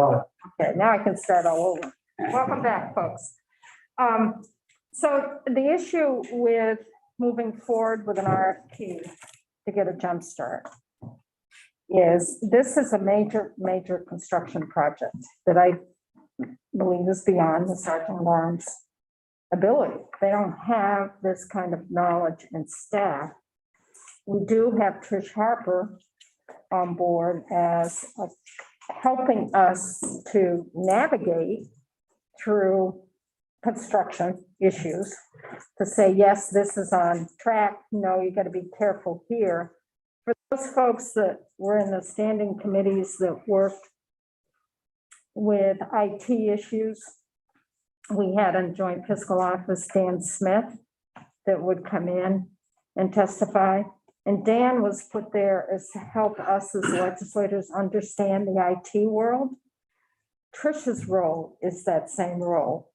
on. Okay, now I can start all over. Welcome back, folks. So the issue with moving forward with an RFP to get a jump start is this is a major, major construction project that I believe is beyond the sergeant at arms ability. They don't have this kind of knowledge and staff. We do have Trish Harper on board as helping us to navigate through construction issues, to say, yes, this is on track. No, you got to be careful here. For those folks that were in the standing committees that worked with IT issues, we had a joint fiscal office, Dan Smith, that would come in and testify. And Dan was put there as to help us as legislators understand the IT world. Trish's role is that same role.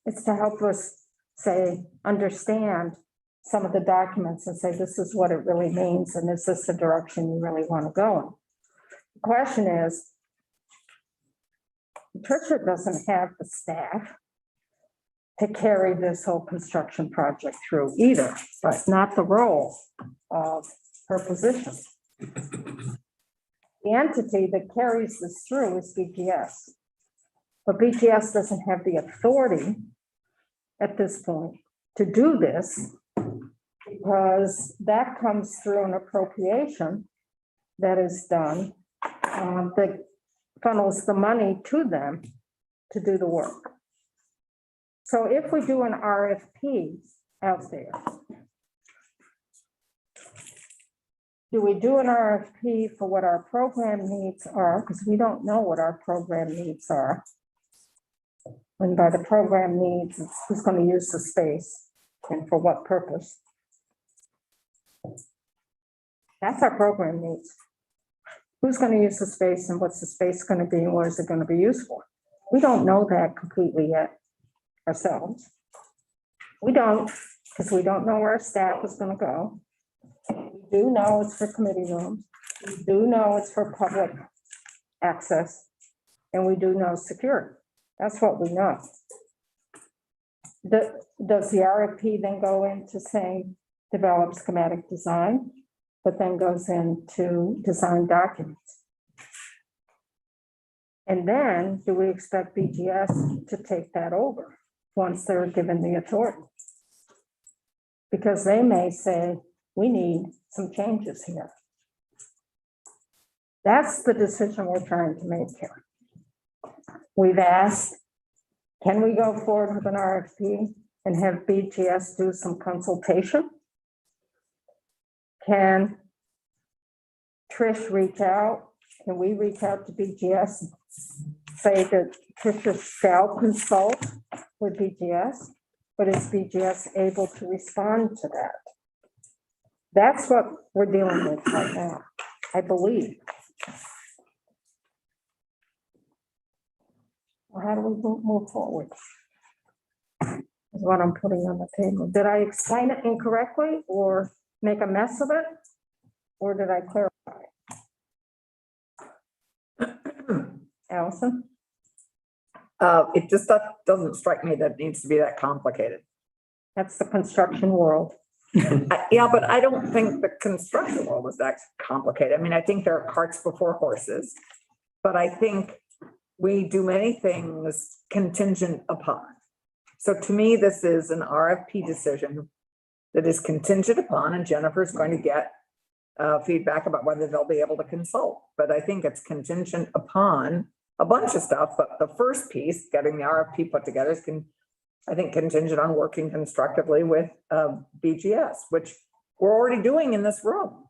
It's to help us say, understand some of the documents and say, this is what it really means, and is this the direction you really want to go in? The question is, Tricia doesn't have the staff to carry this whole construction project through either. That's not the role of her position. The entity that carries this through is BGS. But BGS doesn't have the authority at this point to do this, because that comes through an appropriation that is done that funnels the money to them to do the work. So if we do an RFP out there, do we do an RFP for what our program needs are? Because we don't know what our program needs are. And by the program needs, it's who's going to use the space and for what purpose. That's our program needs. Who's going to use the space and what's the space going to be and what is it going to be used for? We don't know that completely yet ourselves. We don't, because we don't know where our staff is going to go. We do know it's for committee rooms. We do know it's for public access. And we do know security. That's what we know. Does the RFP then go into saying develop schematic design, but then goes into design documents? And then do we expect BGS to take that over once they're given the authority? Because they may say, we need some changes here. That's the decision we're trying to make here. We've asked, can we go forward with an RFP and have BGS do some consultation? Can Trish reach out? Can we reach out to BGS, say that Tricia shall consult with BGS, but is BGS able to respond to that? That's what we're dealing with right now, I believe. Well, how do we move forward? Is what I'm putting on the table. Did I explain it incorrectly or make a mess of it? Or did I clarify? Allison? It just doesn't strike me that it needs to be that complicated. That's the construction world. Yeah, but I don't think the construction world is that complicated. I mean, I think there are carts before horses, but I think we do many things contingent upon. So to me, this is an RFP decision that is contingent upon, and Jennifer's going to get feedback about whether they'll be able to consult. But I think it's contingent upon a bunch of stuff. But the first piece, getting the RFP put together, is I think contingent on working constructively with BGS, which we're already doing in this room.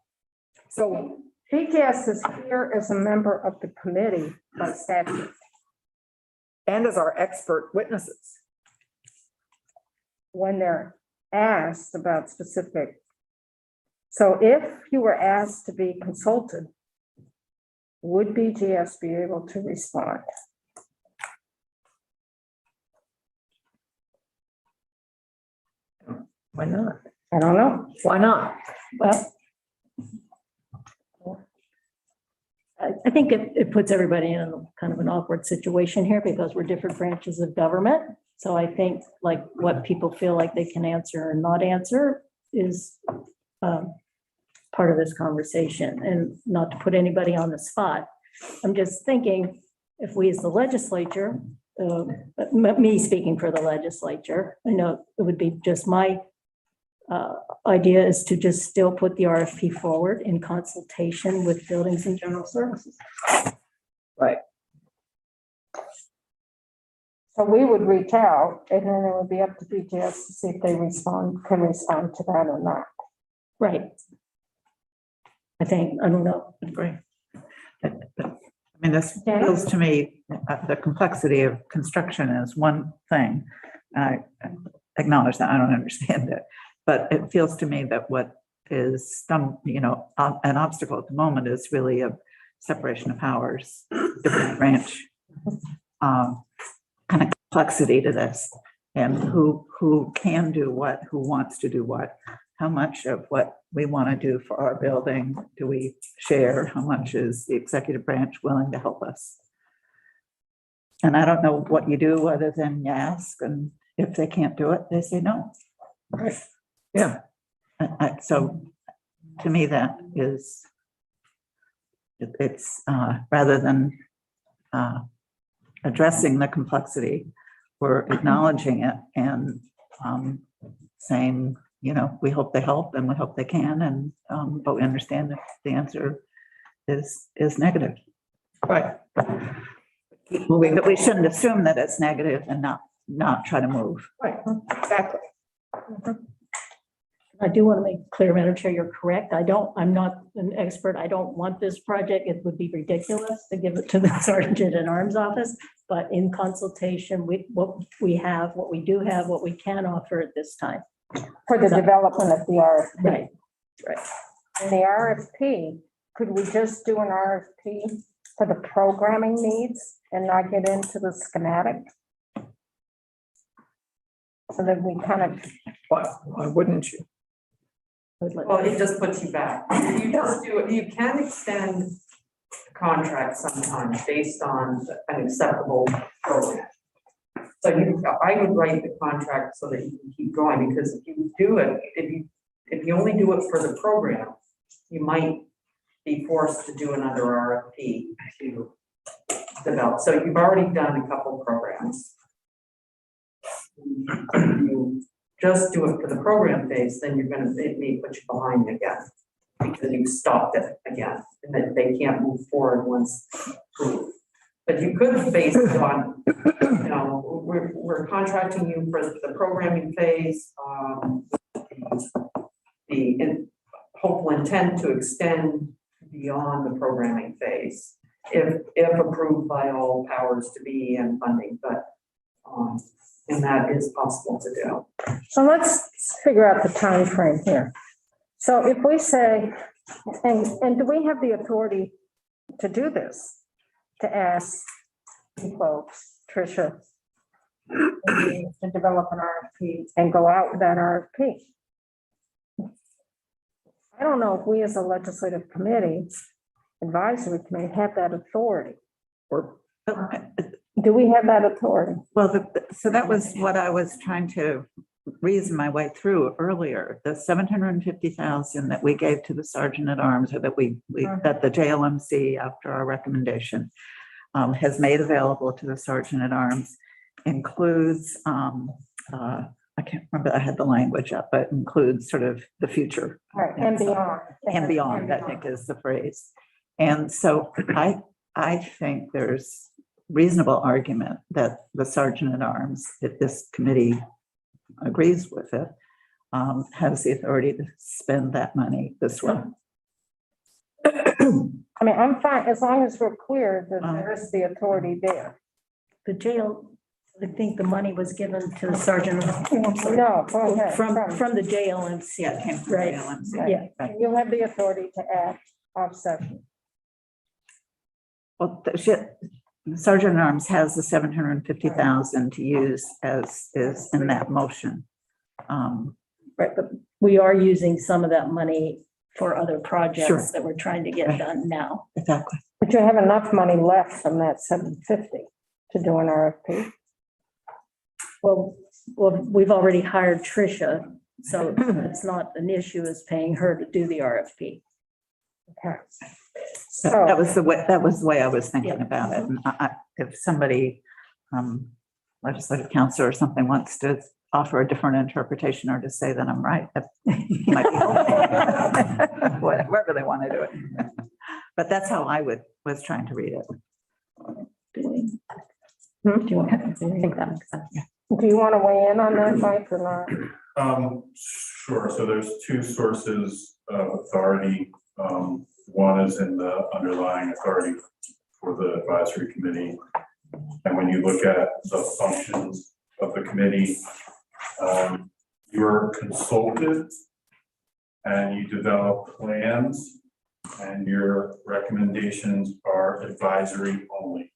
So BGS is here as a member of the committee by statute. And as our expert witnesses. When they're asked about specific. So if you were asked to be consulted, would BGS be able to respond? Why not? I don't know. Why not? Well, I think it puts everybody in a kind of an awkward situation here because we're different branches of government. So I think like what people feel like they can answer or not answer is part of this conversation, and not to put anybody on the spot. I'm just thinking if we as the legislature, me speaking for the legislature, I know it would be just my idea is to just still put the RFP forward in consultation with buildings and general services. Right. So we would reach out and then it would be up to BGS to see if they can respond to that or not. Right. I think, I don't know. Great. I mean, this Yeah. feels to me, the complexity of construction is one thing. I acknowledge that I don't understand it, but it feels to me that what is an obstacle at the moment is really a separation of powers, different branch, kind of complexity to this, and who can do what, who wants to do what, how much of what we want to do for our building do we share, how much is the executive branch willing to help us? And I don't know what you do other than you ask, and if they can't do it, they say no. Yeah. So to me, that is, it's rather than addressing the complexity, we're acknowledging it and saying, we hope they help and we hope they can, and but we understand that the answer is negative. Right. Keep moving, but we shouldn't assume that it's negative and not try to move. Right, exactly. I do want to make clear, Madam Chair, you're correct. I'm not an expert. I don't want this project. It would be ridiculous to give it to the Sergeant at Arms office. But in consultation with what we have, what we do have, what we can offer at this time. For the development of the RFP. Right. And the RFP, could we just do an RFP for the programming needs and not get into the schematic? So that we kind of, Why wouldn't you? Well, it just puts you back. You just do it, you can extend the contract sometimes based on an acceptable program. So I would write the contract so that you can keep going, because if you do it, if you only do it for the program, you might be forced to do another RFP to develop. So you've already done a couple programs. If you just do it for the program phase, then it may put you behind again, because you've stopped it again, and then they can't move forward once approved. But you could base it on, we're contracting you for the programming phase, the hopeful intent to extend beyond the programming phase, if approved by all powers to be and funding, but and that is possible to do. so let's figure out the time frame here. So if we say, and do we have the authority to do this? To ask you folks, Tricia, to develop an RFP and go out with that RFP? I don't know if we as a legislative committee, advisory committee, have that authority. Or Do we have that authority? Well, so that was what I was trying to reason my way through earlier. The 750,000 that we gave to the Sergeant at Arms, or that that the JLMC, after our recommendation, has made available to the Sergeant at Arms, includes, I can't remember, I had the language up, but includes sort of the future. Right, and beyond. And beyond, I think is the phrase. And so I think there's reasonable argument that the Sergeant at Arms, if this committee agrees with it, has the authority to spend that money this way. I mean, I'm fine, as long as we're clear that there is the authority there. The jail, I think the money was given to the Sergeant. No, go ahead. From the JLMC. Yeah, it came from Right. JLMC. Yeah. Right. You have the authority to act off session. Well, the Sergeant at Arms has the 750,000 to use as is in that motion. Right, but we are using some of that money for other Sure. projects that we're trying to get Right. done now. Exactly. But you have enough money left from that 750 to do an RFP. Well, we've already hired Tricia, so it's not an issue as paying her to do the RFP. Okay. That So, was the way I was thinking Yeah. about it. And if somebody, legislative council or something wants to offer a different interpretation or to say that I'm right, that might be okay. Whatever they want to do it. But that's how I was trying to read it. Do you want to think that makes sense? do you want to weigh in on that, Mike, or not? Sure. So there's two sources of authority. One is in the underlying authority for the advisory committee. And when you look at the functions of the committee, you're consulted and you develop plans and your recommendations are advisory only.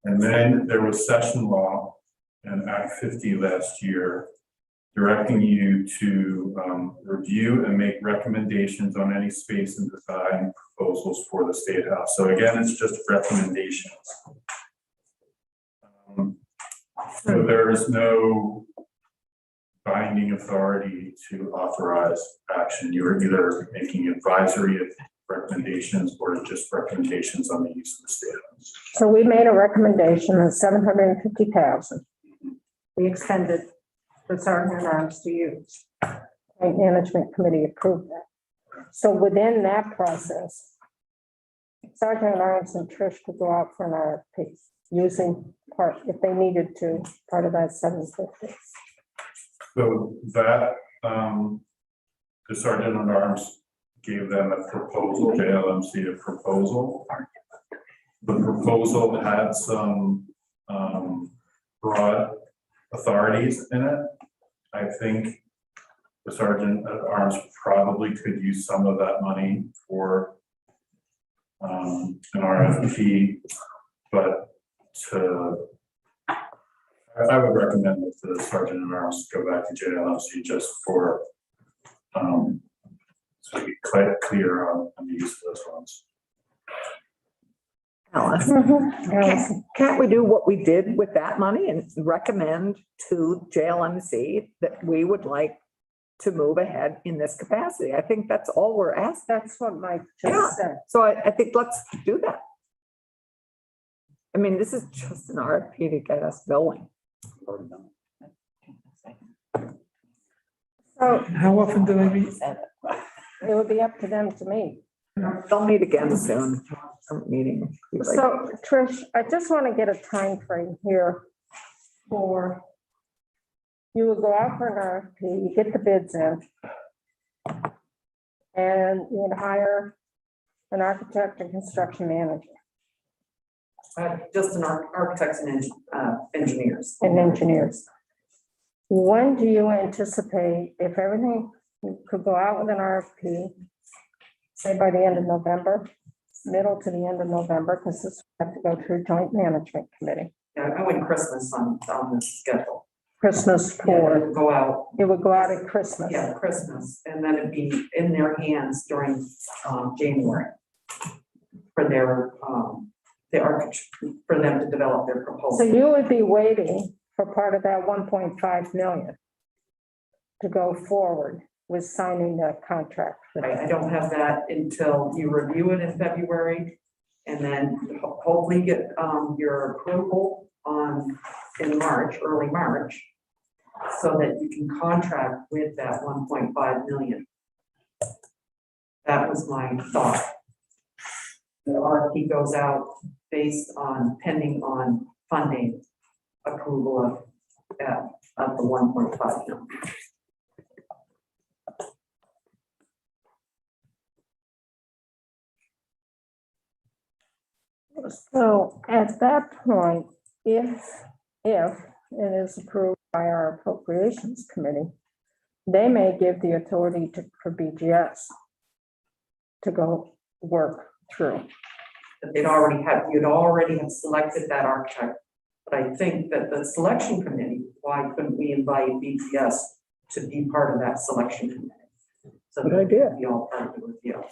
And then there was session law in Act 50 last year directing you to review and make recommendations on any space and design proposals for the State House. So again, it's just recommendations. So there is no binding authority to authorize action. You're either making advisory recommendations or just recommendations on the use of the State House. So we made a recommendation of 750,000. We extended the sergeant at arms to use. The management committee approved that. So within that process, sergeant at arms and Trish could go out for an RFP using part, if they needed to, part of that 750. So that, the sergeant at arms gave them a proposal, JLMC a proposal. The proposal had some broad authorities in it. I think the sergeant at arms probably could use some of that money for an RFP, but I would recommend that the sergeant at arms go back to JLMC just for so to be quite clear on the use of those funds. Alice, can't we do what we did with that money and recommend to JLMC that we would like to move ahead in this capacity? I think that's all we're asking. That's what Mike Yeah. just said. So I think let's do that. I mean, this is just an RFP to get us going. So How often do they meet? it would be up to them to meet. They'll meet again soon. Meeting. So Trish, I just want to get a time frame here for, you would go out for an RFP, you get the bids in, and you would hire an architect and construction manager Just an architects and engineers. and engineers. When do you anticipate, if everything, you could go out with an RFP, say by the end of November, middle to the end of November, because this will have to go through joint management committee, Yeah, I went Christmas on the schedule. Christmas Yeah, for, it'd go out, it would go out at Christmas. yeah, Christmas, and then it'd be in their hands during January for their for them to develop their So proposal. you would be waiting for part of that 1.5 million to go forward with signing the contract. Right, I don't have that until you review it in February, and then hopefully get your approval in March, early March, so that you can contract with that 1.5 million. That was my thought. The RFP goes out based on, pending on funding approval of the 1.5 million. So at that point, if it is approved by our appropriations committee, they may give the authority for BGS to go work through. You'd already have selected that architect. But I think that the selection committee, why couldn't we invite BPS to be part of that selection committee? So Good that idea. we all part of the review.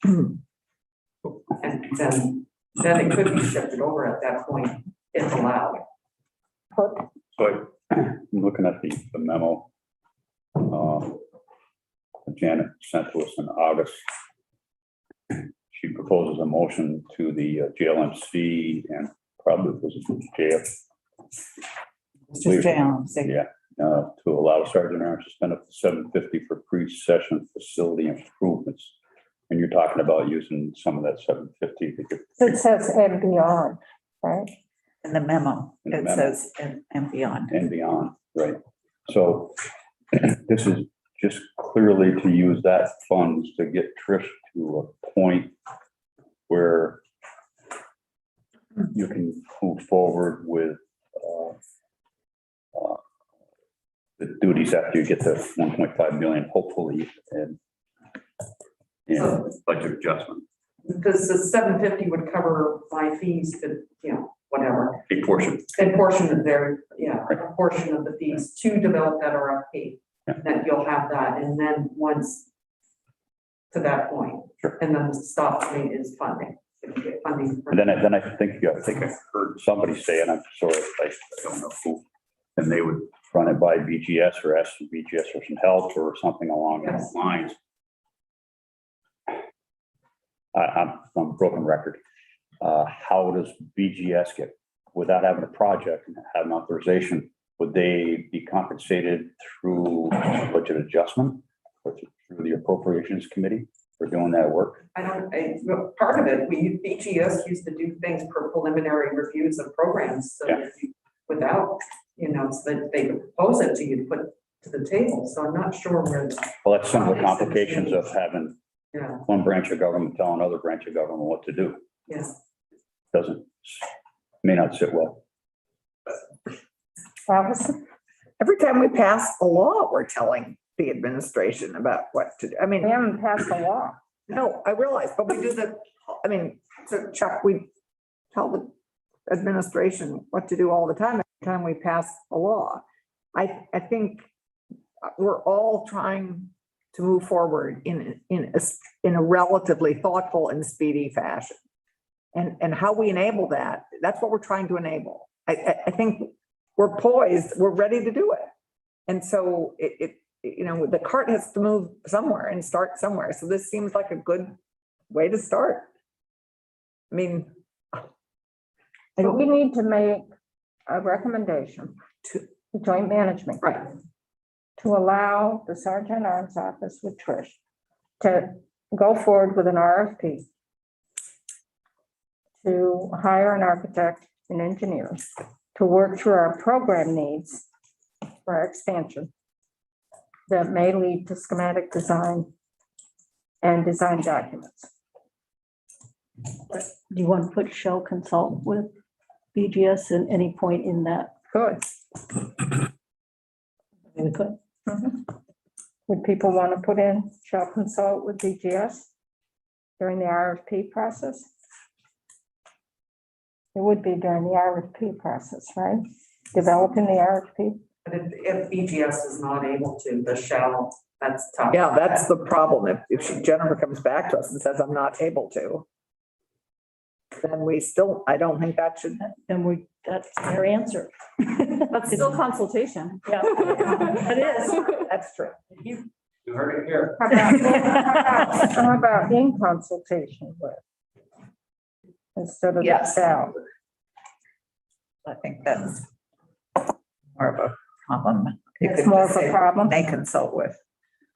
So, And then it could be shifted over at that point if allowed. So I'm looking at the memo Janet sent to us in August. She proposes a motion to the JLMC and probably was it JF, It's just JLMC. yeah, to allow Sergeant Arms to spend up to $750 for pre-session facility improvements. And you're talking about using some of that $750 to get. It says and beyond, right? In the memo, In the it memo. says and beyond. And beyond, right? So this is just clearly to use that funds to get Trish to a point where you can move forward with the duties after you get to 1.5 million, hopefully, and budget adjustment, Because the 750 would cover my fees to, whatever. a portion. A portion of their, a portion of the fees to develop that RFP. Yeah. That you'll have that, and then once to that point. Sure. And then the stop point is funding. If you get funding. for- And then I think I heard somebody say, and I'm sorry, I don't know who, and they would run it by BGS or ask BGS for some help or something along those Yes. lines. I'm a broken record. How does BGS get, without having a project and have an authorization, would they be compensated through budget adjustment or through the appropriations committee for doing that work? well, part of it, BGS used to do things for preliminary reviews of programs, so Yeah. that without, so that they could propose it to you to put to the table, so I'm not sure where, Well, that's some of the complications of having yeah, one branch of government tell another branch of government what to do. yeah. May not sit well. Allison? Every time we pass a law, we're telling the administration about what to do. I mean, We haven't passed a law. no, I realize, but we do so Chuck, we tell the administration what to do all the time, every time we pass a law. I think we're all trying to move forward in a relatively thoughtful and speedy fashion. And how we enable that, that's what we're trying to enable. I think we're poised, we're ready to do it. And so the cart has to move somewhere and start somewhere. So this seems like a good way to start. I mean, So we need to make a recommendation to the joint management. Right. To allow the Sergeant at Arms office with Trish to go forward with an RFP. To hire an architect and engineer to work through our program needs for our expansion. That may lead to schematic design and design documents. Do you want to put shall consult with BGS at any point in that? Good. We could. Would people want to put in shall consult with BGS during the RFP process? It would be during the RFP process, right? Developing the RFP. But if BGS is not able to, the shall, that's tough. yeah, that's the problem. If Jennifer comes back to us and says, I'm not able to, then I don't think that should. Then that's their answer. That's still consultation. Yeah, it is. That's true. You heard it here. How about in consultation with? Instead of the Yes. shall. I think that's more of a problem. You It's could more just of a say problem. May consult with.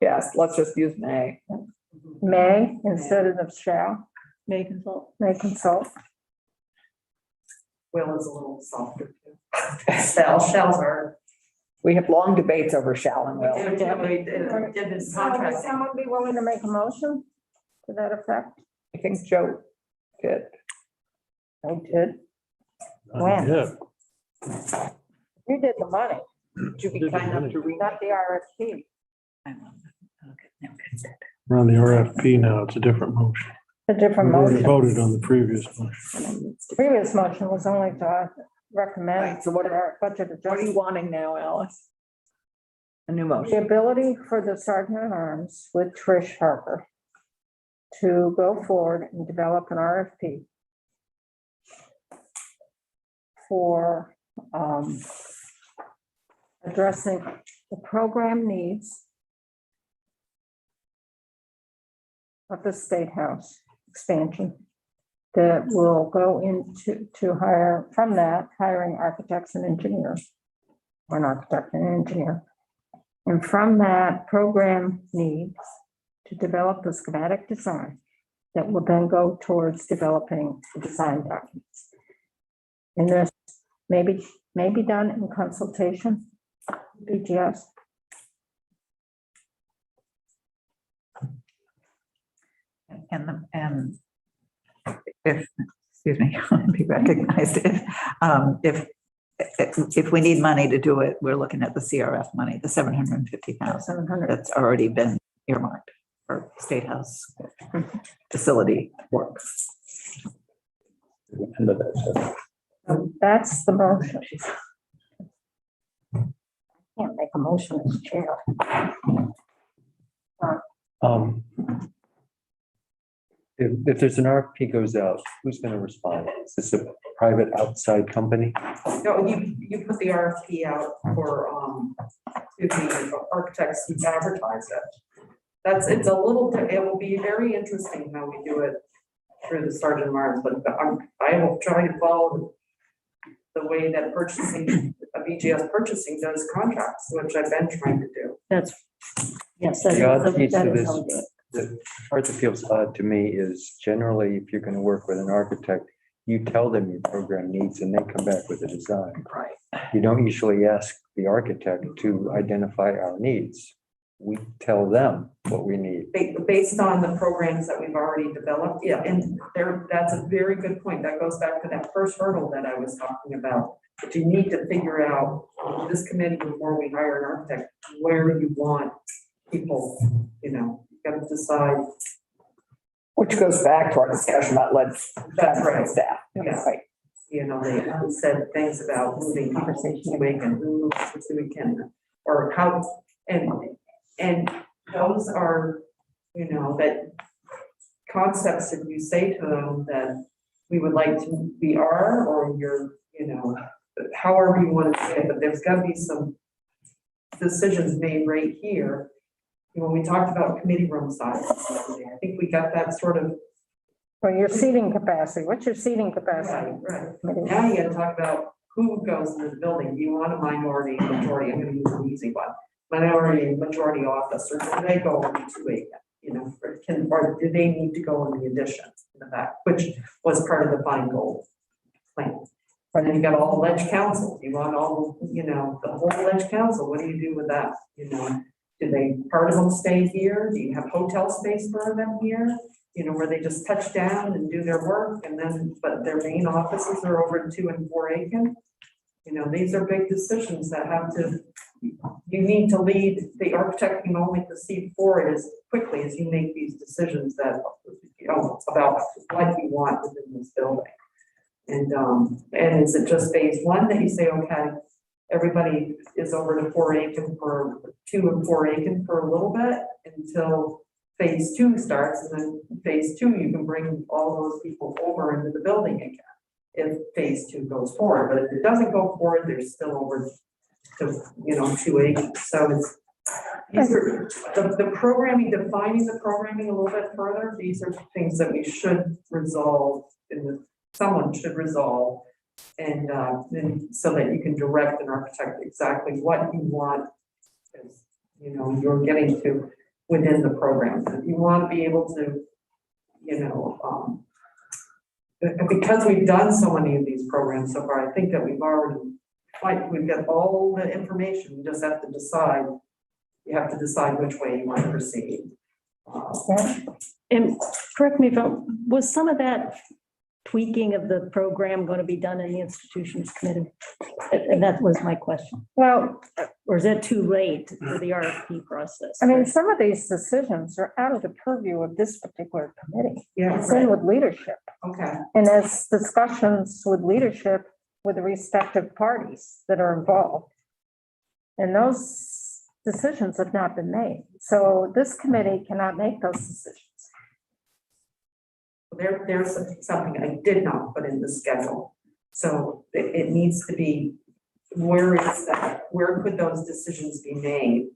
Yes, let's just use may. May instead of the shall, May consult. may consult. Will is a little softer too. Shells are. We have long debates over shall and will. Did this So would contract. someone be willing to make a motion to that effect? I think Joe did. I did. When? You did the money, Would you be kind enough to read not the RFP. We're on the RFP now. It's a different motion. A different We've already motion. voted on the previous motion. Previous motion was only to recommend Right, so what our budget What are you adjustment. wanting now, Alice? A new The motion. ability for the Sergeant at Arms with Trish Harper to go forward and develop an RFP for addressing the program needs of the State House expansion that will go into hire, from that, hiring architects and engineers, or an architect and an engineer. And from that program needs to develop the schematic design that will then go towards developing the design documents. And this may be done in consultation, BGS. And if, excuse me, be recognized, if we need money to do it, we're looking at the CRF money, the 750,000 700. that's already been earmarked for State House facility work. End of that. That's the motion. Can't make a motion as chair. If there's an RFP goes out, who's gonna respond? Is this a private outside company? No, you put the RFP out for, to the architects who advertise it. It's a little, it will be very interesting how we do it through the Sergeant Martin, but I will try to follow the way that purchasing, BGS purchasing does contracts, which I've been trying to do. That's, yes, that The odd is, piece that of is this, how we do it. the part that feels odd to me is generally if you're gonna work with an architect, you tell them your program needs and they come back with a design. Right. You don't usually ask the architect to identify our needs. We tell them what we need. Based on the programs that we've already developed, yeah, and that's a very good point. That goes back to that first hurdle that I was talking about. But you need to figure out, this committee, before we hire an architect, where you want people, you gotta decide. Which goes back to our discussion about That's right. staff. Yeah. Right. They said things about moving conversation away and who we can, or how, and those are, that concepts that you say to them that we would like to be or you're, however you want to say it, but there's gotta be some decisions made right here. When we talked about committee room size, I think we got that sort of. Well, your seating capacity, what's your seating capacity? Right. Now you gotta talk about who goes into the building. Do you want a minority, majority? I'm gonna use an easy one. Minority, majority office, or do they go into or do they need to go in the addition in the back, which was part of the fine gold plan. And then you got all the ledge council. You want all, the whole ledge council. What do you do with that? Do they, part of them stay here? Do you have hotel space for them here? Where they just touch down and do their work and then, but their main offices are over in 2 and 4 Aiken. These are big decisions that have to, you need to lead, the architect can only proceed forward as quickly as you make these decisions that, about what you want within this building. And is it just phase 1 that you say, okay, everybody is over to 4 Aiken for 2 and 4 Aiken for a little bit until phase 2 starts, and then phase 2, you can bring all those people over into the building again if phase 2 goes forward. But if it doesn't go forward, they're still over to, 2 Aiken. So these are the programming, defining the programming a little bit further. These are things that we should resolve someone should resolve. And then so that you can direct an architect exactly what you want, as you're getting to within the program. If you want to be able to, because we've done so many of these programs so far, I think that we've got all the information. You just have to decide. You have to decide which way you want to proceed. And correct me if was some of that tweaking of the program going to be done in the institutions committee? And that was my question. Well, Or is that too late for the RFP process? I mean, some of these decisions are out of the purview of this particular committee. Yeah. It's in with leadership. Okay. And as discussions with leadership with the respective parties that are involved. And those decisions have not been made. So this committee cannot make those decisions. There's something I did not put in the schedule. So it needs to be, where is that? Where could those decisions be made?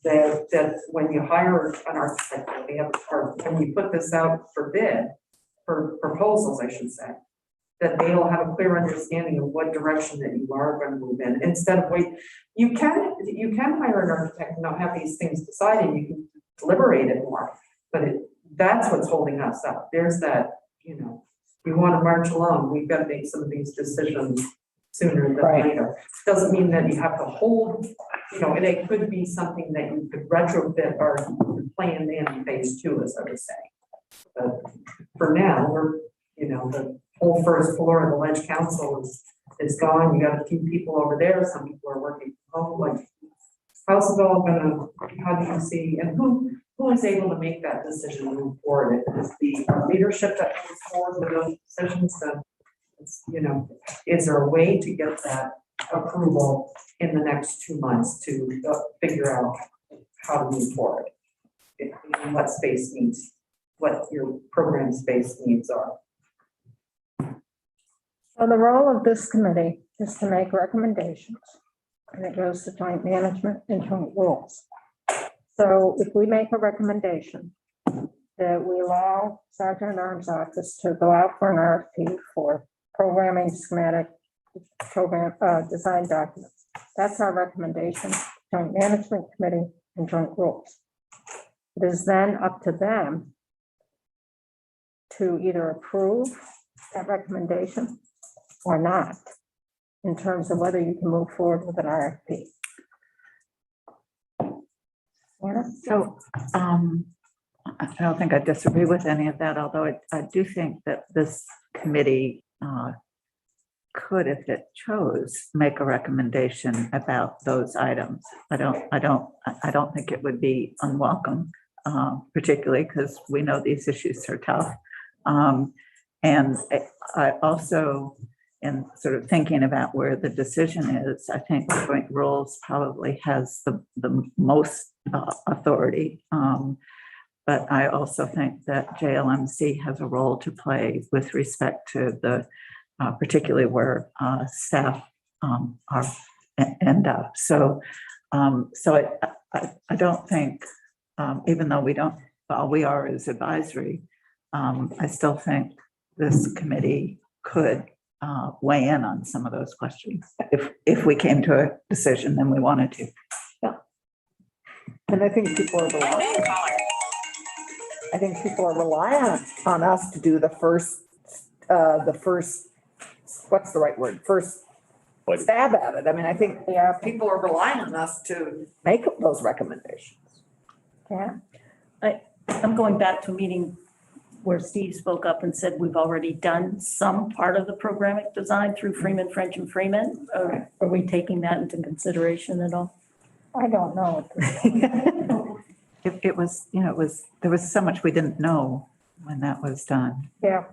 That when you hire an architect, or when you put this out for bid, for proposals, I should say, that they'll have a clear understanding of what direction that you are going to move in, instead of wait. You can hire an architect and not have these things decided, you can deliberate it more, but that's what's holding us up. There's that, we want to march along, we've got to make some of these decisions sooner than later. Doesn't mean that you have to hold, and it could be something that you could retrofit or plan in phase 2, as I was saying. But for now, we're, the whole first floor of the Ledge Council is gone. You got a few people over there. Some people are working from home. Like, how's it all how do you see, and who is able to make that decision to move forward? Is the leadership that moves forward with those decisions? Is there a way to get that approval in the next 2 months to figure out how to move forward? And what space needs, what your program space needs are. So the role of this committee is to make recommendations, and it goes to joint management and joint rules. So if we make a recommendation that we allow Sergeant at Arms office to go out for an RFP for programming schematic program design documents, that's our recommendation, joint management committee and joint rules. It is then up to them to either approve that recommendation or not, in terms of whether you can move forward with an RFP. Anna? So, I don't think I disagree with any of that, although I do think that this committee could, if it chose, make a recommendation about those items. I don't think it would be unwelcome, particularly because we know these issues are tough. And I also, in sort of thinking about where the decision is, I think joint rules probably has the most authority. But I also think that JLMC has a role to play with respect to the, particularly where staff are end up. So, I don't think, even though all we are is advisory, I still think this committee could weigh in on some of those questions if we came to a decision and we wanted to. And I think people are relying on us to do the first, what's the right word? First stab at it. I mean, I think people are relying on us to make those recommendations. Yeah, I'm going back to a meeting where Steve spoke up and said, we've already done some part of the programming design through Freeman, French and Freeman. Are we taking that into consideration at all? I don't know. It was, there was so much we didn't know when that was done. Yeah,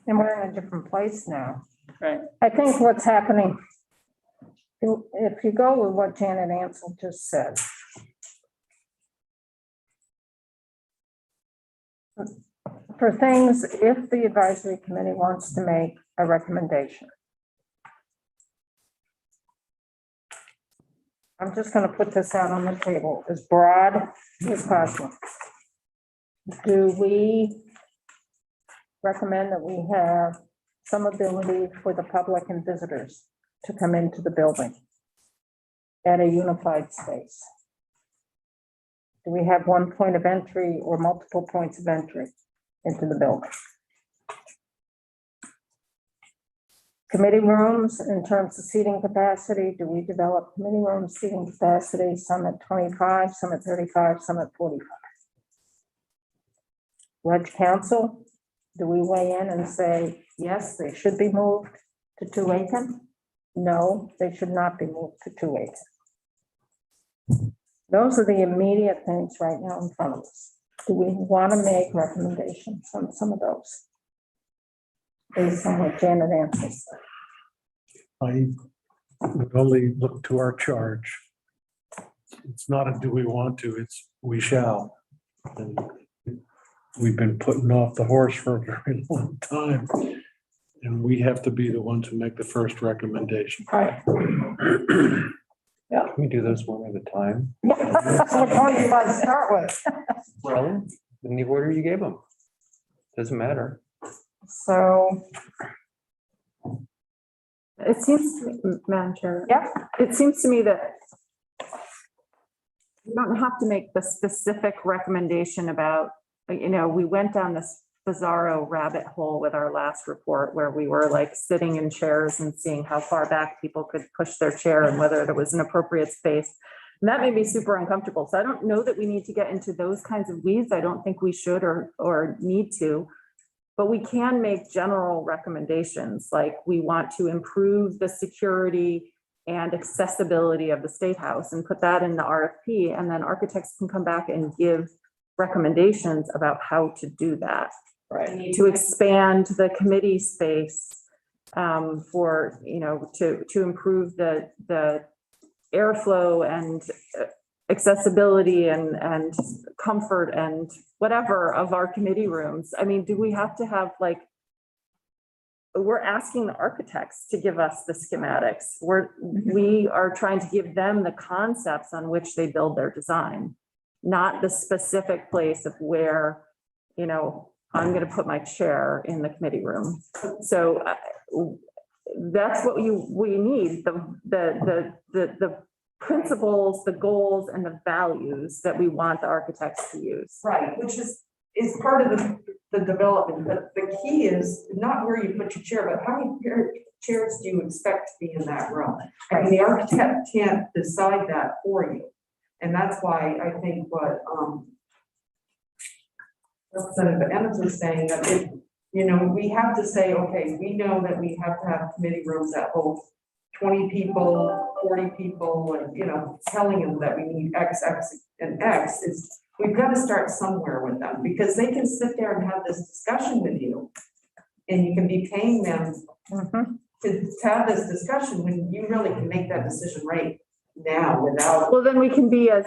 and we're in a different place now. Right. I think what's happening, if you go with what Janet Ansel just said, for things, if the advisory committee wants to make a recommendation, I'm just going to put this out on the table as broad as possible. Do we recommend that we have some ability for the public and visitors to come into the building at a unified space? Do we have one point of entry or multiple points of entry into the building? Committee rooms, in terms of seating capacity, do we develop committee room seating capacity, some at 25, some at 35, some at 45? Ledge Council, do we weigh in and say, yes, they should be moved to 2 Aiken? No, they should not be moved to 2 Aiken. Those are the immediate things right now in front of us. Do we want to make recommendations on some of those? Based on what Janet answers. I would only look to our charge. It's not a do we want to, it's we shall. And we've been putting off the horse for a very long time. And we have to be the ones who make the first recommendation. Right. Can we do those one at a time? Which one do I start with? Well, in the order you gave them. Doesn't matter. So, It seems, to me, Madam Chair. yeah, It seems to me that you don't have to make the specific recommendation about, we went down this bizarro rabbit hole with our last report where we were like sitting in chairs and seeing how far back people could push their chair and whether there was an appropriate space. And that made me super uncomfortable. So I don't know that we need to get into those kinds of weeds. I don't think we should or need to. But we can make general recommendations, like we want to improve the security and accessibility of the State House and put that in the RFP. And then architects can come back and give recommendations about how to do that. Right. To expand the committee space for, to improve the airflow and accessibility and comfort and whatever of our committee rooms. I mean, do we have to have we're asking the architects to give us the schematics. We are trying to give them the concepts on which they build their design, not the specific place of where, I'm going to put my chair in the committee room. So that's what we need, the principles, the goals, and the values that we want the architects to use. Right, which is part of the development, but the key is not where you put your chair, but how many chairs do you expect to be in that room? I mean, the architect can't decide that for you. And that's why I think what Representative Emmons was saying, that we have to say, okay, we know that we have to have committee rooms that hold 20 people, 40 people, and, telling them that we need X, and X is, we've got to start somewhere with them, because they can sit there and have this discussion with you, and you can be paying them to have this discussion when you really can make that decision right now without. Well, then we can be as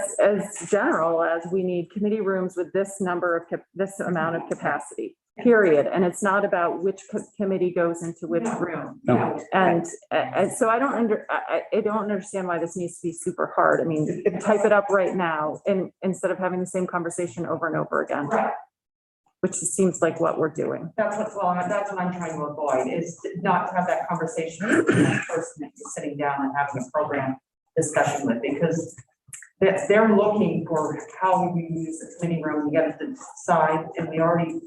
general as we need committee rooms with this amount of capacity, period. And it's not about which committee goes into which room. No. And so I don't understand why this needs to be super hard. I mean, type it up right now and instead of having the same conversation over and over again, Right. which seems like what we're doing. That's what I'm trying to avoid, is not to have that conversation with the next person that you're sitting down and having a program discussion with, because they're looking for how we use the committee room to get to decide, and we already,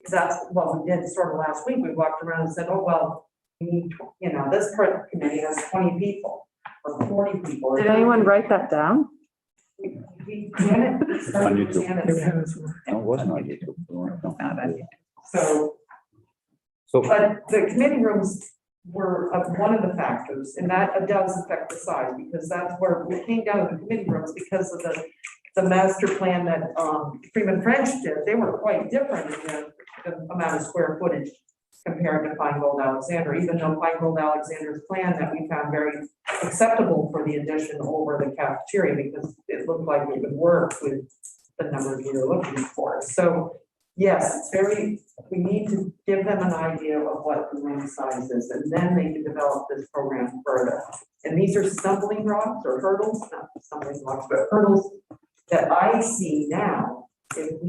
that's what we did sort of last week. We walked around and said, oh, well, we need, this part of the committee has 20 people or 40 people. Did anyone write that down? Janet. On YouTube. Janet. No, it wasn't on YouTube. No. So, but the committee rooms were one of the factors, and that does affect the size, because that's where we came down to the committee rooms because of the master plan that Freeman French did. They were quite different in the amount of square footage compared to Feingold Alexander, even though Feingold Alexander's plan that we found very acceptable for the addition over the cafeteria, because it looked like it would work with the numbers we were looking for. So yes, we need to give them an idea of what the room size is, and then they can develop this program further. And these are stumbling blocks or hurdles, not stumbling blocks, but hurdles that I see now. If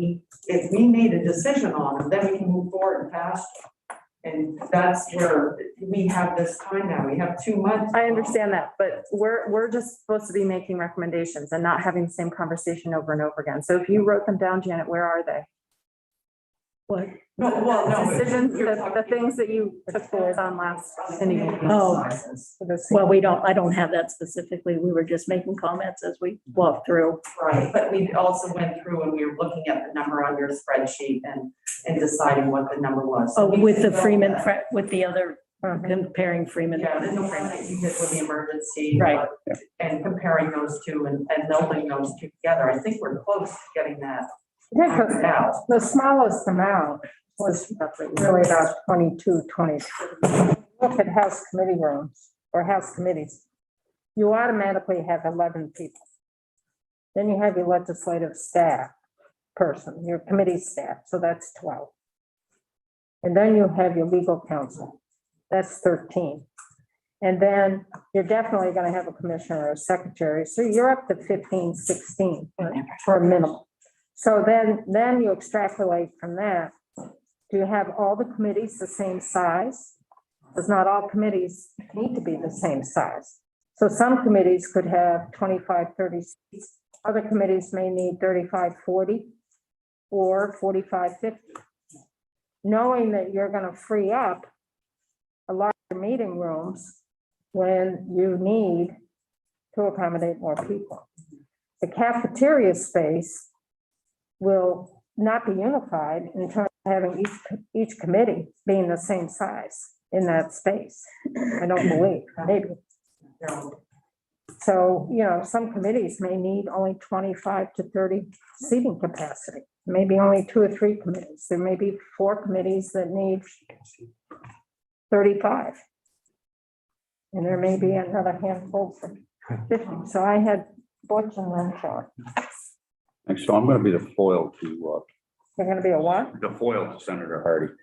we made a decision on them, then we can move forward and fast. And that's where we have this time now. We have 2 months. I understand that, but we're just supposed to be making recommendations and not having the same conversation over and over again. So if you wrote them down, Janet, where are they? What? No. Decisions, the things that you took forward on last meeting. Oh, well, I don't have that specifically. We were just making comments as we walked through. Right, but we also went through and we were looking at the number on your spreadsheet and deciding what the number was. So Oh, we with the developed Freeman, that. with the other, comparing Freeman. Yeah, the one that you did with the emergency. Right. And comparing those two and melding those two together. I think we're close to getting that Yeah, ironed out. the smallest amount was really about 22, 23. Look at house committee rooms or house committees. You automatically have 11 people. Then you have your legislative staff. person, your committee staff, so that's 12. And then you have your legal counsel, that's 13. And then you're definitely gonna have a commissioner or a secretary, so you're up to 15, 16 for a minimum. So then you extrapolate from that. Do you have all the committees the same size? Because not all committees need to be the same size. So some committees could have 25, 30 seats. Other committees may need 35, 40, or 45, 50. Knowing that you're gonna free up a lot of meeting rooms when you need to accommodate more people. The cafeteria space will not be unified in terms of having each committee being the same size in that space. I don't believe, maybe. So, you know, some committees may need only 25 to 30 seating capacity, maybe only 2 or 3 committees. There may be 4 committees that need 35. And there may be another handful for 50. So I had Butch and then Sean. And so I'm gonna be the foil to, They're gonna be a what? the foil to Senator Hardy,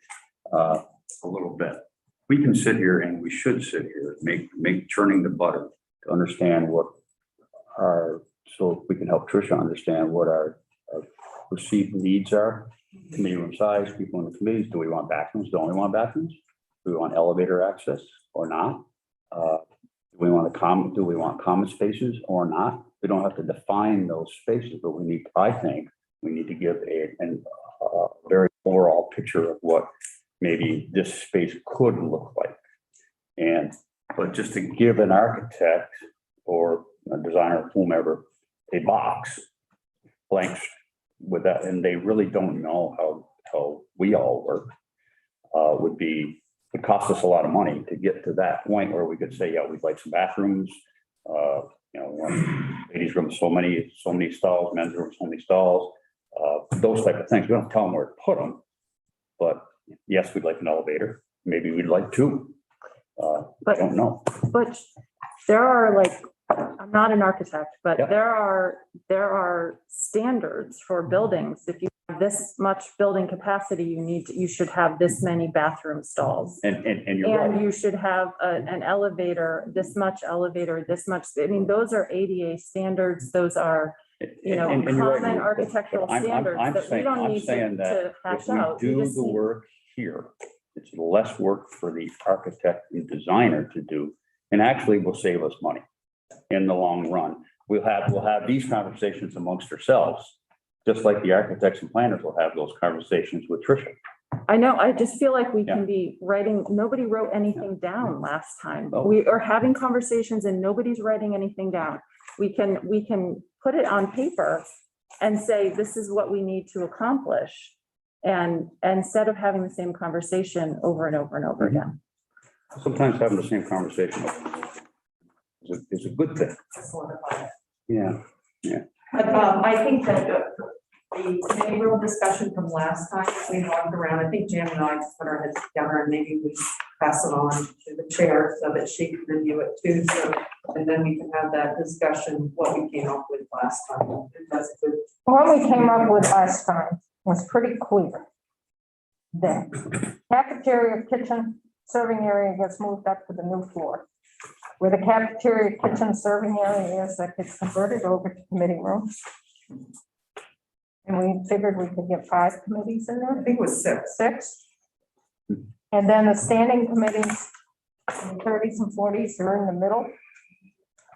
a little bit. We can sit here and we should sit here, make churning the butter to understand what so we can help Tricia understand what our perceived needs are. Committee room size, people in the committees, do we want bathrooms? Don't we want bathrooms? Do we want elevator access or not? Do we want common spaces or not? We don't have to define those spaces, but I think we need to give a very overall picture of what maybe this space could look like. But just to give an architect or a designer, whomever, a box blank with that, and they really don't know how we all work, would cost us a lot of money to get to that point where we could say, yeah, we'd like some bathrooms, ladies' room, so many stalls, men's room, so many stalls, those type of things. We don't tell them where to put them, but yes, we'd like an elevator. Maybe we'd like 2. I But- don't know. But there are like, I'm not an architect, but Yeah. there are standards for buildings. If you have this much building capacity, you should have this many bathroom stalls. And you're And right. you should have an elevator, this much, I mean, those are ADA standards, those are, you know, And you're right. common architectural I'm standards that we don't need saying that to hash if we out. We do just the need- work here, it's less work for the architect and designer to do, and actually will save us money in the long run. We'll have these conversations amongst ourselves, just like the architects and planners will have those conversations with Tricia. I know, I just feel like we Yeah. can be writing, nobody wrote anything down last time. Oh. We are having conversations and nobody's writing anything down. We can put it on paper and say, this is what we need to accomplish. And instead of having the same conversation over and over and over again. Sometimes having the same conversation is a good thing. Yeah. But I think that the committee room discussion from last time, we walked around, I think Jan and I put our heads together and maybe we pass it on to the chair so that she can review it too. So, and then we can have that discussion, what we came up with last time. If that's good. What we came up with last time was pretty clear. That cafeteria, kitchen, serving area gets moved up to the new floor. Where the cafeteria, kitchen, serving area is, that gets converted over to committee rooms. And we figured we could get 5 committees in I there, think it was 6. 6. And then the standing committees, in the 30s and 40s, are in the middle.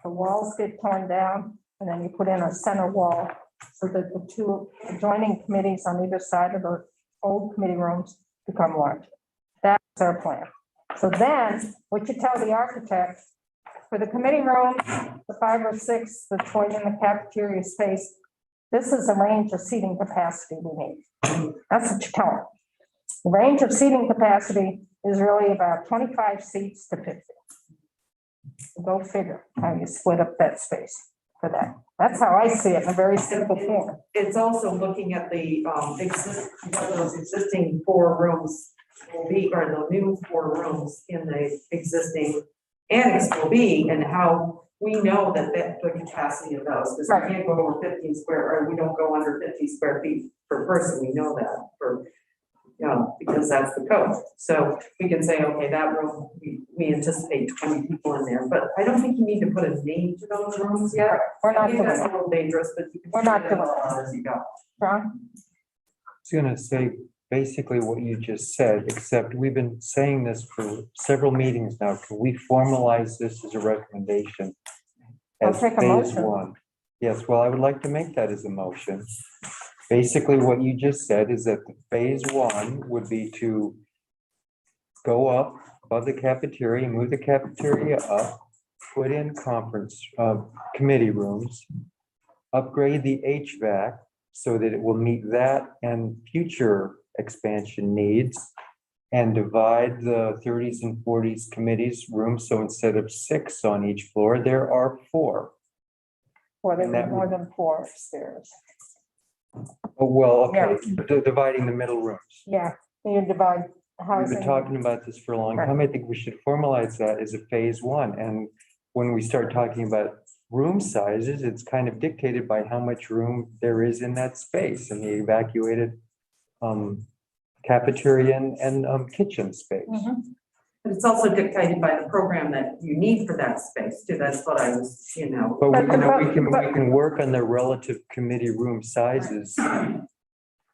The walls get torn down, and then you put in a center wall so that the 2 adjoining committees on either side of the old committee rooms become larger. That's our plan. So then, what you tell the architect, for the committee room, the 5 or 6 that's going in the cafeteria space, this is the range of seating capacity we need. That's what you tell them. The range of seating capacity is really about 25 seats to 50. Go figure how you split up that space for that. That's how I see it in a very simple form. It's also looking at the what those existing 4 rooms will be, or the new 4 rooms in the existing annex will be, and how we know that the capacity of those, because Right. we can't go over 15 square, or we don't go under 50 square feet per person, we know that for, because that's the code. So we can say, okay, that room, we anticipate 20 people in there, but I don't think you need to put a name to those rooms yet. We're not I think doing that's a that. little dangerous, but you can. We're not figure it doing out as you go. Ron? I was gonna say basically what you just said, except we've been saying this for several meetings now. Can we formalize this as a recommendation? I'll As take a phase motion. one? Yes, well, I would like to make that as a motion. Basically, what you just said is that the phase one would be to go up above the cafeteria, move the cafeteria up, put in conference committee rooms, upgrade the HVAC so that it will meet that and future expansion needs, and divide the 30s and 40s committees rooms. So instead of 6 on each floor, there are 4. Or there's And that more would- than 4 upstairs. Oh, well, okay, dividing the middle rooms. Yeah, you divide We've housing. been talking about this for a long time. I think we should formalize that as a phase one. And when we start talking about room sizes, it's kind of dictated by how much room there is in that space and the evacuated cafeteria and kitchen space. Mhm. But it's also dictated by the program that you need for that space too. That's what I was, But we, But- we can work on the relative committee room sizes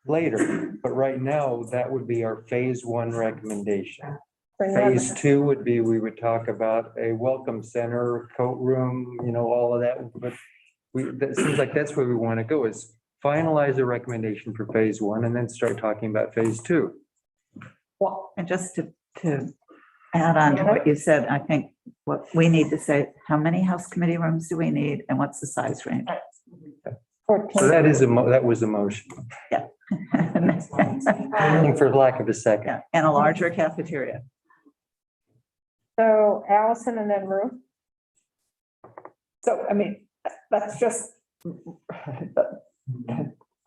later. But right now, that would be our phase one recommendation. Phase two would be, we would talk about a welcome center, coat room, all of that. But that seems like that's where we want to go, is finalize a recommendation for phase one and then start talking about phase two. Well, and just to add on to what you said, I think what we need to say, how many house committee rooms do we need and what's the size range? 14. So that was a motion, for lack of a second. Yeah, and a larger cafeteria. So Allison and then Ruth. So, I mean, that's just,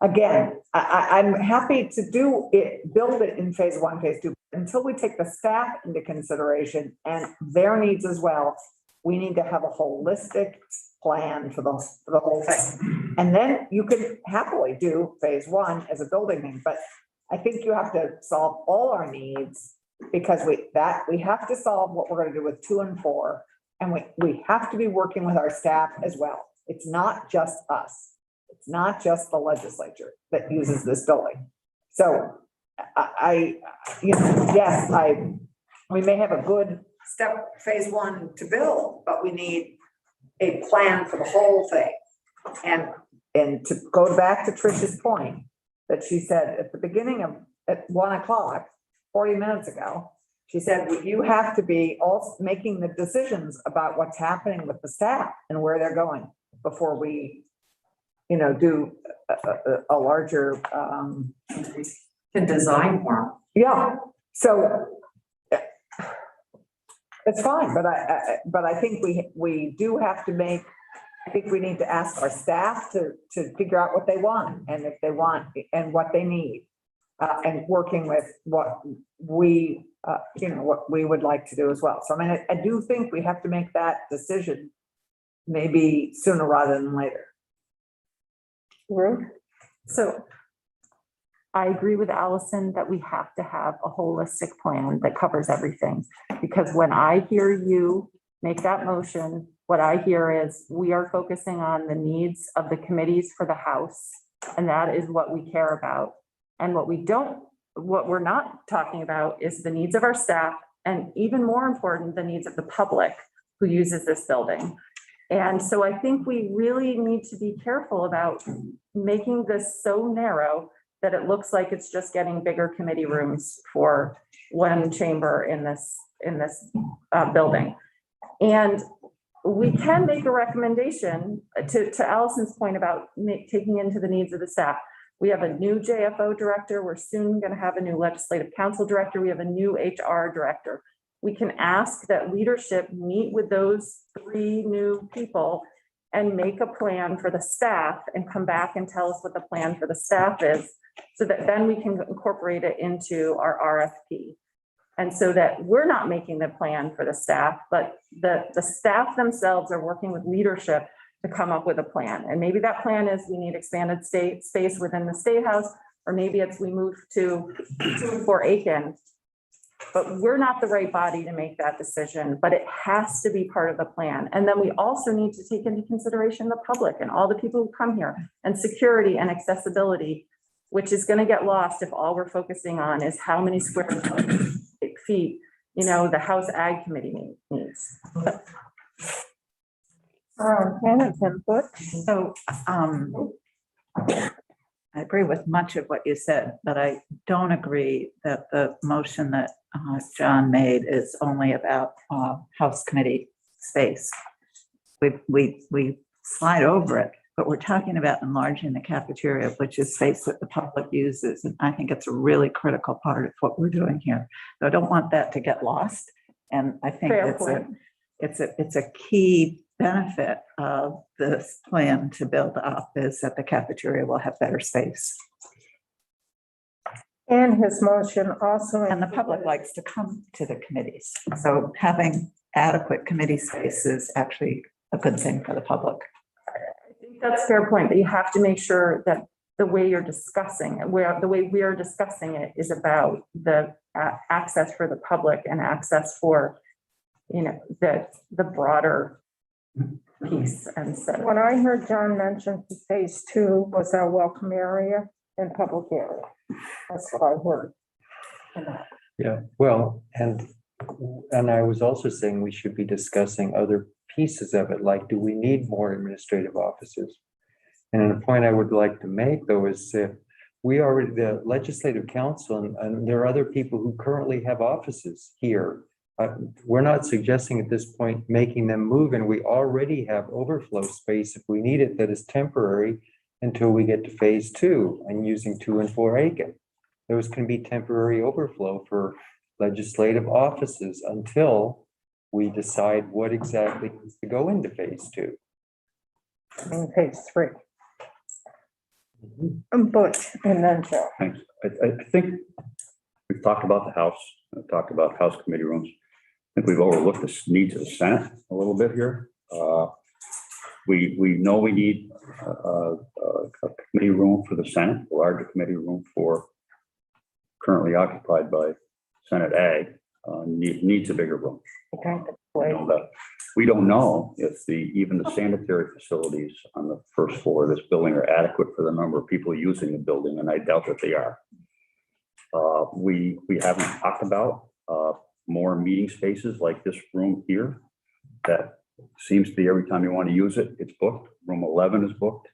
again, I'm happy to do it, build it in phase one, phase two. Until we take the staff into consideration and their needs as well, we need to have a holistic plan for the whole thing. And then you can happily do phase one as a building thing, but I think you have to solve all our needs, because we have to solve what we're gonna do with 2 and 4. And we have to be working with our staff as well. It's not just us. It's not just the legislature that uses this building. So yes, we may have a good phase one to build, but we need a plan for the whole thing. And to go back to Trish's point, that she said at the beginning at 1 o'clock, 40 minutes ago, she said, you have to be all making the decisions about what's happening with the staff and where they're going before we, do a larger, can design more. yeah, so it's fine, but I think we do have to I think we need to ask our staff to figure out what they want and if they want and what they need. And working with what we would like to do as well. So I mean, I do think we have to make that decision maybe sooner rather than later. Ruth? So I agree with Allison that we have to have a holistic plan that covers everything. Because when I hear you make that motion, what I hear is we are focusing on the needs of the committees for the House. And that is what we care about. And what we're not talking about is the needs of our staff, and even more important, the needs of the public who uses this building. And so I think we really need to be careful about making this so narrow that it looks like it's just getting bigger committee rooms for one chamber in this building. And we can make a recommendation to Allison's point about taking into the needs of the staff. We have a new JFO director. We're soon going to have a new legislative council director. We have a new HR director. We can ask that leadership meet with those 3 new people and make a plan for the staff and come back and tell us what the plan for the staff is, so that then we can incorporate it into our RFP. And so that we're not making the plan for the staff, but the staff themselves are working with leadership to come up with a plan. And maybe that plan is we need expanded space within the State House, or maybe it's we move to 2 Aiken. But we're not the right body to make that decision, but it has to be part of the plan. And then we also need to take into consideration the public and all the people who come here, and security and accessibility, which is going to get lost if all we're focusing on is how many square feet, the House Ag Committee needs. Hamilton, but So, I agree with much of what you said, but I don't agree that the motion that John made is only about House Committee space. We slide over it, but we're talking about enlarging the cafeteria, which is space that the public uses. And I think it's a really critical part of what we're doing here. So I don't want that to get lost. And I think Fair point. it's a key benefit of this plan to build up is that the cafeteria will have better space. and his motion also. And the public likes to come to the committees. So having adequate committee space is actually a good thing for the public. I think that's a fair point, but you have to make sure that the way you're discussing it, the way we are discussing it is about the access for the public and access for, the broader piece. And so, When I heard John mention phase 2 was our welcome area and public area. That's what I heard. Yeah, well, and I was also saying we should be discussing other pieces of it, like, do we need more administrative offices? And the point I would like to make, though, is if we already, the legislative council, and there are other people who currently have offices here. We're not suggesting at this point making them move, and we already have overflow space if we need it that is temporary until we get to phase 2 and using 2 and 4 Aiken. Those can be temporary overflow for legislative offices until we decide what exactly needs to go into phase 2. In phase 3. Butch and then Joe. Thanks. I think we've talked about the House, talked about House committee rooms. I think we've overlooked the needs of the Senate a little bit here. We know we need a committee room for the Senate, a larger committee room for currently occupied by Senate Ag, needs a bigger room. We don't know if even the sanitary facilities on the first floor of this building are adequate for the number of people using the building, and I doubt that they are. We haven't talked about more meeting spaces like this room here. That seems to be every time you want to use it, it's booked. Room 11 is booked.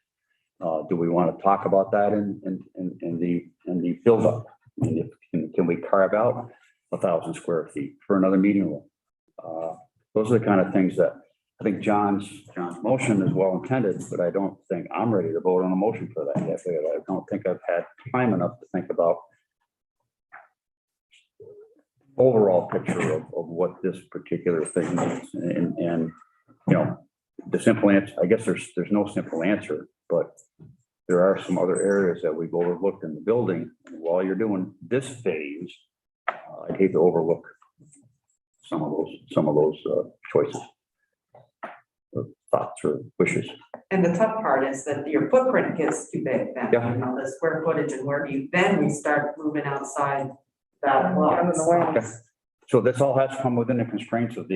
Do we want to talk about that in the build up? Can we carve out 1,000 square feet for another meeting room? Those are the kind of things that I think John's motion is well intended, but I don't think I'm ready to vote on a motion for that yet. I don't think I've had time enough to think about overall picture of what this particular thing is. And the simple answer, I guess there's no simple answer, but there are some other areas that we've overlooked in the building. And while you're doing this phase, I'd hate to overlook some of those choices, or thoughts or wishes. And the tough part is that your footprint gets too big then, Yeah. the square footage, and where do you, then we start moving outside that lot. Out of the way. Okay. So this all has to come within the constraints of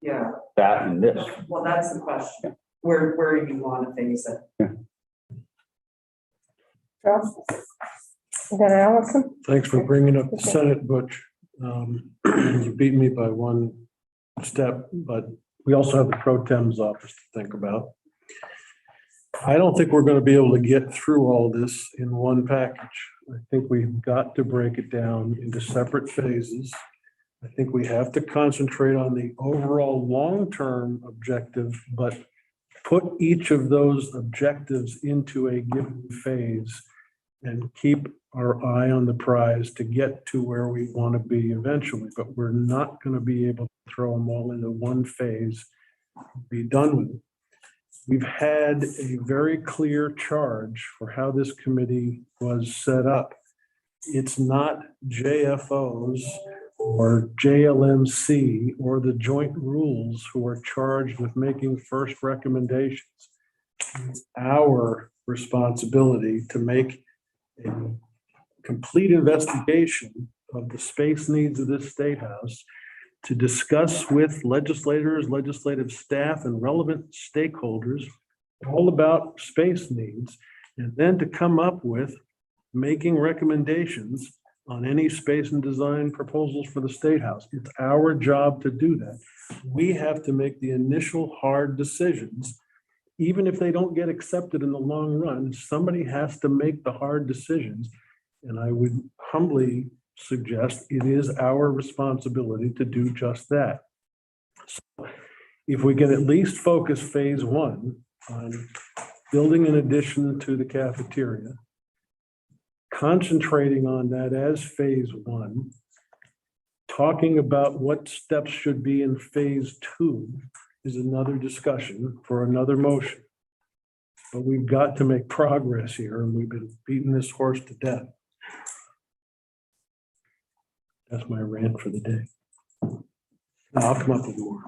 Yeah, that and this. well, that's the question. Where you want to phase it. Joe? Then Allison? Thanks for bringing up the Senate, Butch. You beat me by one step, but we also have the pro tem's office to think about. I don't think we're going to be able to get through all this in one package. I think we've got to break it down into separate phases. I think we have to concentrate on the overall long-term objective, but put each of those objectives into a given phase and keep our eye on the prize to get to where we want to be eventually. But we're not going to be able to throw them all into one phase, be done with it. We've had a very clear charge for how this committee was set up. It's not JFOs or JLMC or the joint rules who are charged with making first recommendations. It's our responsibility to make a complete investigation of the space needs of this State House, to discuss with legislators, legislative staff, and relevant stakeholders all about space needs, and then to come up with making recommendations on any space and design proposals for the State House. It's our job to do that. We have to make the initial hard decisions. Even if they don't get accepted in the long run, somebody has to make the hard decisions. And I would humbly suggest it is our responsibility to do just that. So if we can at least focus phase one on building an addition to the cafeteria, concentrating on that as phase one, talking about what steps should be in phase two is another discussion for another motion. But we've got to make progress here, and we've been beating this horse to death. That's my rant for the day. Now, I'll come up with more.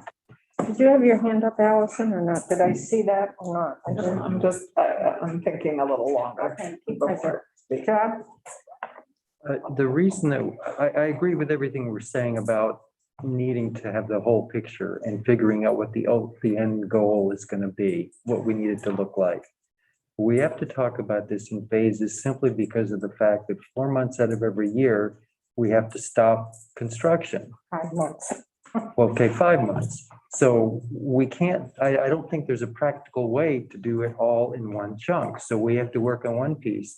Did you have your hand up, Allison, or not? Did I see that or not? I didn't. I'm thinking a little longer. Okay. before- John? The reason that, I agree with everything we're saying about needing to have the whole picture and figuring out what the end goal is gonna be, what we need it to look like. We have to talk about this in phases simply because of the fact that 4 months out of every year, we have to stop construction. 5 months. Well, okay, 5 months. So we can't, I don't think there's a practical way to do it all in one chunk. So we have to work on one piece.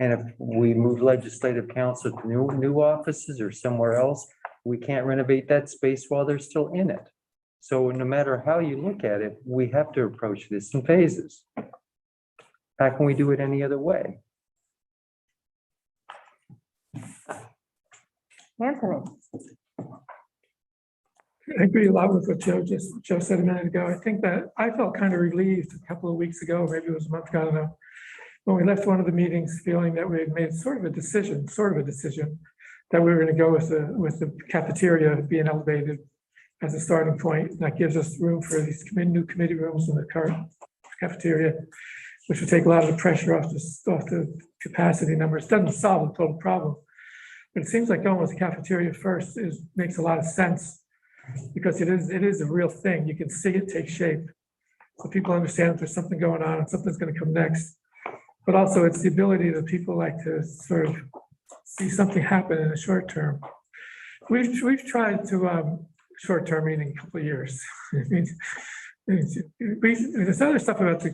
And if we move legislative council to new offices or somewhere else, we can't renovate that space while they're still in it. So no matter how you look at it, we have to approach this in phases. How can we do it any other way? Anthony? I agree a lot with what Joe said a minute ago. I think that I felt kind of relieved a couple of weeks ago, maybe it was a month ago, I don't know, when we left one of the meetings feeling that we had made sort of a decision, that we were going to go with the cafeteria being elevated as a starting point. That gives us room for these new committee rooms in the current cafeteria, which would take a lot of the pressure off the capacity numbers. Doesn't solve the total problem, but it seems like going with the cafeteria first makes a lot of sense, because it is a real thing. You can see it take shape. So people understand that there's something going on and something's going to come next. But also it's the ability that people like to sort of see something happen in the short term. We've tried to, short term meaning a couple of years. There's other stuff about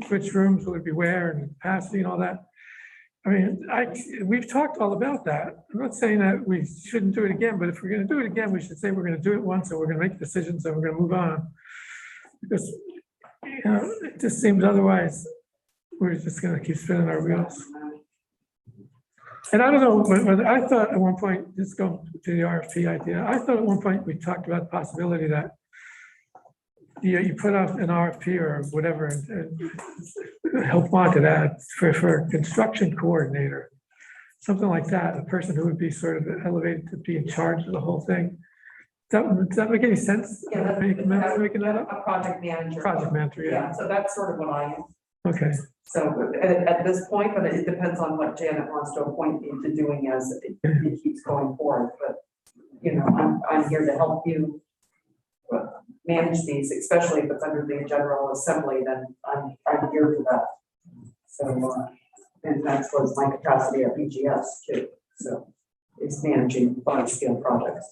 which rooms will it be where and capacity and all that. I mean, we've talked all about that. I'm not saying that we shouldn't do it again, but if we're going to do it again, we should say we're going to do it once, and we're going to make decisions, and we're going to move on. Because, it just seems otherwise we're just going to keep spinning our wheels. And I don't know, whether I thought at one point, just going to the RFP idea, I thought at one point we talked about the possibility that you put out an RFP or whatever and help wanted ad for a construction coordinator, something like that, a person who would be sort of elevated to be in charge of the whole thing. Does that make any sense? Yeah, Making that up? a project manager. Project manager, yeah. So that's sort of what I am. Okay, So at this point, but it depends on what Janet wants to appoint me to doing as it keeps going forward. But, I'm here to help you manage these, especially if it's under the General Assembly, then I'm here for that. So, and that was my capacity at BGS too. So it's managing large scale projects.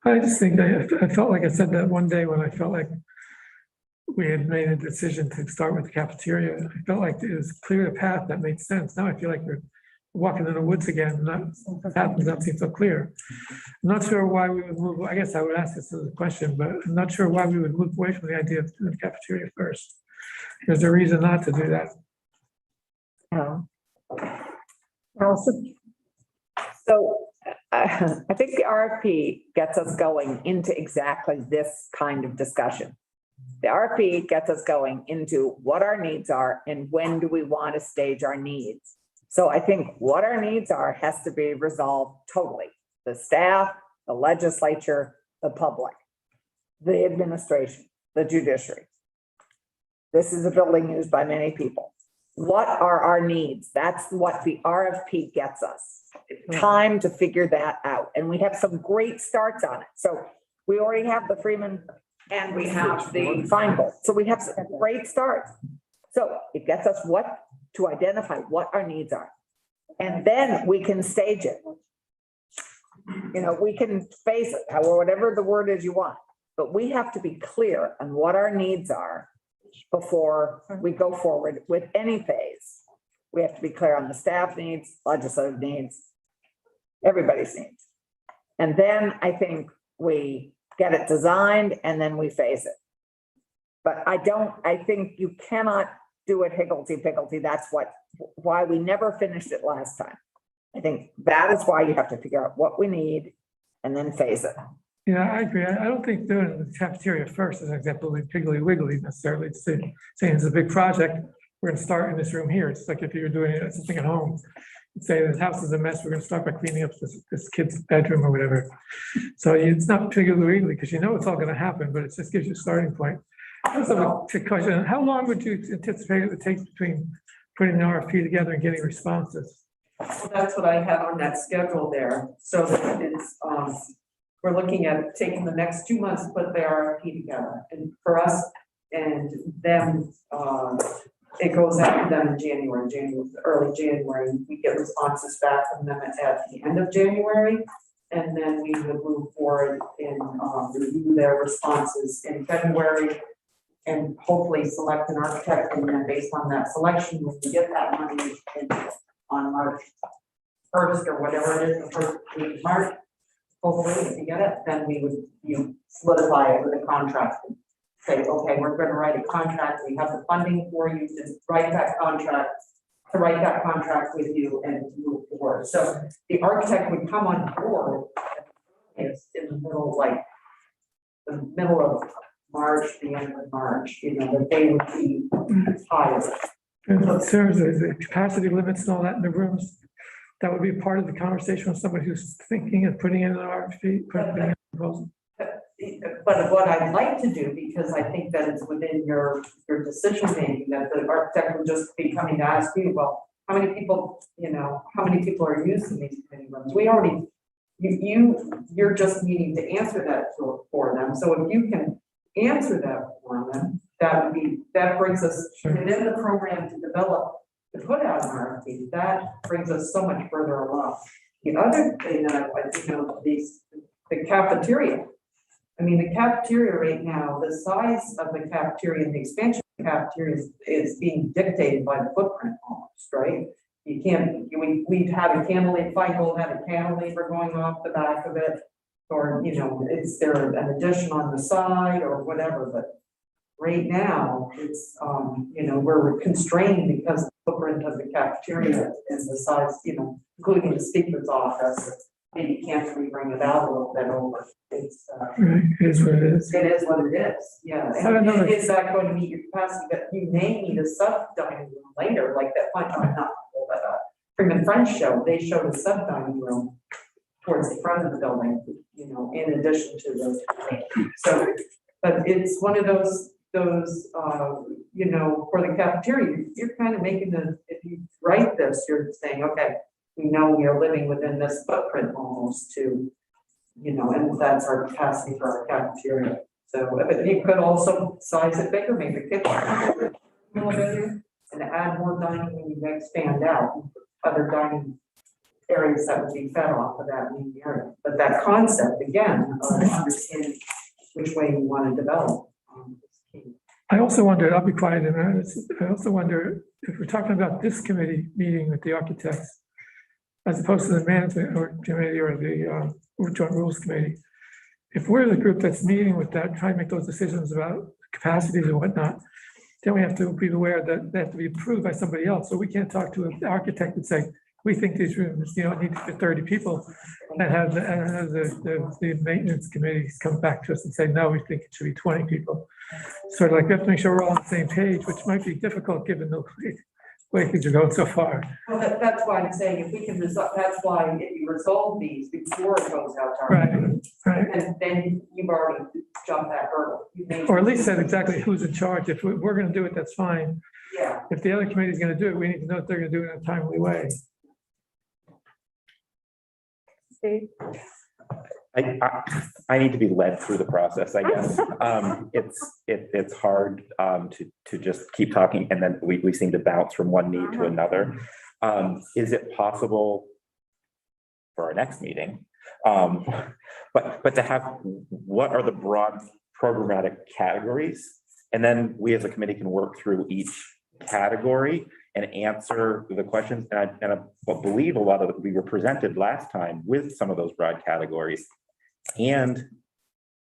I just think I felt like I said that one day when I felt like we had made a decision to start with the cafeteria. I felt like it was clear a path that made sense. Now I feel like we're walking in the woods again, and that path does not seem so clear. I'm not sure why we would move, I guess I would ask this as a question, but I'm not sure why we would move away from the idea of doing the cafeteria first. There's a reason not to do that. Allison? So I think the RFP gets us going into exactly this kind of discussion. The RFP gets us going into what our needs are and when do we want to stage our needs. So I think what our needs are has to be resolved totally. The staff, the legislature, the public, the administration, the judiciary. This is a building used by many people. What are our needs? That's what the RFP gets us. Time to figure that out. And we have some great starts on it. So we already have the Freeman and we have the Feingold. So we have some great starts. So it gets us to identify what our needs are. And then we can stage it. You know, we can face it, however, whatever the word is you want, but we have to be clear on what our needs are before we go forward with any phase. We have to be clear on the staff needs, legislative needs, everybody's needs. And then I think we get it designed and then we phase it. But I think you cannot do it higgledy-piggledy. That's why we never finished it last time. I think that is why you have to figure out what we need and then phase it. Yeah, I agree. I don't think doing the cafeteria first is an example of piggly wiggly necessarily. It's saying it's a big project. We're gonna start in this room here. It's like if you're doing something at home, say the house is a mess, we're gonna start by cleaning up this kid's bedroom or whatever. So it's not piggly wiggly because you know it's all gonna happen, but it just gives you a starting point. Also, a question, how long would you anticipate it would take between putting an RFP together and getting responses? Well, that's what I have on that schedule there. So that it's, we're looking at taking the next 2 months to put the RFP together. And for us and them, it goes out to them in early January. We get responses back from them at the end of January. And then we would move forward and review their responses in February and hopefully select an architect. And then based on that selection, we can get that money on March 1st or whatever it is, the first week of March. Hopefully, if you get it, then we would solidify it with a contract. And say, okay, we're gonna write a contract. We have the funding for you to write that contract with you and move forward. So the architect would come on board. It's in the middle, like the middle of March, the end of March, you know, that they would be hired. And in terms of the capacity limits and all that in the rooms, that would be part of the conversation with somebody who's thinking of putting in an RFP, putting in a proposal. But what I'd like to do, because I think that it's within your decision making, that the architect would just be coming to ask you, well, how many people are using these committee rooms? We already, you're just needing to answer that for them. So if you can answer that for them, that brings us within the program to develop, to put out an RFP. That brings us so much further along. The other thing that the cafeteria. I mean, the cafeteria right now, the size of the cafeteria and the expansion of the cafeteria is being dictated by the footprint almost, right? You can't, we've had a cantilever, Feingold had a cantilever going off the back of it, or, you know, is there an addition on the side or whatever, but right now, it's, you know, we're constrained because of the footprint of the cafeteria and the size, you know, including the speaker's office. Maybe can't we bring it out a little bit over? It's, Right, it is what it is. it is what it is, yeah. I don't know. Is that going to meet your capacity? But you may need a sub dining room later, like that Freeman French show, they showed a sub dining room towards the front of the building, you know, in addition to the, so, but it's one of those, you know, for the cafeteria, you're kind of making if you write this, you're saying, okay, we know we are living within this footprint almost to, you know, and that's our capacity for our cafeteria. So, but you could also size it bigger, make the kitchen and add more dining when you expand out, other dining areas that would be fed off of that main area. But that concept, again, of understanding which way you want to develop. Is key. I also wonder, I'll be quiet in a minute. I also wonder if we're talking about this committee meeting with the architects, as opposed to the management or committee or the joint rules committee. If we're the group that's meeting with that, trying to make those decisions about capacities and whatnot, then we have to be aware that they have to be approved by somebody else. So we can't talk to an architect and say, we think these rooms, you know, need to fit 30 people, and have the maintenance committees come back to us and say, no, we think it should be 20 people. Sort of like we have to make sure we're all on the same page, which might be difficult given the way things are going so far. Well, that's why I'm saying if we can resolve, that's why if you resolve these before it goes out to Right. RFP, Right. and then you've already jumped that hurdle. You've made- Or at least said exactly who's in charge. If we're going to do it, that's fine. Yeah, If the other committee's going to do it, we need to know if they're going to do it in a timely way. Steve? I need to be led through the process, I guess. It's hard to just keep talking and then we seem to bounce from one need to another. Is it possible for our next meeting? But to have, what are the broad programmatic categories? And then we as a committee can work through each category and answer the questions. And I believe a lot of it, we were presented last time with some of those broad categories and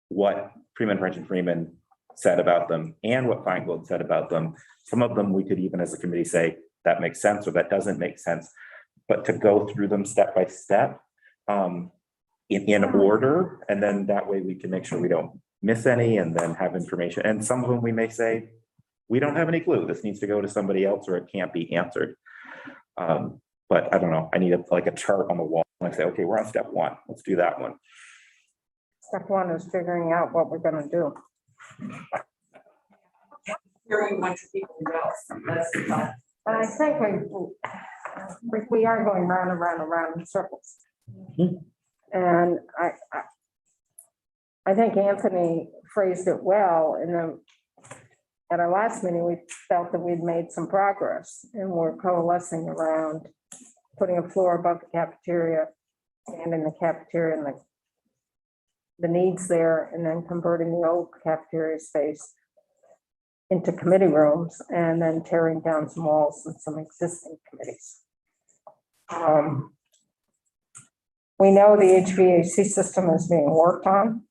what Freeman, French and Freeman said about them and what Feingold said about them. Some of them we could even as a committee say that makes sense or that doesn't make sense, but to go through them step by step in order, and then that way we can make sure we don't miss any and then have information. And some of them we may say, we don't have any clue. This needs to go to somebody else or it can't be answered. But I don't know. I need a chart on the wall. And I say, okay, we're on step one. Let's do that one. Step one is figuring out what we're gonna do. hearing a bunch of people else, that's the time. And I think we are going round and round and round in circles. And I think Anthony phrased it well in at our last meeting, we felt that we'd made some progress and we're coalescing around putting a floor above the cafeteria and in the cafeteria and the needs there, and then converting the old cafeteria space into committee rooms and then tearing down some walls and some existing committees. We know the HVAC system is being worked on.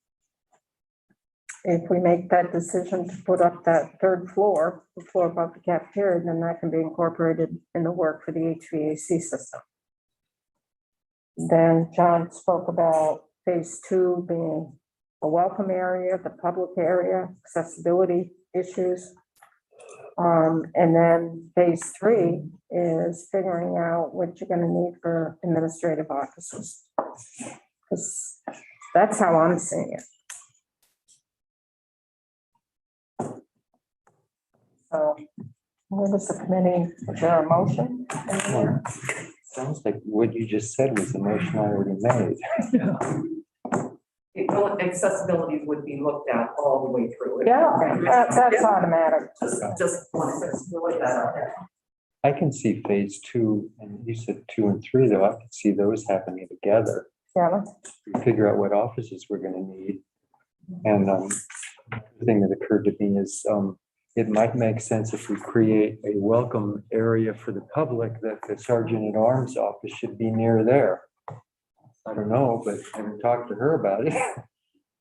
If we make that decision to put up that third floor, the floor above the cafeteria, then that can be incorporated in the work for the HVAC system. Then John spoke about phase 2 being a welcome area, the public area, accessibility issues. And then phase 3 is figuring out what you're going to need for administrative offices. Because that's how I'm seeing it. So, where does the committee, is there a motion? Sounds like what you just said was the motion already made. Accessibility would be looked at all the way through. Yeah, that's automatic. Just one, really that. I can see phase 2, and you said 2 and 3, though. I could see those happening together. Yeah, Figure out what offices we're gonna need. And the thing that occurred to me is it might make sense if we create a welcome area for the public that the Sergeant at Arms office should be near there. I don't know, but I haven't talked to her about it.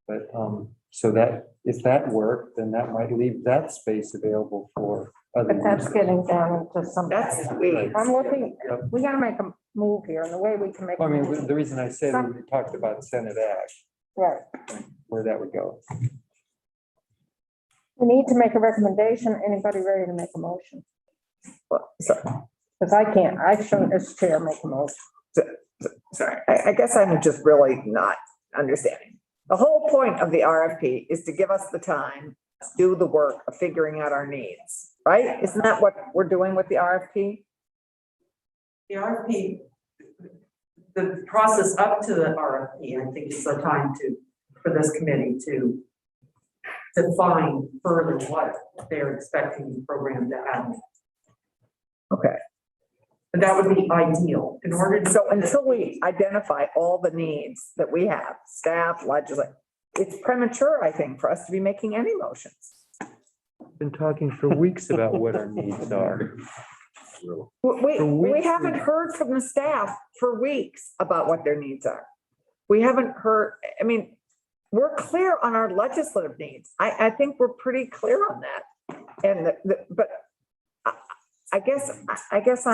But so that if that worked, then that might leave that space available for other. but that's getting down into some. That's sweet. I'm looking, Yep. we gotta make a move here, and the way we can make. Well, I a mean, move- the reason I said we talked about Senate Ash, Right, where that would go. we need to make a recommendation. Anybody ready to make a motion? Because I can't, I shouldn't as chair make a motion. Sorry, I guess I'm just really not understanding. The whole point of the RFP is to give us the time to do the work of figuring out our needs, right? Isn't that what we're doing with the RFP? The RFP, the process up to the RFP, I think is the time for this committee to define further what they're expecting the program to have. Okay. And that would be ideal in order to. So until we identify all the needs that we have, staff, legislature, it's premature, I think, for us to be making any motions. Been talking for weeks about what our needs are. We haven't heard from the staff for weeks about what their needs are. We haven't heard, I mean, we're clear on our legislative needs. I think we're pretty clear on that. And but I guess I just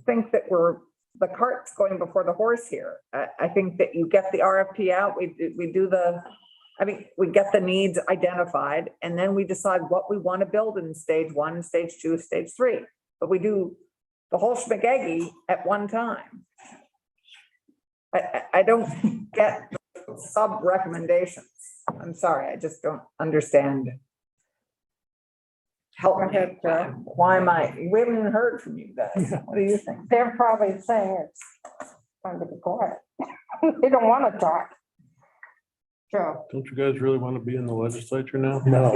think that the cart's going before the horse here. I think that you get the RFP out, we do the I mean, we get the needs identified and then we decide what we want to build in stage 1, stage 2, stage 3. But we do the whole spaghetti at one time. I don't get sub recommendations. I'm sorry, I just don't understand. Help me. Why am I, we haven't even heard from you guys. What do you think? They're probably saying it's time to be quiet. They don't want to talk. Joe, Don't you guys really want to be in the legislature now? No.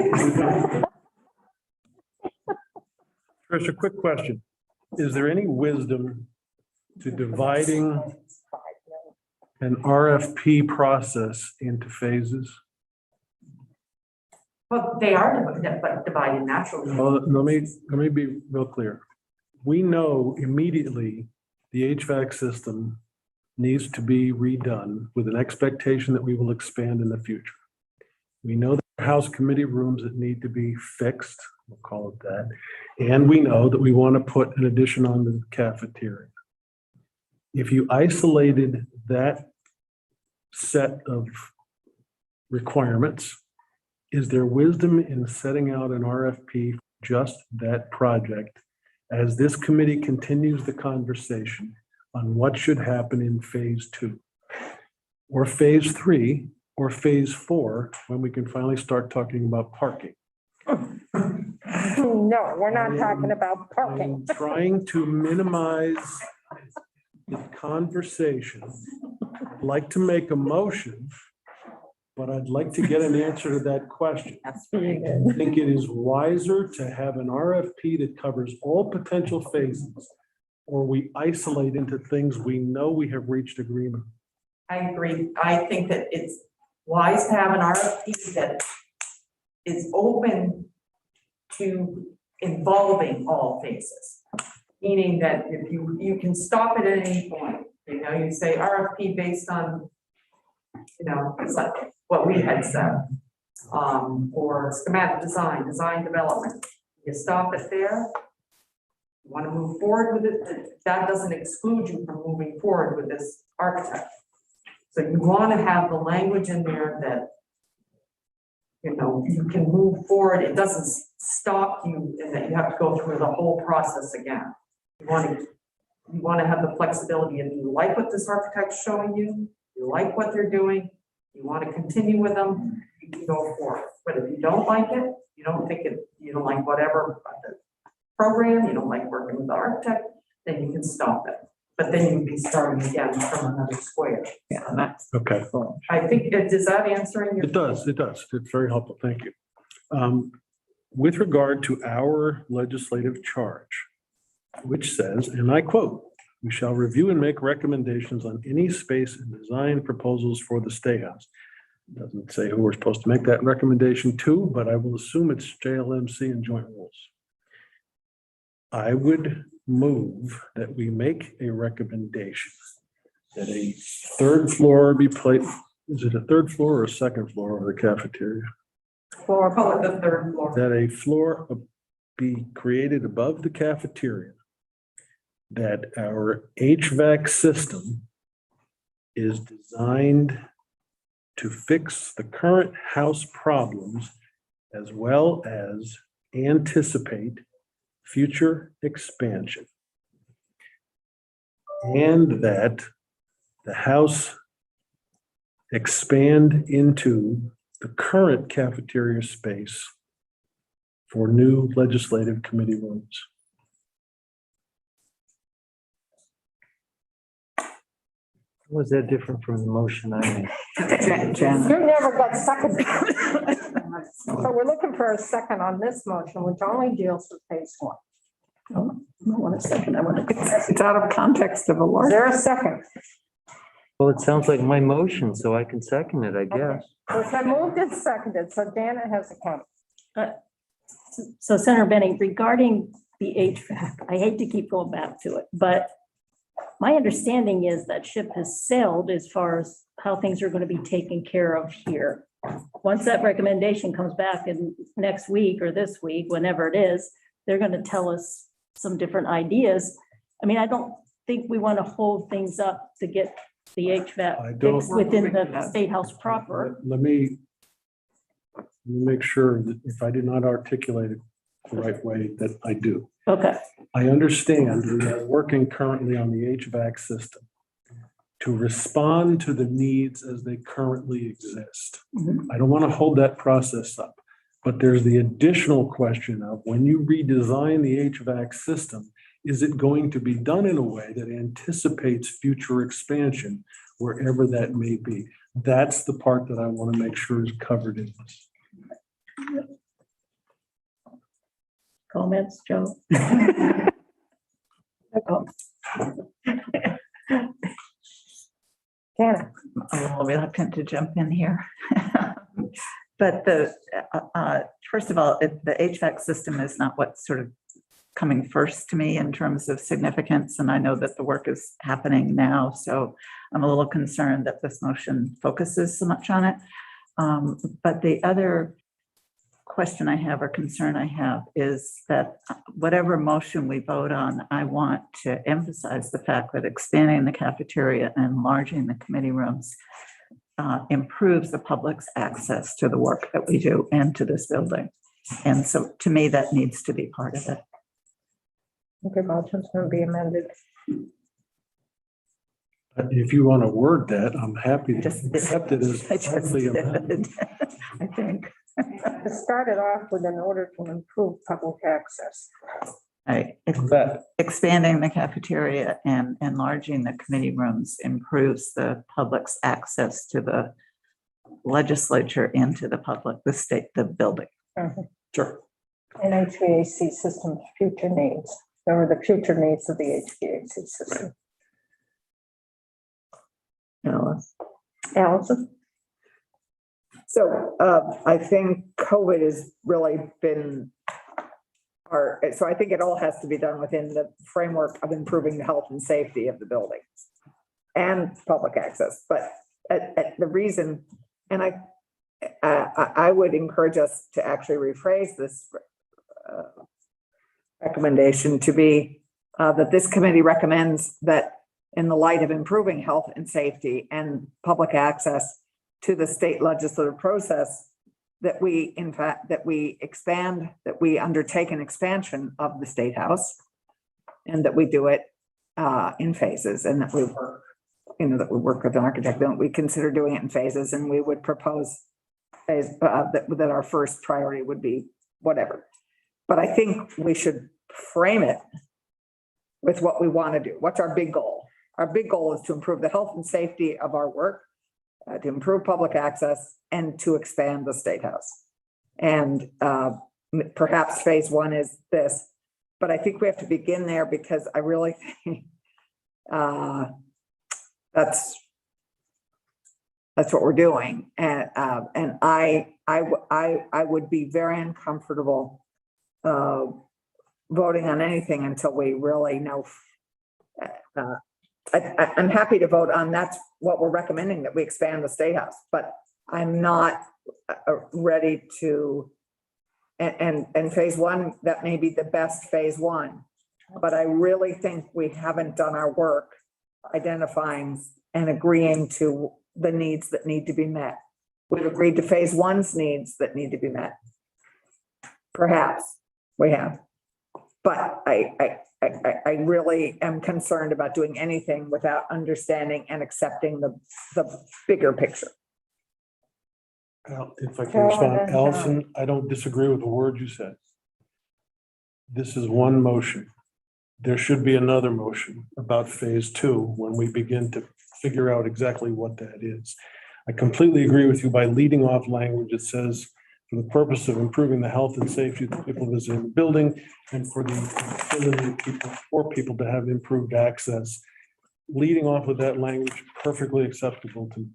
Trish, a quick question. Is there any wisdom to dividing an RFP process into phases? Well, they are divided naturally. Well, let me be real clear. We know immediately the HVAC system needs to be redone with an expectation that we will expand in the future. We know there are house committee rooms that need to be fixed, we'll call it that. And we know that we want to put an addition on the cafeteria. If you isolated that set of requirements, is there wisdom in setting out an RFP for just that project as this committee continues the conversation on what should happen in phase 2 or phase 3 or phase 4 when we can finally start talking about parking? no, we're not talking about parking. I'm trying to minimize the conversation. I'd like to make a motion, but I'd like to get an answer to that question. I think it is wiser to have an RFP that covers all potential phases, or we isolate into things we know we have reached agreement. I agree. I think that it's wise to have an RFP that is open to involving all phases. Meaning that if you can stop it at any point, you say RFP based on, it's like what we had said. Or schematic design development. You stop it there. You want to move forward with it, that doesn't exclude you from moving forward with this architect. So you want to have the language in there that, you can move forward. It doesn't stop you and that you have to go through the whole process again. You want to have the flexibility if you like what this architect's showing you, you like what they're doing, you want to continue with them, you can go for it. But if you don't like it, you don't like whatever the program, you don't like working with the architect, then you can stop it. But then you'd be starting again from another square. Yeah, that's Okay. I think, does that answering your? It does. It's very helpful. Thank you. With regard to our legislative charge, which says, and I quote, "We shall review and make recommendations on any space and design proposals for the Stay House." Doesn't say who we're supposed to make that recommendation to, but I will assume it's JLMC and Joint Rules. I would move that we make a recommendation that a third floor be placed. Is it a third floor or a second floor of the cafeteria? Call it the third floor. That a floor be created above the cafeteria, that our HVAC system is designed to fix the current house problems as well as anticipate future expansion. And that the house expand into the current cafeteria space for new legislative committee rooms. Was that different from the motion I made? You never got second. So we're looking for a second on this motion, which only deals with phase 1. I don't want a second. I want to. it's out of context of a Is large. there a second? Well, it sounds like my motion, so I can second it, I guess. So it's been moved and seconded, so Dana has a comment. So Senator Benning, regarding the HVAC, I hate to keep going back to it, but my understanding is that ship has sailed as far as how things are going to be taken care of here. Once that recommendation comes back in next week or this week, whenever it is, they're going to tell us some different ideas. I mean, I don't think we want to hold things up to get the I HVAC don't- fixed within the State House proper. Let me Make sure that if I did not articulate it the right way, that I do. Okay, I understand we are working currently on the HVAC system to respond to the needs as they currently exist. I don't want to hold that process up, but there's the additional question of when you redesign the HVAC system, is it going to be done in a way that anticipates future expansion wherever that may be? That's the part that I want to make sure is covered in this. comments, Joe? Janet, I'm a little reluctant to jump in here. But first of all, the HVAC system is not what's sort of coming first to me in terms of significance. And I know that the work is happening now, so I'm a little concerned that this motion focuses so much on it. But the other question I have or concern I have is that whatever motion we vote on, I want to emphasize the fact that expanding the cafeteria and enlarging the committee rooms improves the public's access to the work that we do and to this building. And so to me, that needs to be part of it. okay, motion's going to be amended. If you want to word that, I'm happy to Just- accept it as I just partly amended. did, I think. It started off with in order to improve public access. Right. That, Expanding the cafeteria and enlarging the committee rooms improves the public's access to the legislature and to the public, the state, the building. sure. And HVAC system's future needs, or the future needs of the HVAC system. Allison? So I think COVID has really been so I think it all has to be done within the framework of improving the health and safety of the buildings and public access. But at the reason, and I would encourage us to actually rephrase this recommendation to be that this committee recommends that in the light of improving health and safety and public access to the state legislative process, that we, in fact, that we undertake an expansion of the State House and that we do it in phases, and that we work, that we work with an architect, and we consider doing it in phases, and we would propose that our first priority would be whatever. But I think we should frame it with what we want to do. What's our big goal? Our big goal is to improve the health and safety of our work, to improve public access, and to expand the State House. And perhaps phase one is this, but I think we have to begin there because I really think that's what we're doing. And I would be very uncomfortable voting on anything until we really know. I'm happy to vote on that's what we're recommending, that we expand the State House, but I'm not ready to, and phase one, that may be the best phase one, but I really think we haven't done our work identifying and agreeing to the needs that need to be met. We've agreed to phase one's needs that need to be met. Perhaps we have, but I really am concerned about doing anything without understanding and accepting the bigger picture. If I can respond, Allison, I don't disagree with the word you said. This is one motion. There should be another motion about phase two when we begin to figure out exactly what that is. I completely agree with you by leading off language that says, for the purpose of improving the health and safety of the people visiting the building and for the ability for people to have improved access. Leading off with that language, perfectly acceptable to me.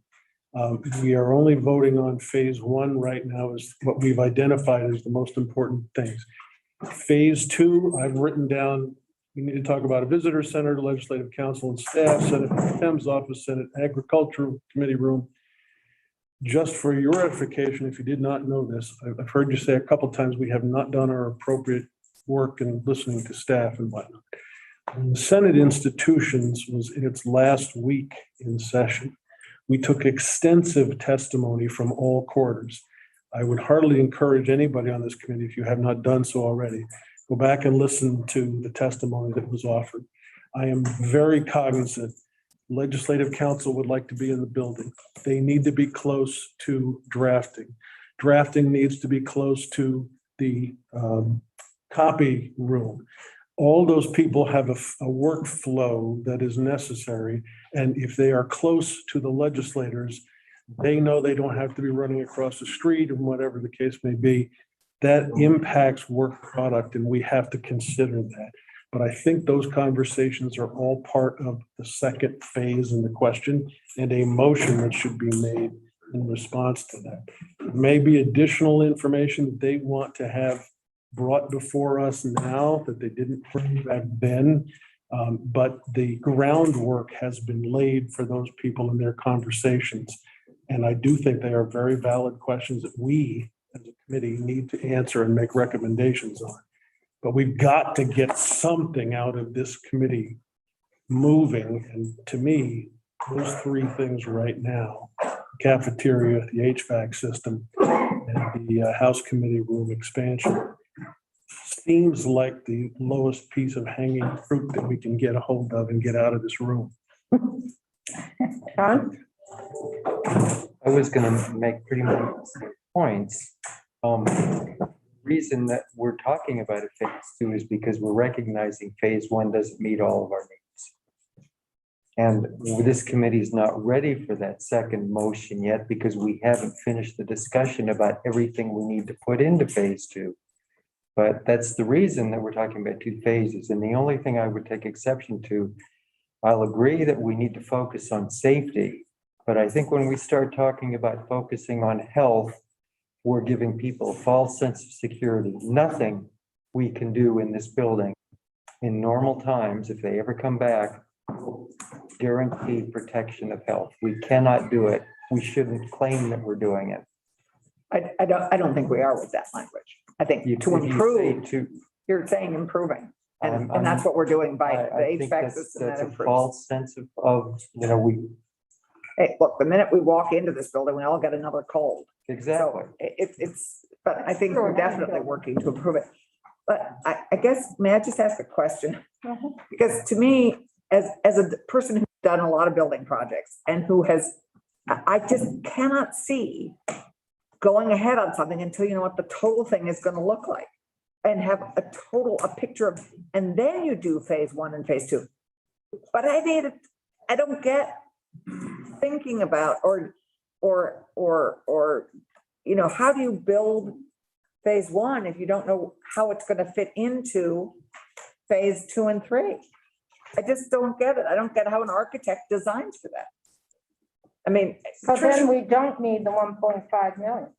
We are only voting on phase one right now is what we've identified as the most important things. Phase two, I've written down, we need to talk about a visitor center, legislative council and staff, Senate Tem's office, Senate Agricultural Committee room. Just for your edification, if you did not know this, I've heard you say a couple of times, we have not done our appropriate work in listening to staff and whatnot. When the Senate Institutions was in its last week in session, we took extensive testimony from all quarters. I would heartily encourage anybody on this committee, if you have not done so already, go back and listen to the testimony that was offered. I am very cognizant. Legislative council would like to be in the building. They need to be close to drafting. Drafting needs to be close to the copy room. All those people have a workflow that is necessary. And if they are close to the legislators, they know they don't have to be running across the street or whatever the case may be. That impacts work product, and we have to consider that. But I think those conversations are all part of the second phase in the question and a motion that should be made in response to that. Maybe additional information that they want to have brought before us now that they didn't bring back then. But the groundwork has been laid for those people in their conversations. And I do think they are very valid questions that we as a committee need to answer and make recommendations on. But we've got to get something out of this committee moving. And to me, those three things right now, cafeteria, the HVAC system, and the House Committee room expansion, seems like the lowest piece of hanging fruit that we can get a hold of and get out of this room. John? I was gonna make pretty much points. Reason that we're talking about a phase two is because we're recognizing phase one doesn't meet all of our needs. And this committee is not ready for that second motion yet because we haven't finished the discussion about everything we need to put into phase two. But that's the reason that we're talking about two phases. And the only thing I would take exception to, I'll agree that we need to focus on safety. But I think when we start talking about focusing on health, we're giving people a false sense of security. Nothing we can do in this building in normal times, if they ever come back, guarantee protection of health. We cannot do it. We shouldn't claim that we're doing it. I don't think we are with that language. I think to If you say improve, to- you're saying improving. And I'm- that's what we're doing by I the think HVAC that's system that a improves. false sense of, we, Hey, look, the minute we walk into this building, we all get another cold. exactly. So but I think we're definitely working to improve it. But I guess, may I just ask a question? Because to me, as a person who's done a lot of building projects and who has, I just cannot see going ahead on something until you know what the total thing is gonna look like. And have a picture of, and then you do phase one and phase two. But I don't get thinking about, how do you build phase one if you don't know how it's gonna fit into phase two and three? I just don't get it. I don't get how an architect designs for that. I mean, So then we don't need the 1.5 million.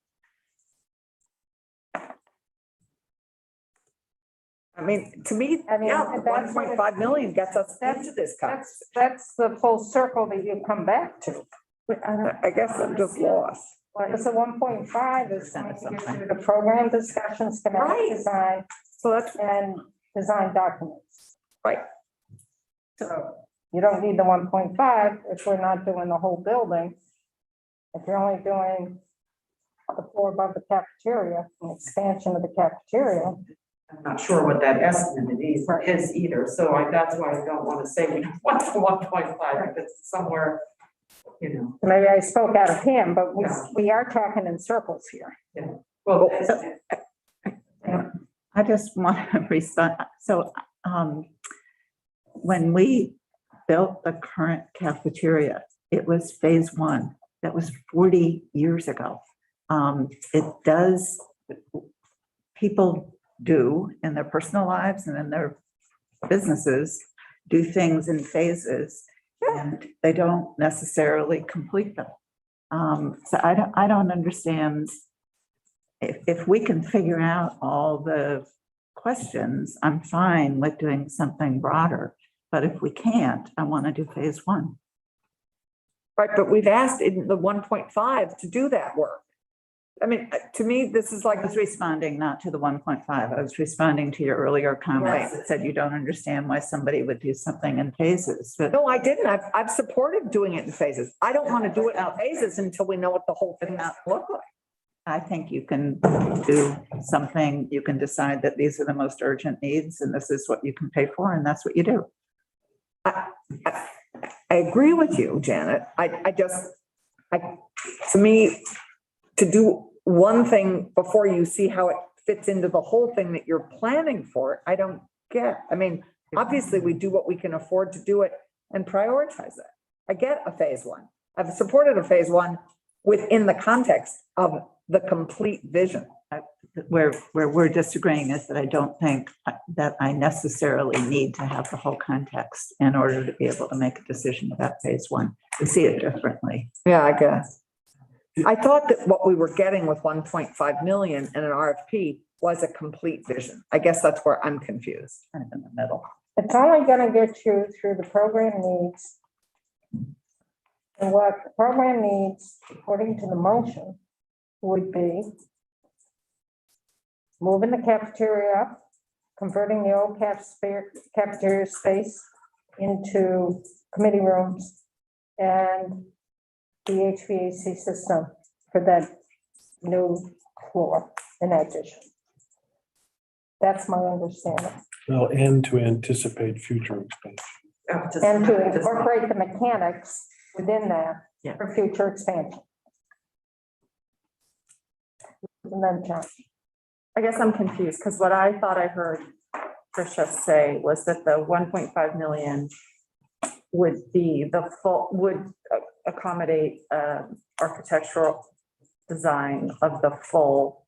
To me, I mean, yeah, that's what 1.5 million gets us into this conversation. That's the full circle that you come back to. I guess I'm just lost. It's a 1.5 is going to give you the program discussion, schematic Right. design, So that's and design documents. right. So you don't need the 1.5 if we're not doing the whole building. If you're only doing the floor above the cafeteria, an expansion of the cafeteria. I'm not sure what that estimate is either, so that's why I don't want to say we don't want the 1.5, because it's somewhere, Maybe I spoke out of hand, but Yeah. we are talking in circles here. well, I just want to respond. So when we built the current cafeteria, it was phase one. That was 40 years ago. People do in their personal lives and in their businesses, do things in phases, and they don't necessarily complete them. So I don't understand. If we can figure out all the questions, I'm fine with doing something broader. But if we can't, I want to do phase one. Right, but we've asked in the 1.5 to do that work. I mean, to me, this is like, I was responding not to the 1.5. I was responding to your earlier comments that said you don't understand why somebody would do something in phases. But no, I didn't. I've supported doing it in phases. I don't want to do it in phases until we know what the whole thing is look like. I think you can do something, you can decide that these are the most urgent needs and this is what you can pay for and that's what you do. I agree with you, Janet. To me, to do one thing before you see how it fits into the whole thing that you're planning for, I don't get. I mean, obviously, we do what we can afford to do it and prioritize it. I get a phase one. I've supported a phase one within the context of the complete vision. Where we're disagreeing is that I don't think that I necessarily need to have the whole context in order to be able to make a decision about phase one. We see it differently. Yeah, I guess. I thought that what we were getting with 1.5 million in an RFP was a complete vision. I guess that's where I'm confused. Kind of in the middle. It's only gonna get you through the program needs. And what the program needs, according to the motion, would be moving the cafeteria up, converting the old cafeteria space into committee rooms and the HVAC system for that new floor in addition. That's my understanding. Well, and to anticipate future expansion. And to incorporate the mechanics within that Yeah. for future expansion. And then John. I guess I'm confused because what I thought I heard Tricia say was that the 1.5 million would be the full, would accommodate architectural design of the full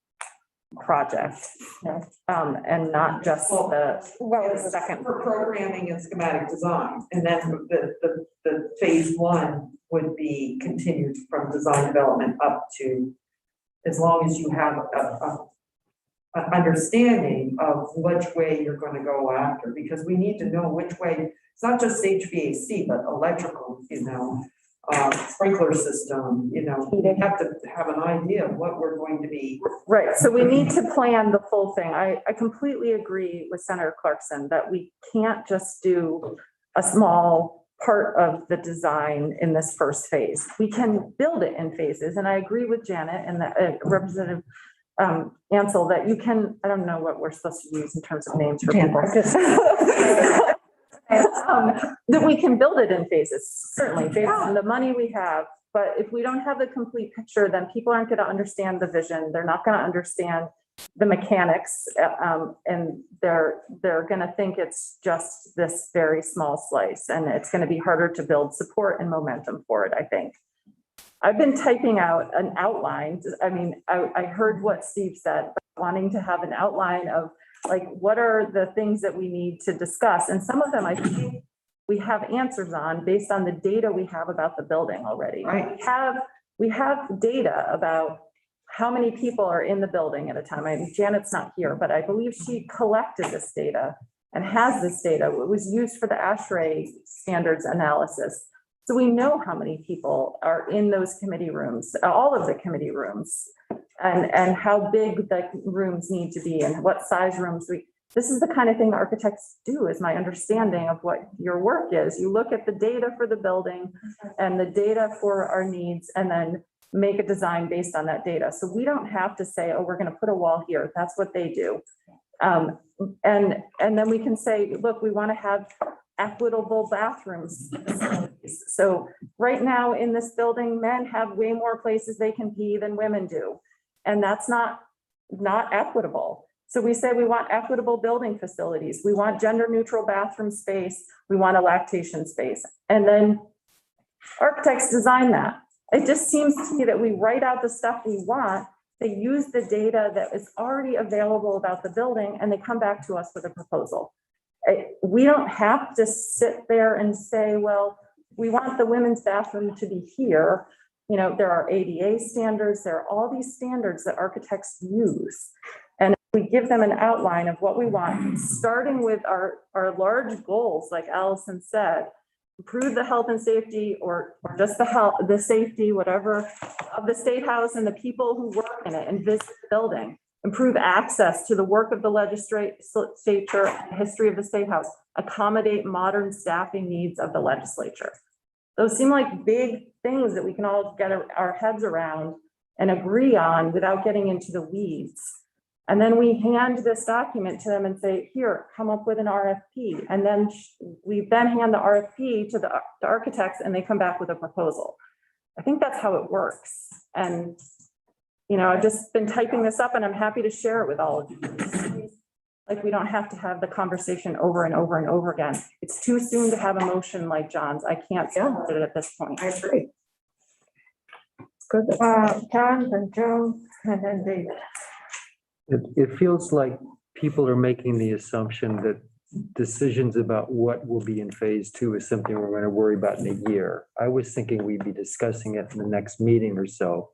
project. Yeah. And not just the Well, second. For programming and schematic design, and then the phase one would be continued from design development up to, as long as you have an understanding of which way you're gonna go after, because we need to know which way, it's not just HVAC, but electrical, sprinkler system, we have to have an idea of what we're going to be. Right, so we need to plan the full thing. I completely agree with Senator Clarkson that we can't just do a small part of the design in this first phase. We can build it in phases, and I agree with Janet and the Representative Ansel that you can, I don't know what we're supposed to use in terms of names for people. That we can build it in phases, certainly, based on the money we have. But if we don't have the complete picture, then people aren't gonna understand the vision. They're not gonna understand the mechanics. And they're gonna think it's just this very small slice, and it's gonna be harder to build support and momentum for it, I think. I've been typing out an outline. I mean, I heard what Steve said, wanting to have an outline of like, what are the things that we need to discuss? And some of them I think we have answers on based on the data we have about the building already. Right. We have data about how many people are in the building at a time. I mean, Janet's not here, but I believe she collected this data and has this data. It was used for the ASHRAE standards analysis. So we know how many people are in those committee rooms, all of the committee rooms, and how big the rooms need to be and what size rooms this is the kind of thing architects do, is my understanding of what your work is. You look at the data for the building and the data for our needs and then make a design based on that data. So we don't have to say, oh, we're going to put a wall here. That's what they do. And then we can say, look, we want to have equitable bathrooms. So right now in this building, men have way more places they can pee than women do. And that's not equitable. So we say we want equitable building facilities. We want gender neutral bathroom space. We want a lactation space. And then architects design that. It just seems to me that we write out the stuff we want. They use the data that is already available about the building and they come back to us with a proposal. We don't have to sit there and say, well, we want the women's bathroom to be here. There are ADA standards. There are all these standards that architects use. And we give them an outline of what we want, starting with our large goals, like Allison said, improve the health and safety or just the safety, whatever, of the State House and the people who work in it and visit the building. Improve access to the work of the legislature and history of the State House, accommodate modern staffing needs of the legislature. Those seem like big things that we can all get our heads around and agree on without getting into the weeds. And then we hand this document to them and say, here, come up with an RFP. And then we then hand the RFP to the architects and they come back with a proposal. I think that's how it works. And, you know, I've just been typing this up and I'm happy to share it with all of you. Like, we don't have to have the conversation over and over and over again. It's too soon to have a motion like John's. I can't support it at this point. I agree. Good. John, then Joe, and then David. It feels like people are making the assumption that decisions about what will be in phase two is something we're going to worry about in a year. I was thinking we'd be discussing it in the next meeting or so.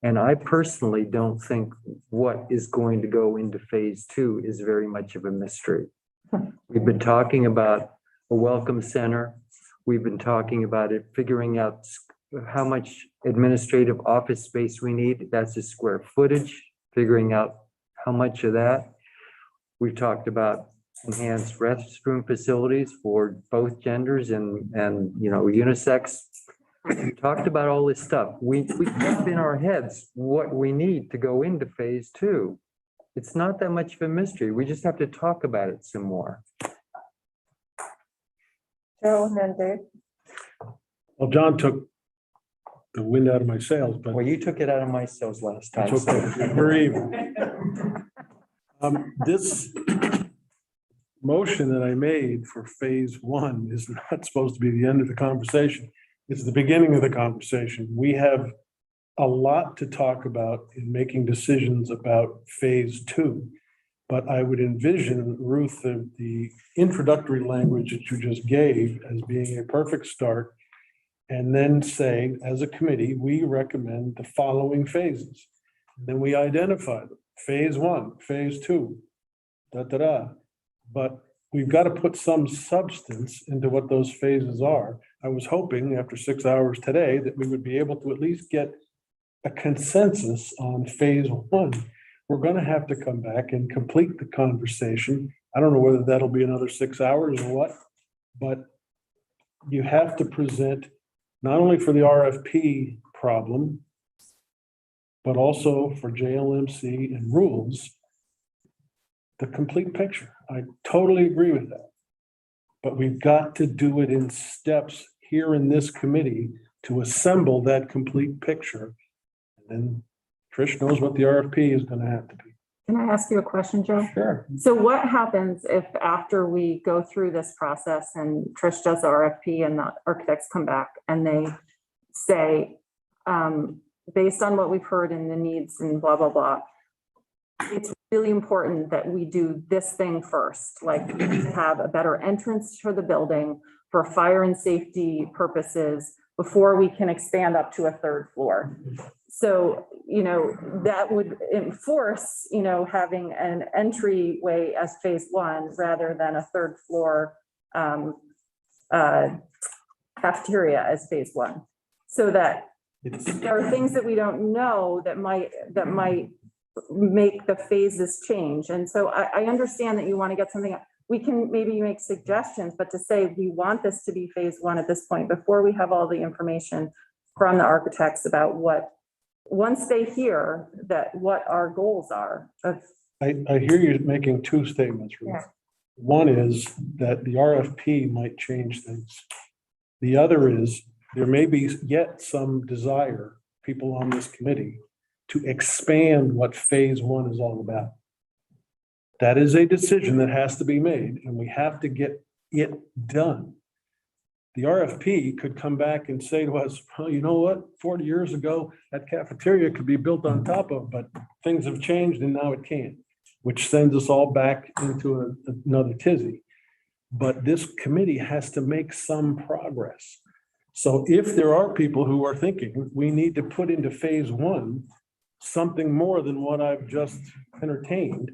And I personally don't think what is going to go into phase two is very much of a mystery. We've been talking about a welcome center. We've been talking about it, figuring out how much administrative office space we need. That's the square footage, figuring out how much of that. We've talked about enhanced restroom facilities for both genders and you know, unisex. We talked about all this stuff. We have in our heads what we need to go into phase two. It's not that much of a mystery. We just have to talk about it some more. Joe, and then Dave. Well, John took the wind out of my sails, but Well, you took it out of my cells last time. it's okay. We're even. This motion that I made for phase one is not supposed to be the end of the conversation. It's the beginning of the conversation. We have a lot to talk about in making decisions about phase two. But I would envision, Ruth, the introductory language that you just gave as being a perfect start. And then say, as a committee, we recommend the following phases. And then we identify them, phase one, phase two, But we've got to put some substance into what those phases are. I was hoping after 6 hours today that we would be able to at least get a consensus on phase one. We're going to have to come back and complete the conversation. I don't know whether that'll be another 6 hours or what, but you have to present not only for the RFP problem, but also for JLMC and rules, the complete picture. I totally agree with that. But we've got to do it in steps here in this committee to assemble that complete picture. And Trish knows what the RFP is going to have to be. Can I ask you a question, Joe? Sure. So what happens if after we go through this process and Trish does the RFP and the architects come back and they say, based on what we've heard in the needs and blah, blah, blah, it's really important that we do this thing first, like have a better entrance for the building for fire and safety purposes before we can expand up to a third floor. So, you know, that would enforce, you know, having an entryway as phase one rather than a third floor cafeteria as phase one. So that there are things that we don't know that might make the phases change. And so I understand that you want to get something, we can maybe make suggestions, but to say we want this to be phase one at this point, before we have all the information from the architects about what, once they hear that what our goals are. I hear you making two statements, Ruth. Yeah. One is that the RFP might change things. The other is there may be yet some desire, people on this committee, to expand what phase one is all about. That is a decision that has to be made, and we have to get it done. The RFP could come back and say to us, well, you know what, 40 years ago, that cafeteria could be built on top of, but things have changed and now it can't, which sends us all back into another tizzy. But this committee has to make some progress. So if there are people who are thinking we need to put into phase one something more than what I've just entertained,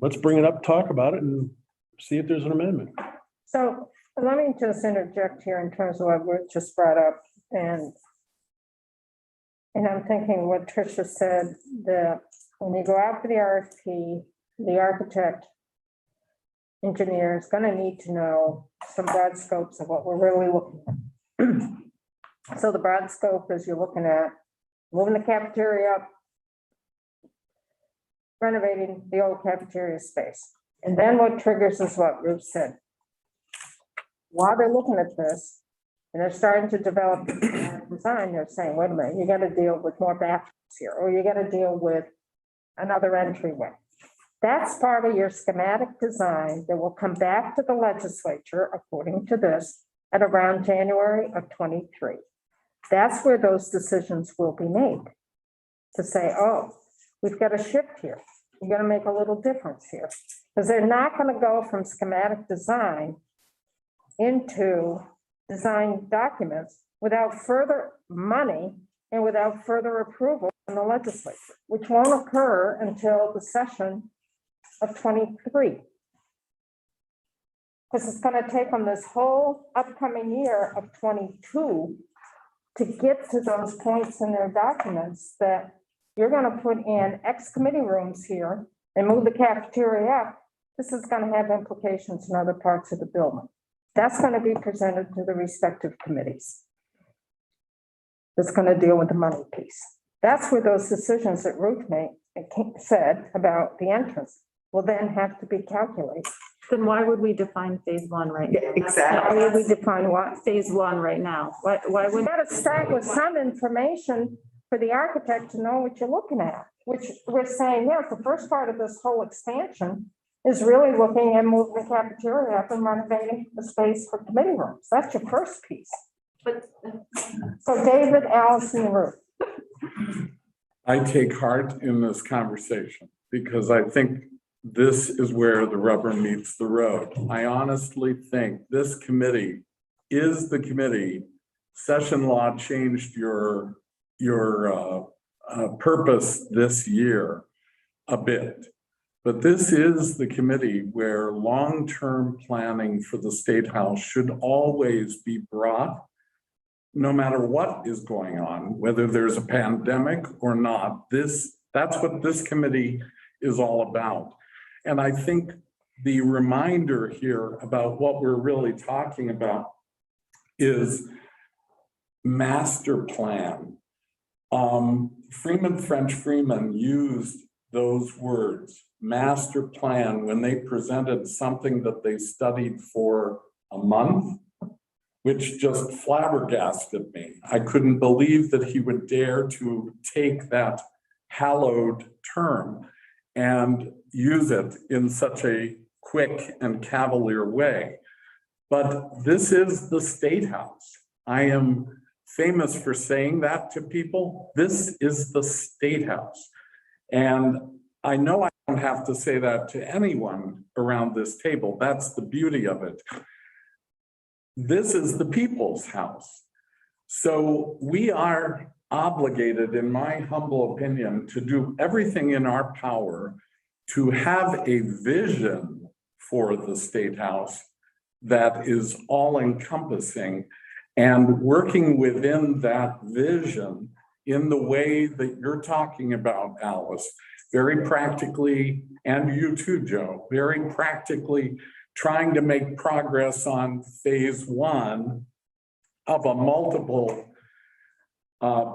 let's bring it up, talk about it, and see if there's an amendment. So let me just interject here in terms of what was just brought up, and I'm thinking what Tricia said, that when you go out for the RFP, the architect, engineer is going to need to know some broad scopes of what we're really looking at. So the broad scope is you're looking at moving the cafeteria up, renovating the old cafeteria space. And then what triggers is what Ruth said. While they're looking at this, and they're starting to develop design, they're saying, wait a minute, you gotta deal with more bathrooms here, or you gotta deal with another entryway. That's part of your schematic design that will come back to the legislature, according to this, at around January of '23. That's where those decisions will be made. To say, oh, we've got a shift here. We're gonna make a little difference here. Because they're not gonna go from schematic design into design documents without further money and without further approval from the legislature, which won't occur until the session of '23. Because it's gonna take them this whole upcoming year of '22 to get to those points in their documents that you're gonna put in X committee rooms here and move the cafeteria up. This is gonna have implications in other parts of the building. That's gonna be presented to the respective committees. That's gonna deal with the money piece. That's where those decisions that Ruth said about the entrance will then have to be calculated. Then why would we define phase one right now? Exactly. How will we define what? Phase one right now? Why We wouldn't? gotta start with some information for the architect to know what you're looking at, which we're saying, yes, the first part of this whole expansion is really looking at moving the cafeteria up and renovating the space for committee rooms. That's your first piece. But So David, Allison, and Ruth. I take heart in this conversation because I think this is where the rubber meets the road. I honestly think this committee is the committee. Session law changed your purpose this year a bit. But this is the committee where long-term planning for the State House should always be brought, no matter what is going on, whether there's a pandemic or not. That's what this committee is all about. And I think the reminder here about what we're really talking about is master plan. French Freeman used those words, master plan, when they presented something that they studied for a month, which just flabbergasted me. I couldn't believe that he would dare to take that hallowed term and use it in such a quick and cavalier way. But this is the State House. I am famous for saying that to people. This is the State House. And I know I don't have to say that to anyone around this table. That's the beauty of it. This is the people's house. So we are obligated, in my humble opinion, to do everything in our power to have a vision for the State House that is all encompassing and working within that vision in the way that you're talking about, Alice, very practically, and you too, Joe, very practically trying to make progress on phase one of a multiple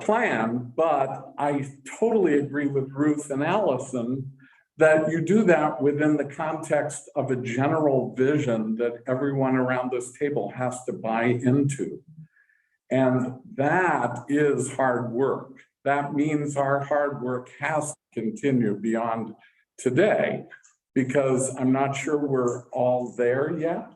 plan. But I totally agree with Ruth and Allison that you do that within the context of a general vision that everyone around this table has to buy into. And that is hard work. That means our hard work has to continue beyond today, because I'm not sure we're all there yet,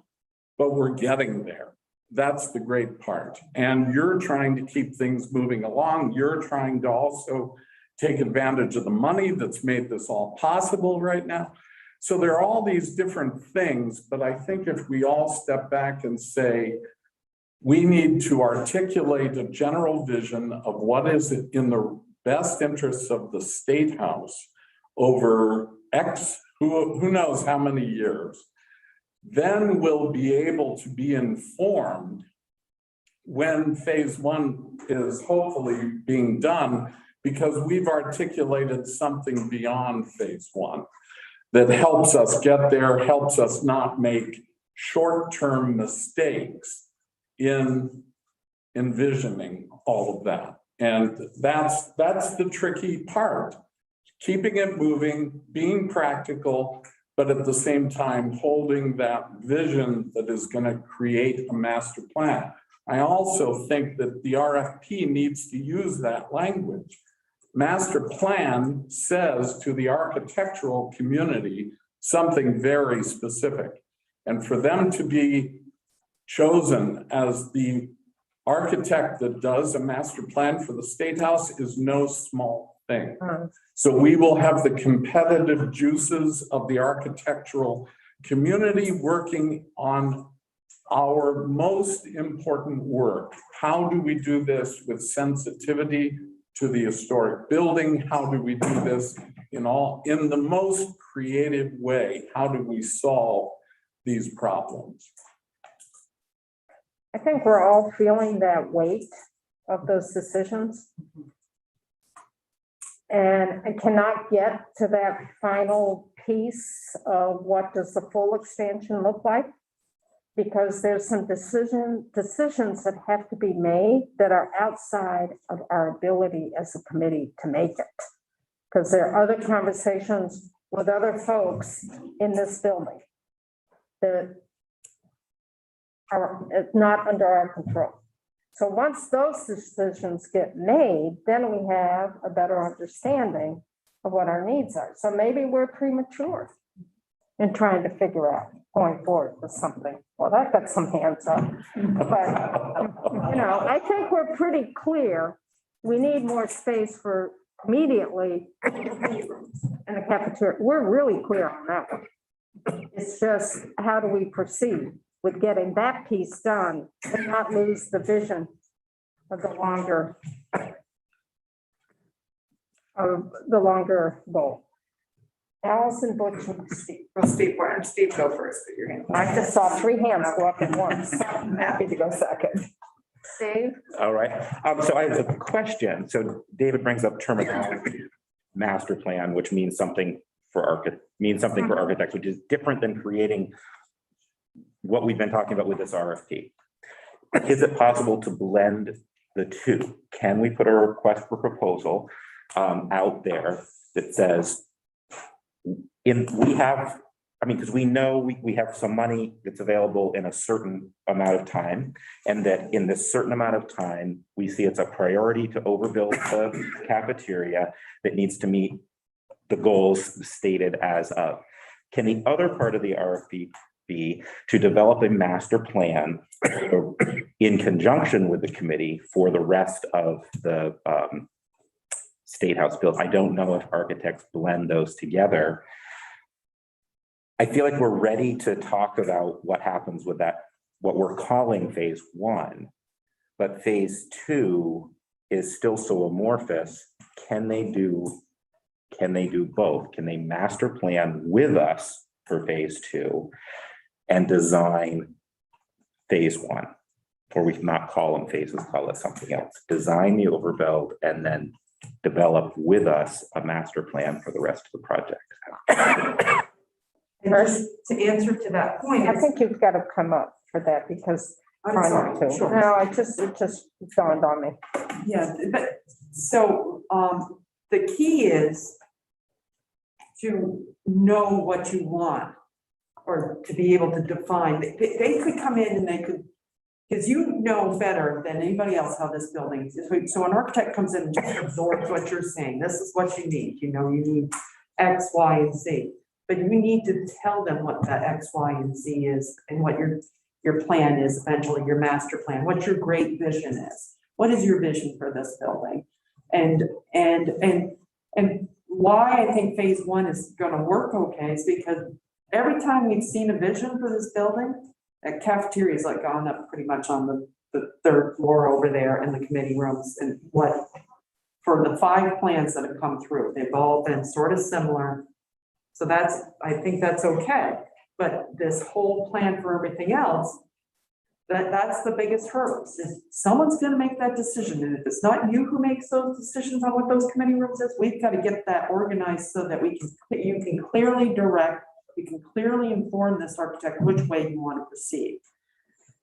but we're getting there. That's the great part. And you're trying to keep things moving along. You're trying to also take advantage of the money that's made this all possible right now. So there are all these different things, but I think if we all step back and say, we need to articulate a general vision of what is in the best interests of the State House over X, who knows how many years, then we'll be able to be informed when phase one is hopefully being done, because we've articulated something beyond phase one that helps us get there, helps us not make short-term mistakes in envisioning all of that. And that's the tricky part. Keeping it moving, being practical, but at the same time holding that vision that is going to create a master plan. I also think that the RFP needs to use that language. Master plan says to the architectural community something very specific. And for them to be chosen as the architect that does a master plan for the State House is no small thing. So we will have the competitive juices of the architectural community working on our most important work. How do we do this with sensitivity to the historic building? How do we do this in the most creative way? How do we solve these problems? I think we're all feeling that weight of those decisions. And I cannot get to that final piece of what does the full expansion look like? Because there's some decisions that have to be made that are outside of our ability as a committee to make it. Because there are other conversations with other folks in this building that are not under our control. So once those decisions get made, then we have a better understanding of what our needs are. So maybe we're premature in trying to figure out going forward with something. Well, that got some hands up. But, I think we're pretty clear. We need more space for immediately in the cafeteria. We're really clear on that one. It's just, how do we proceed with getting that piece done and not lose the vision of the longer goal. Allison, Butch, and Steve. Well, Steve, why don't Steve go first? Put your hand. I just saw 3 hands go up at once. I'm happy to go second. Steve? All right, so I have a question. So David brings up terminology, master plan, which means something for architects, which is different than creating what we've been talking about with this RFP. Is it possible to blend the two? Can we put a request for proposal out there that says, because we know we have some money that's available in a certain amount of time, and that in this certain amount of time, we see it's a priority to overbuild the cafeteria that needs to meet the goals stated as of. Can the other part of the RFP be to develop a master plan in conjunction with the committee for the rest of the State House build? I don't know if architects blend those together. I feel like we're ready to talk about what happens with that, what we're calling phase 1, but phase 2 is still so amorphous. Can they do both? Can they master plan with us for phase 2 and design phase 1? Or we cannot call them phases, call it something else. Design the overbuild and then develop with us a master plan for the rest of the project. And just to answer to that point, I think you've got to come up for that because I'm try sorry, not to. sure. No, it just dawned on me. Yeah, but so the key is to know what you want or to be able to define. They could come in and they could, because you know better than anybody else how this building is. So an architect comes in and just absorbs what you're saying. This is what you need. You need X, Y, and Z. But you need to tell them what that X, Y, and Z is and what your plan is eventually, your master plan, what your great vision is. What is your vision for this building? And why I think phase 1 is gonna work okay is because every time we've seen a vision for this building, that cafeteria is like gone up pretty much on the 3rd floor over there in the committee rooms. And what, for the 5 plans that have come through, they've all been sort of similar. So I think that's okay. But this whole plan for everything else, that's the biggest hurdle. Is someone's gonna make that decision. And if it's not you who makes those decisions on what those committee rooms is, we've got to get that organized so that you can clearly direct, you can clearly inform this architect which way you want to proceed.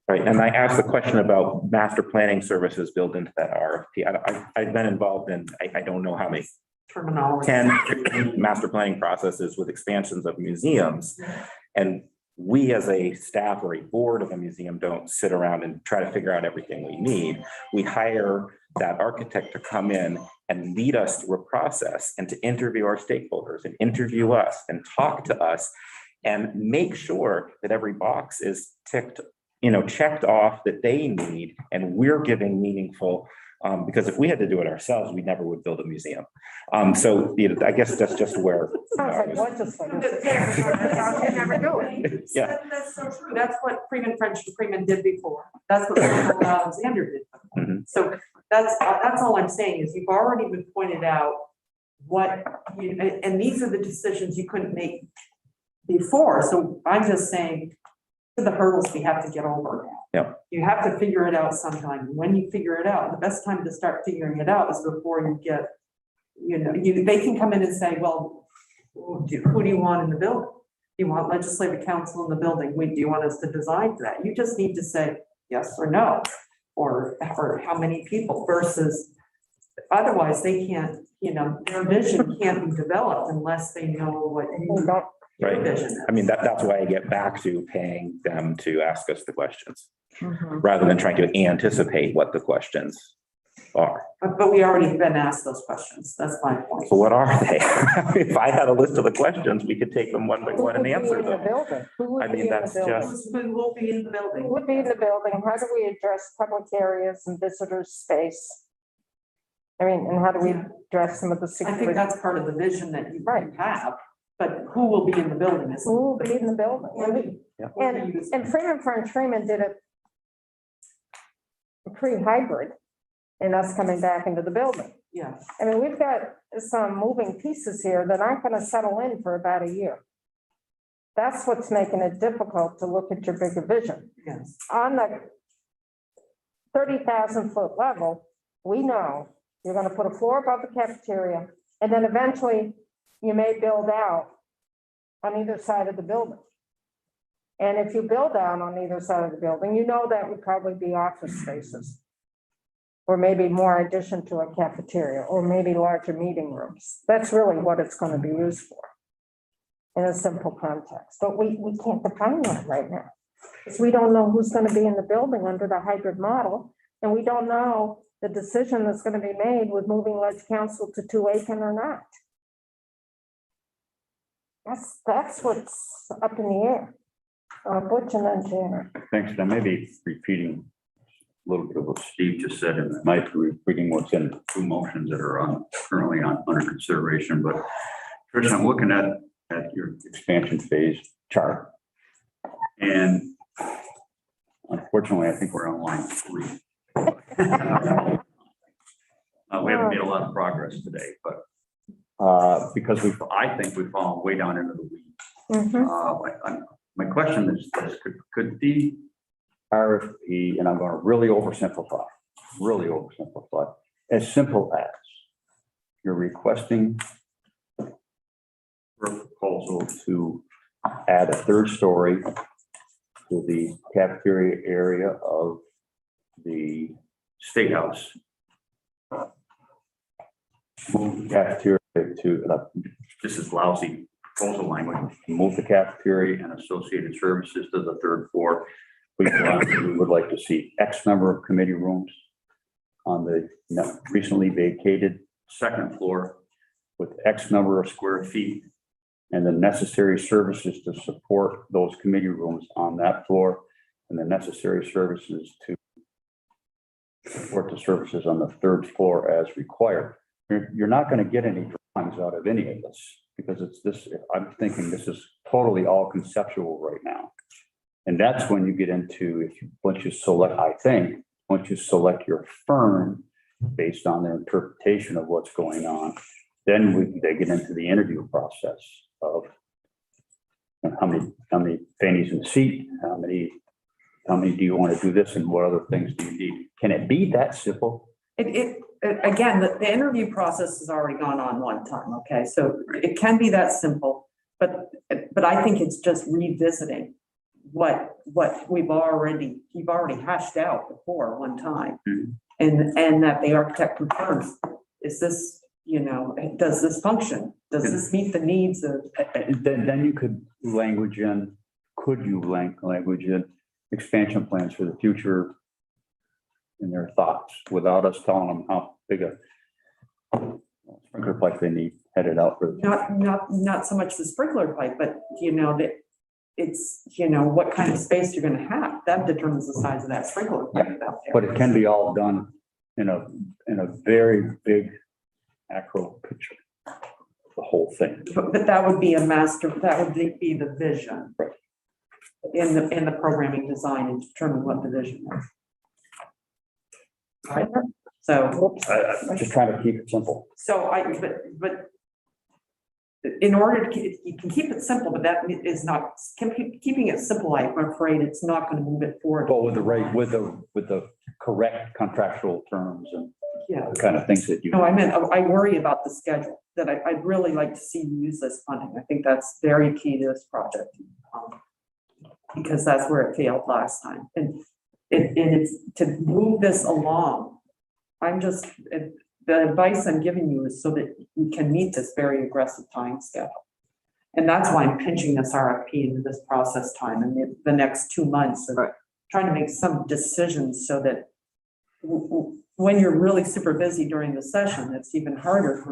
Right, and I asked the question about master planning services built into that RFP. I've been involved in, I don't know how many, Terminology. 10, 15 master planning processes with expansions of museums. And we as a staff or a board of a museum don't sit around and try to figure out everything we need. We hire that architect to come in and lead us through a process and to interview our stakeholders and interview us and talk to us and make sure that every box is ticked, checked off that they need, and we're giving meaningful, because if we had to do it ourselves, we never would build a museum. So I guess that's just where. Sounds like legislative. You never do it. Yeah. That's so true. That's what Freeman French and Freeman did before. That's what Alexander did. Mhm. So that's all I'm saying is you've already been pointed out and these are the decisions you couldn't make before. So I'm just saying the hurdles we have to get over now. Yeah. You have to figure it out sometime. When you figure it out, the best time to start figuring it out is before you get, they can come in and say, well, who do you want in the building? Do you want legislative council in the building? Do you want us to design for that? You just need to say yes or no, or how many people versus otherwise they can't, their vision can't be developed unless they know what your vision is. I mean, that's why I get back to paying them to ask us the questions, rather than trying to anticipate what the questions are. But we already been asked those questions. That's my point. So what are they? If I had a list of the questions, we could take them one by one and answer them. Who I would mean, be in the that's building? just, Who will be in the Who building? would be in the building? How do we address public areas and visitor space? I mean, and how do we address some of the I think security? that's part of the vision that you Right. have, but who will be in the building is. Who will be in the building? And Freeman French Freeman did a pre-hybrid and us coming back into the building. Yeah, I mean, we've got some moving pieces here that aren't gonna settle in for about a year. That's what's making it difficult to look at your bigger vision. yes. On the 30,000-foot level, we know you're gonna put a floor above the cafeteria, and then eventually you may build out on either side of the building. And if you build out on either side of the building, you know that would probably be office spaces. Or maybe more addition to a cafeteria, or maybe larger meeting rooms. That's really what it's gonna be used for in a simple context. But we can't define that right now. Because we don't know who's gonna be in the building under the hybrid model, and we don't know the decision that's gonna be made with moving Ledge Council to 2 Aiken or not. That's what's up in the air. Butch and then Janet. Thanks, and I may be repeating a little bit of what Steve just said, and I might be repeating what's in the two motions that are currently under consideration, but Trish, I'm looking at your expansion phase chart. And unfortunately, I think we're on line 3. We haven't made a lot of progress today, but because I think we've fallen way down into the weeds. My question is this, could the RFP, and I'm going to really oversimplify, as simple as you're requesting for a proposal to add a third story to the cafeteria area of the State House. Move the cafeteria to, this is lousy proposal language, move the cafeteria and associated services to the third floor. We would like to see X number of committee rooms on the recently vacated second floor with X number of square feet and the necessary services to support those committee rooms on that floor and the necessary services to support the services on the third floor as required. You're not going to get any drawings out of any of this because it's this, I'm thinking this is totally all conceptual right now. And that's when you get into, once you select your firm based on their interpretation of what's going on, then they get into the interview process of how many fannies in the seat, how many do you want to do this and what other things do you need? Can it be that simple? Again, the interview process has already gone on one time, okay? So it can be that simple, but I think it's just revisiting what you've already hashed out before one time. Mhm. And that the architect confirms, is this, does this function? Does this meet the needs of? Then you could language in, could you language in expansion plans for the future in their thoughts without us telling them how big a sprinkler pipe they need headed out for. Not so much the sprinkler pipe, but that it's, what kind of space you're gonna have. That determines the size of that sprinkler pipe out there. But it can be all done in a very big macro picture, the whole thing. But that would be that would be the vision. In the programming design and determine what the vision is. Right, so. I'm just trying to keep it simple. So but in order to, you can keep it simple, but that is not, keeping it simple, I'm afraid it's not gonna move it forward. But with the correct contractual terms and Yeah. the kind of things that you. No, I worry about the schedule, that I'd really like to see you use this funding. I think that's very key to this project. Because that's where it failed last time. And it's to move this along. The advice I'm giving you is so that you can meet this very aggressive time schedule. And that's why I'm pinching this RFP into this process time in the next 2 months and trying to make some decisions so that when you're really super busy during the session, it's even harder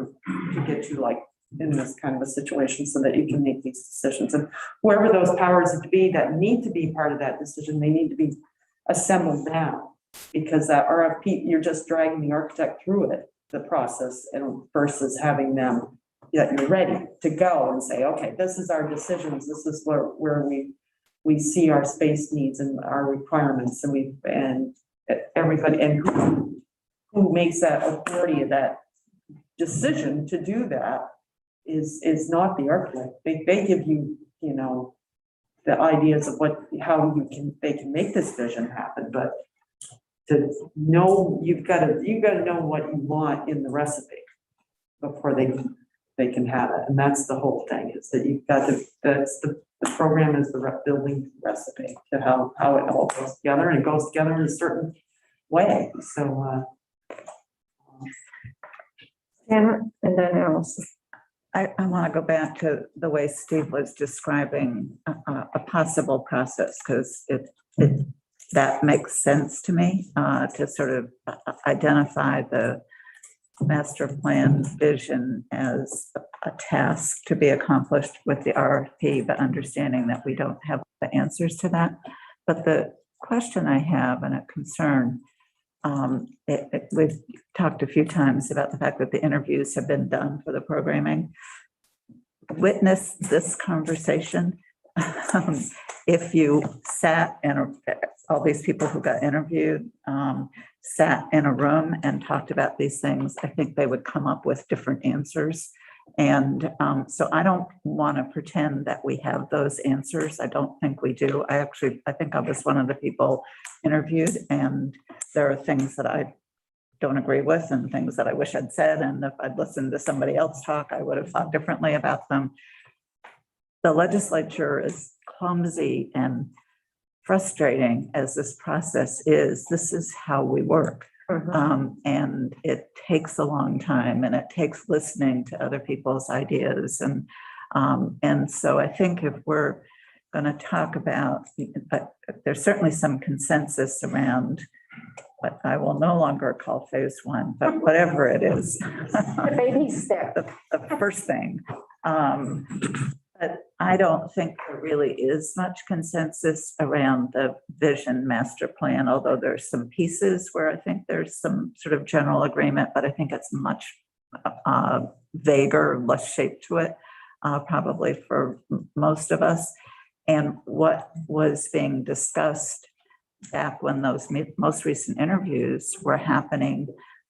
to get you like in this kind of a situation so that you can make these decisions. And whoever those powers to be that need to be part of that decision, they need to be assembled now. Because that RFP, you're just dragging the architect through it, the process, and versus having them, that you're ready to go and say, okay, this is our decisions, this is where we see our space needs and our requirements, and everybody, and who makes that authority of that decision to do that is not the architect. They give you, the ideas of how they can make this vision happen, but to know, you've got to know what you want in the recipe before they can have it. And that's the whole thing, is that you've got to, the program is the building recipe to how it all goes together, and it goes together in a certain way. So, And then Allison. I want to go back to the way Steve was describing a possible process, because that makes sense to me, to sort of identify the master plan vision as a task to be accomplished with the RFP, but understanding that we don't have the answers to that. But the question I have, and a concern, we've talked a few times about the fact that the interviews have been done for the programming. Witness this conversation. If you sat and all these people who got interviewed sat in a room and talked about these things, I think they would come up with different answers. And so I don't want to pretend that we have those answers. I don't think we do. I think I was one of the people interviewed, and there are things that I don't agree with and things that I wish I'd said. And if I'd listened to somebody else talk, I would have thought differently about them. The legislature is clumsy and frustrating as this process is. This is how we work. And it takes a long time, and it takes listening to other people's ideas. And so I think if we're going to talk about, there's certainly some consensus around what I will no longer call phase one, but whatever it is. The baby step. The first thing. But I don't think there really is much consensus around the vision master plan, although there's some pieces where I think there's some sort of general agreement, but I think it's much vaguer, less shape to it, probably for most of us. And what was being discussed back when those most recent interviews were happening,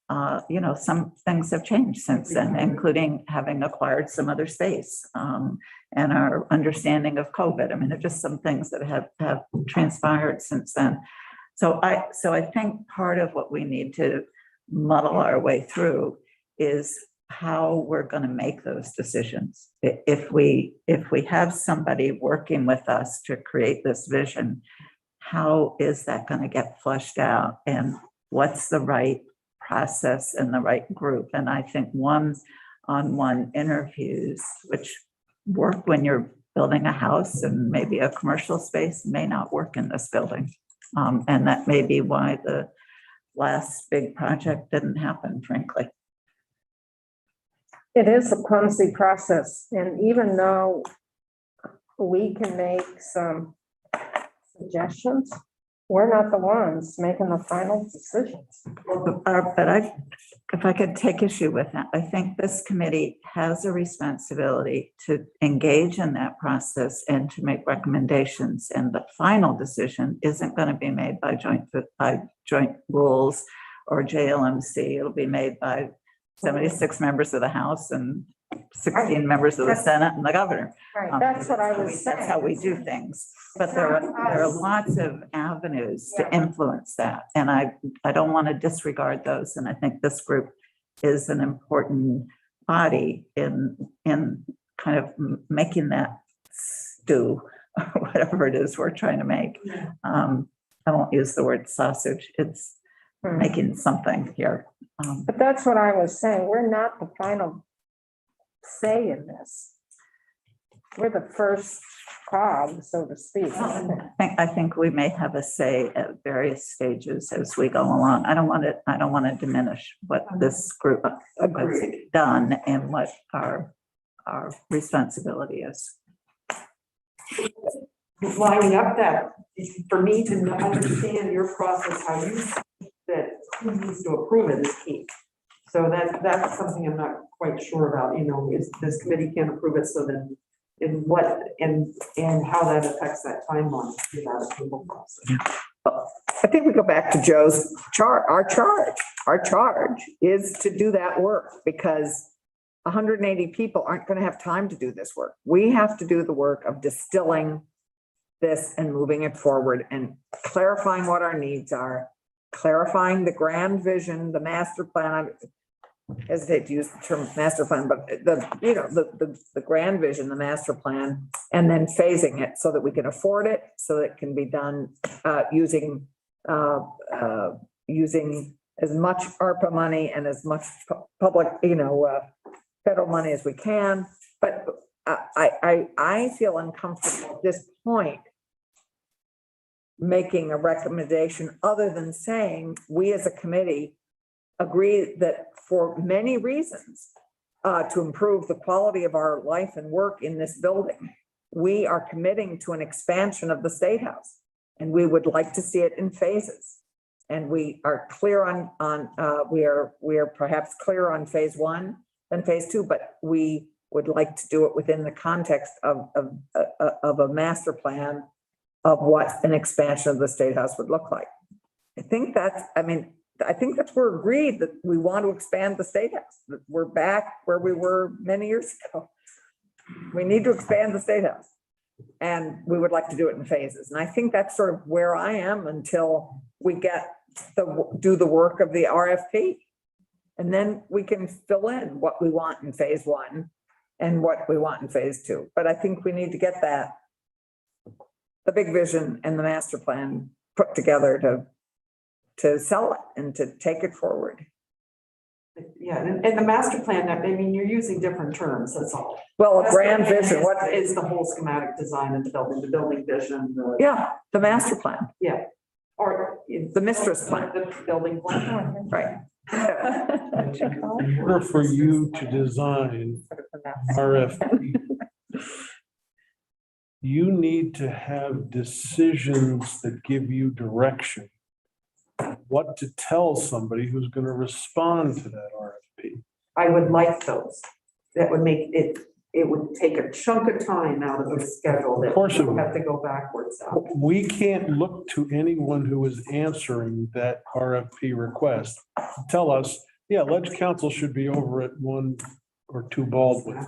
some things have changed since then, including having acquired some other space, and our understanding of COVID. I mean, there are just some things that have transpired since then. So I think part of what we need to muddle our way through is how we're going to make those decisions. If we have somebody working with us to create this vision, how is that going to get fleshed out? And what's the right process and the right group? And I think one-on-one interviews, which work when you're building a house and maybe a commercial space, may not work in this building. And that may be why the last big project didn't happen, frankly. It is a clumsy process, and even though we can make some suggestions, we're not the ones making the final decisions. But if I could take issue with that, I think this committee has a responsibility to engage in that process and to make recommendations. And the final decision isn't going to be made by joint rules or JLMC. It'll be made by 76 members of the House and 16 members of the Senate and the governor. Right, that's what I was saying. That's how we do things. But there are lots of avenues to influence that. And I don't want to disregard those. And I think this group is an important body in kind of making that stew, whatever it is we're trying to make. I won't use the word sausage. It's making something here. But that's what I was saying. We're not the final say in this. We're the first cog, so to speak. I think we may have a say at various stages as we go along. I don't want to diminish what this group has done and what our responsibility is. Lining up that, for me to understand your process, how you, that who needs to approve it is key. So that's something I'm not quite sure about, is this committee can't approve it, so then in what, and how that affects that timeline for that approval process. I think we go back to Joe's our charge is to do that work, because 180 people aren't going to have time to do this work. We have to do the work of distilling this and moving it forward and clarifying what our needs are, clarifying the grand vision, the master plan. I hesitate to use the term master plan, but the grand vision, the master plan, and then phasing it so that we can afford it, so that it can be done using as much ARPA money and as much public, federal money as we can. But I feel uncomfortable at this point making a recommendation other than saying we as a committee agree that for many reasons to improve the quality of our life and work in this building, we are committing to an expansion of the State House, and we would like to see it in phases. And we are clear we are perhaps clear on phase 1 and phase 2, but we would like to do it within the context of a master plan of what an expansion of the State House would look like. I think that's we're agreed that we want to expand the State House, that we're back where we were many years ago. We need to expand the State House, and we would like to do it in phases. And I think that's sort of where I am until we do the work of the RFP. And then we can fill in what we want in phase 1 and what we want in phase 2. But I think we need to get the big vision and the master plan put together to sell it and to take it forward. Yeah, and the master plan, you're using different terms, that's all. Well, a grand vision, what is the whole schematic design of the building vision? The master plan. Yeah. Or the mistress plan. The building plan. Right. In order for you to design RFP, you need to have decisions that give you direction. What to tell somebody who's going to respond to that RFP. I would like those. That would make it would take a chunk of time out of the schedule that we don't have to go backwards out. We can't look to anyone who is answering that RFP request to tell us, yeah, Ledge Council should be over at 1 or 2 Baldwin.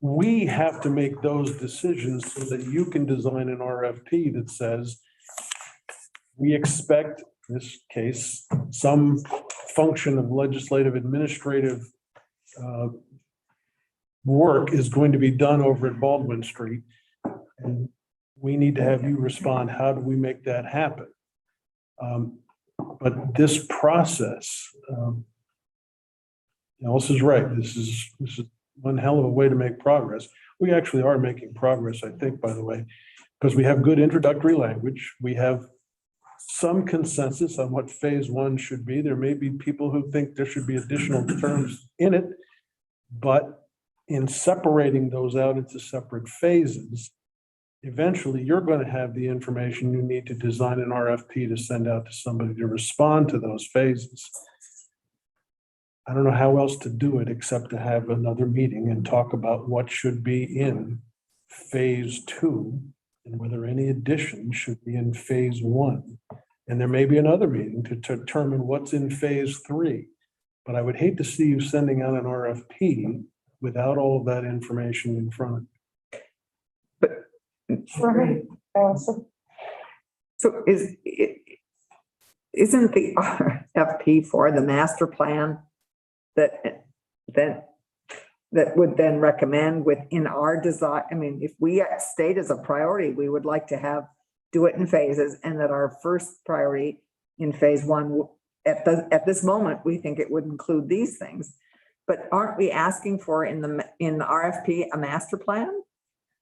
We have to make those decisions so that you can design an RFP that says, we expect, in this case, some function of legislative administrative work is going to be done over at Baldwin Street. And we need to have you respond, how do we make that happen? But this process, Alice is right, this is one hell of a way to make progress. We actually are making progress, I think, by the way, because we have good introductory language. We have some consensus on what phase one should be. There may be people who think there should be additional terms in it, but in separating those out into separate phases, eventually you're going to have the information you need to design an RFP to send out to somebody to respond to those phases. I don't know how else to do it except to have another meeting and talk about what should be in phase two and whether any additions should be in phase one. And there may be another meeting to determine what's in phase three. But I would hate to see you sending out an RFP without all of that information in front of you. So isn't the RFP for the master plan that would then recommend within our design? I mean, if we state as a priority, we would like to do it in phases, and that our first priority in phase one, at this moment, we think it would include these things. But aren't we asking for in the RFP a master plan?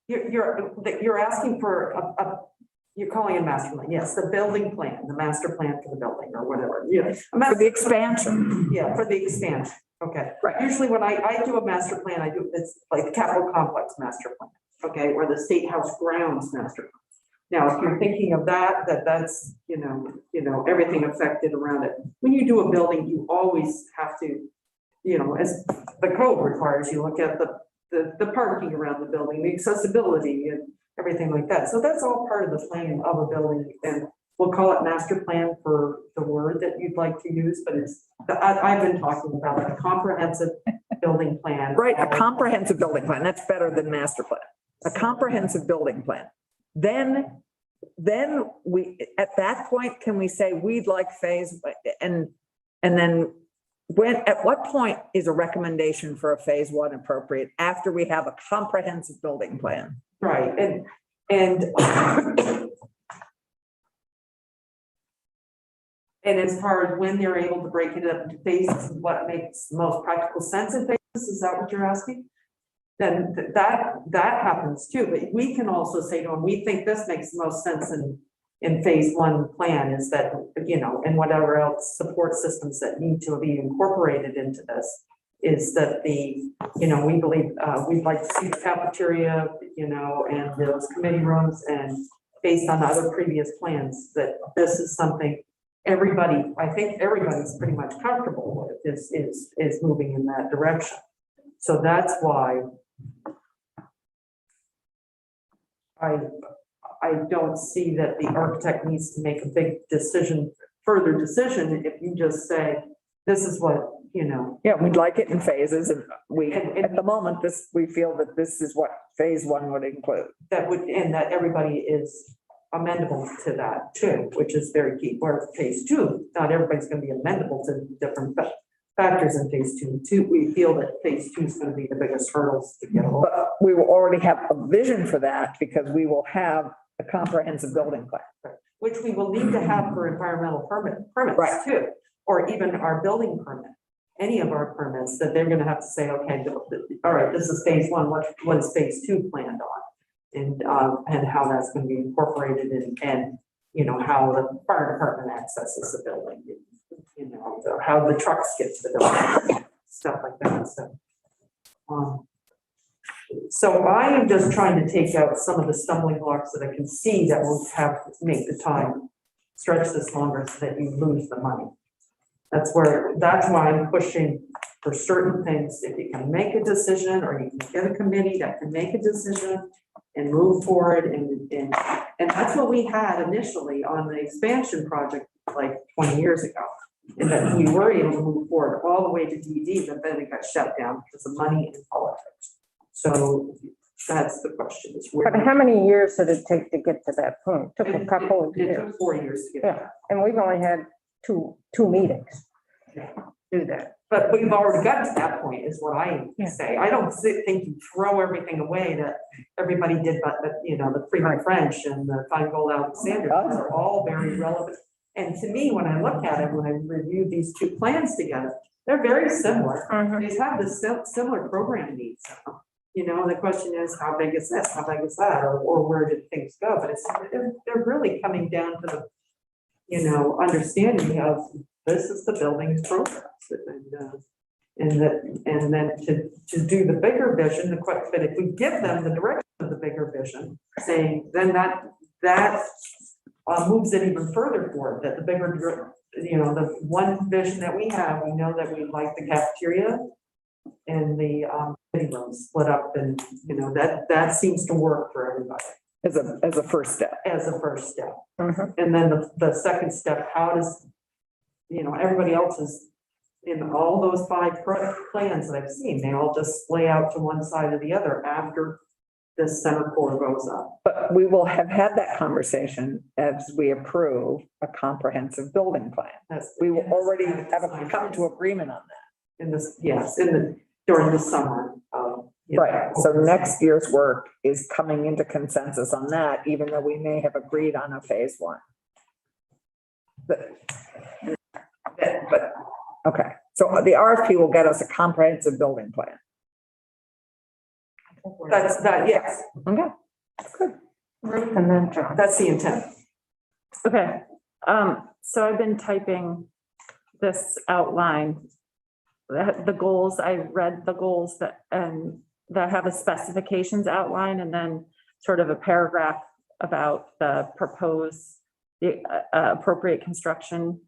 You're asking for you're calling it a master plan, yes, the building plan, the master plan for the building or whatever, yeah. For the expansion. Yeah, for the expansion, okay. Right. Usually when I do a master plan, it's like capital complex master plan, okay, or the state house grounds master plan. Now, if you're thinking of that's, you know, everything affected around it. When you do a building, you always have to, you know, as the code requires, you look at the parking around the building, the accessibility and everything like that. So that's all part of the planning of a building, and we'll call it master plan for the word that you'd like to use, but I've been talking about a comprehensive building plan. Right, a comprehensive building plan. That's better than master plan. A comprehensive building plan. Then we, at that point, can we say we'd like phase, and then at what point is a recommendation for a phase one appropriate after we have a comprehensive building plan? Right, and as far as when they're able to break it up into phases, what makes the most practical sense in phases, is that what you're asking? Then that happens too, but we can also say to them, we think this makes the most sense in phase one plan, is that, you know, and whatever else support systems that need to be incorporated into this, is that you know, we believe, we'd like to see the cafeteria, you know, and those committee rooms, and based on other previous plans, that this is something I think everybody's pretty much comfortable with, is moving in that direction. So that's why I don't see that the architect needs to make a big further decision, if you just say, this is what, you know. Yeah, we'd like it in phases, and at the moment, we feel that this is what phase one would include. And that everybody is amendable to that too, which is very key. Where phase two, not everybody's going to be amendable to different factors in phase two. We feel that phase two is going to be the biggest hurdles to get over. But we will already have a vision for that, because we will have a comprehensive building plan. Which we will need to have for environmental permits Right. too, or even our building permit, any of our permits, that they're going to have to say, okay, all right, this is phase one, what is phase two planned on? And how that's going to be incorporated and, you know, how the fire department accesses the building, you know, or how the trucks get to the building, stuff like that. So I am just trying to take out some of the stumbling blocks that I can see that will make the time stretch this longer, so that you lose the money. That's why I'm pushing for certain things. If you can make a decision, or you can get a committee that can make a decision and move forward, and that's what we had initially on the expansion project like 20 years ago. And that we were able to move forward all the way to DD, but then it got shut down because of money and politics. So that's the question, is where. But how many years did it take to get to that point? Took a couple of It years. took 4 years to get Yeah, there. and we've only had two meetings. do that. But we've already got to that point, is what I Yeah. say. I don't think you throw everything away that everybody did, but, the Fremont French and the Feingold Alexander, those are all very relevant. And to me, when I look at it, when I reviewed these two plans together, they're very similar. They have the similar program needs. The question is, how big is this? How big is that? Or where did things go? But they're really coming down to the, understanding of this is the building's progress. And then to do the bigger vision, but if we give them the direction of the bigger vision, saying, then that moves it even further forward, that the bigger, the one vision that we have, we know that we like the cafeteria and the living room split up, and, that seems to work for everybody As a first step. as a first step. And then the second step, how does, everybody else is, in all those 5 plans that I've seen, they all just lay out to one side or the other after this center core goes up. But we will have had that conversation as we approve a comprehensive building plan. We will already have come to agreement on that. In this, yes, during the summer. Right, so next year's work is coming into consensus on that, even though we may have agreed on a phase 1. But, okay, so the RFP will get us a comprehensive building plan. That's, yes, Okay. And then John. that's the intent. Okay, so I've been typing this outline. The goals, I read the goals that have a specifications outline, and then sort of a paragraph about the appropriate construction.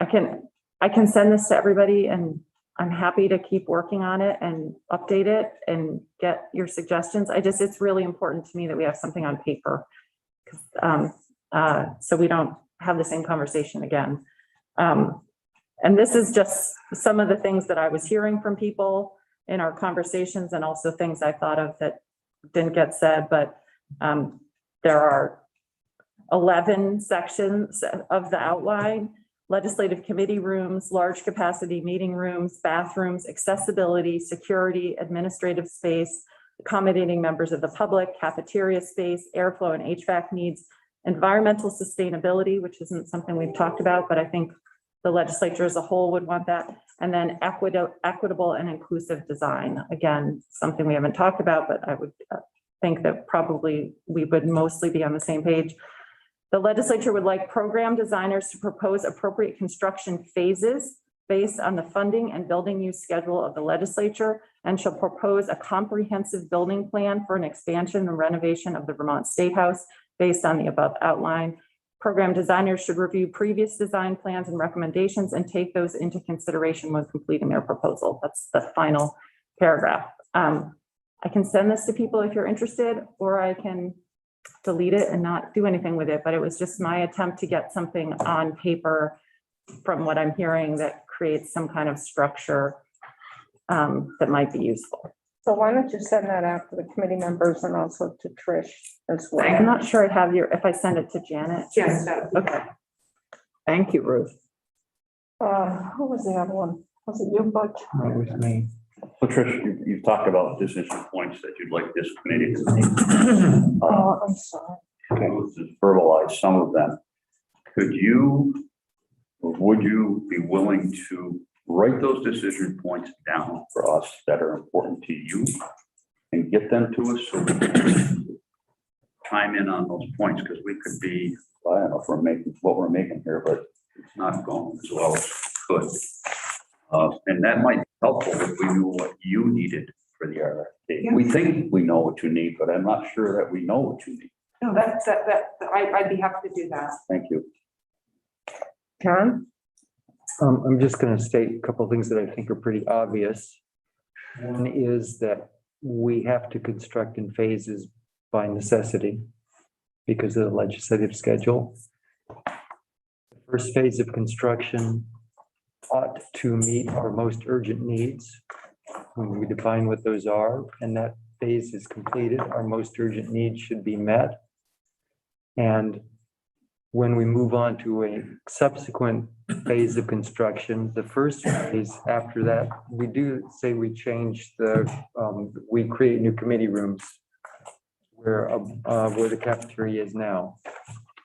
I can send this to everybody, and I'm happy to keep working on it and update it and get your suggestions. It's really important to me that we have something on paper. So we don't have the same conversation again. And this is just some of the things that I was hearing from people in our conversations, and also things I thought of that didn't get said, but there are 11 sections of the outline: legislative committee rooms, large capacity meeting rooms, bathrooms, accessibility, security, administrative space, accommodating members of the public, cafeteria space, airflow and HVAC needs, environmental sustainability, which isn't something we've talked about, but I think the legislature as a whole would want that. And then equitable and inclusive design. Again, something we haven't talked about, but I would think that probably we would mostly be on the same page. The legislature would like program designers to propose appropriate construction phases based on the funding and building use schedule of the legislature, and shall propose a comprehensive building plan for an expansion and renovation of the Vermont State House based on the above outline. Program designers should review previous design plans and recommendations and take those into consideration when completing their proposal. That's the final paragraph. I can send this to people if you're interested, or I can delete it and not do anything with it, but it was just my attempt to get something on paper from what I'm hearing that creates some kind of structure that might be useful. So why don't you send that out to the committee members and also to Trish as well? I'm not sure I have if I send it to Janet. Yes. Okay. Thank you, Ruth. Who was the other one? Was it you, Butch? That was me. Patricia, you've talked about decision points that you'd like this committee to make. Oh, I'm sorry. To verbalize some of them. Would you be willing to write those decision points down for us that are important to you and get them to us so we can chime in on those points? Because we could be, I don't know if we're making what we're making here, but it's not going as well as it could. And that might be helpful if we knew what you needed for the RFP. Yeah. We think we know what you need, but I'm not sure that we know what you need. No, I'd be happy to do that. Thank you. John? I'm just gonna state a couple of things that I think are pretty obvious. One is that we have to construct in phases by necessity because of the legislative schedule. The first phase of construction ought to meet our most urgent needs. When we define what those are and that phase is completed, our most urgent needs should be met. And when we move on to a subsequent phase of construction, the first phase after that, we do say we change we create new committee rooms where the cafeteria is now.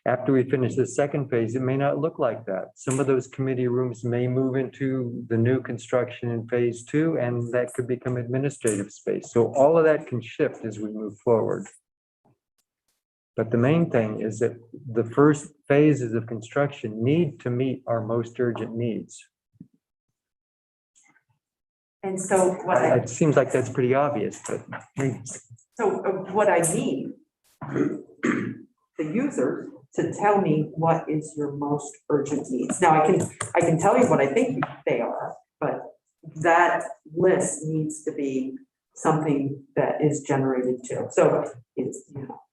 After we finish the second phase, it may not look like that. Some of those committee rooms may move into the new construction in phase 2, and that could become administrative space. So all of that can shift as we move forward. But the main thing is that the first phases of construction need to meet our most urgent needs. And so It seems like that's pretty obvious, but what I need, the user to tell me what is your most urgent needs. Now, I can tell you what I think they are, but that list needs to be something that is generated too. So it's,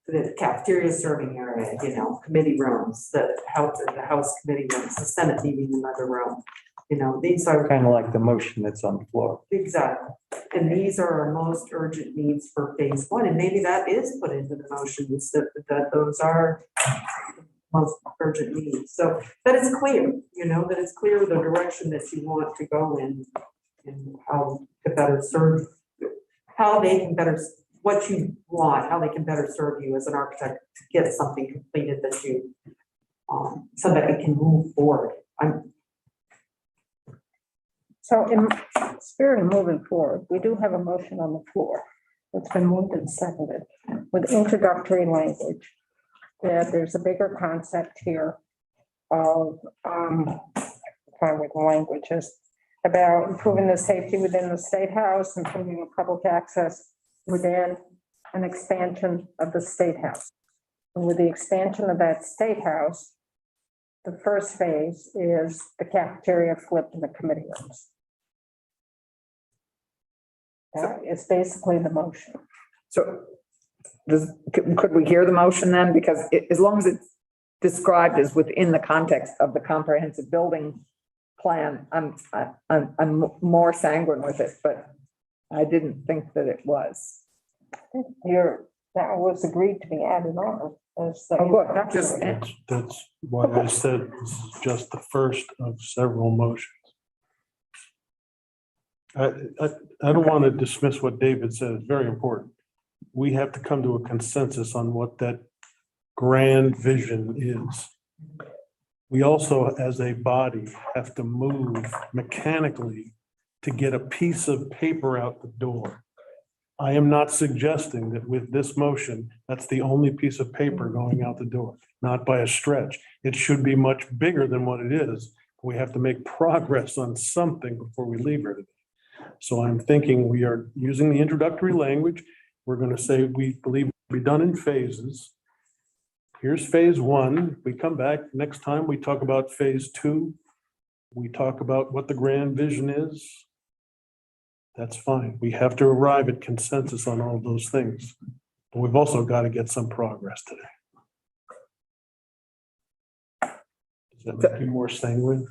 the cafeteria serving area, committee rooms, the house committee rooms, the Senate meeting in another room. These are kind of like the motion that's on the floor. exactly, and these are our most urgent needs for phase 1, and maybe that is put into the motions that those are most urgent needs. So that it's clear, that it's clear the direction that you want to go in and how to better serve, how they can better, what you want, how they can better serve you as an architect to get something completed that you, so that it can move forward. So in spirit of moving forward, we do have a motion on the floor. It's been moved and seconded with introductory language. That there's a bigger concept here of, with languages about improving the safety within the State House, improving the public access within an expansion of the State House. And with the expansion of that State House, the first phase is the cafeteria flipped in the committee rooms. That is basically the motion. So could we hear the motion then? Because as long as it's described as within the context of the comprehensive building plan, I'm more sanguine with it, but I didn't think that it was. That was agreed to be added on. As the- Oh, good. Not just- That's why I said this is just the first of several motions. I don't want to dismiss what David said. It's very important. We have to come to a consensus on what that grand vision is. We also, as a body, have to move mechanically to get a piece of paper out the door. I am not suggesting that with this motion, that's the only piece of paper going out the door, not by a stretch. It should be much bigger than what it is. We have to make progress on something before we leave here today. So I'm thinking we are using the introductory language. We're going to say we believe we'll be done in phases. Here's phase 1. We come back next time, we talk about phase 2. We talk about what the grand vision is. That's fine. We have to arrive at consensus on all those things. But we've also got to get some progress today. Does that make you more sanguine?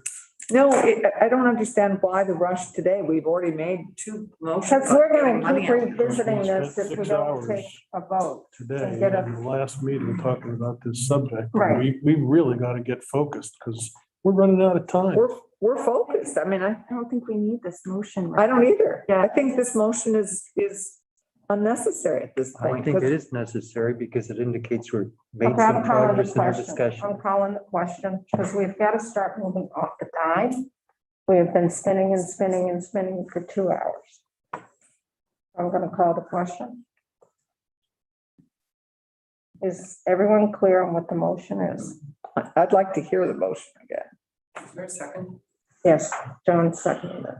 No, I don't understand why the rush today. We've already made 2 motions. Because we're going to Money keep out. revisiting We this spent if we 6 don't hours take a vote. Today, Get a- in the last meeting, talking about this subject. Right. We really got to get focused because we're running out of time. We're focused. I mean, I don't think we need this motion. don't either. Yeah. I think this motion is unnecessary at this I point. think it is necessary because it indicates we're made Okay, some I'm calling the progress in our question. discussion. I'm calling the question because we've got to start moving off the guide. We have been spinning and spinning and spinning for 2 hours. I'm going to call the question. Is everyone clear on what the motion is? I'd like to hear the motion again. Is there a second? Yes, John seconded it.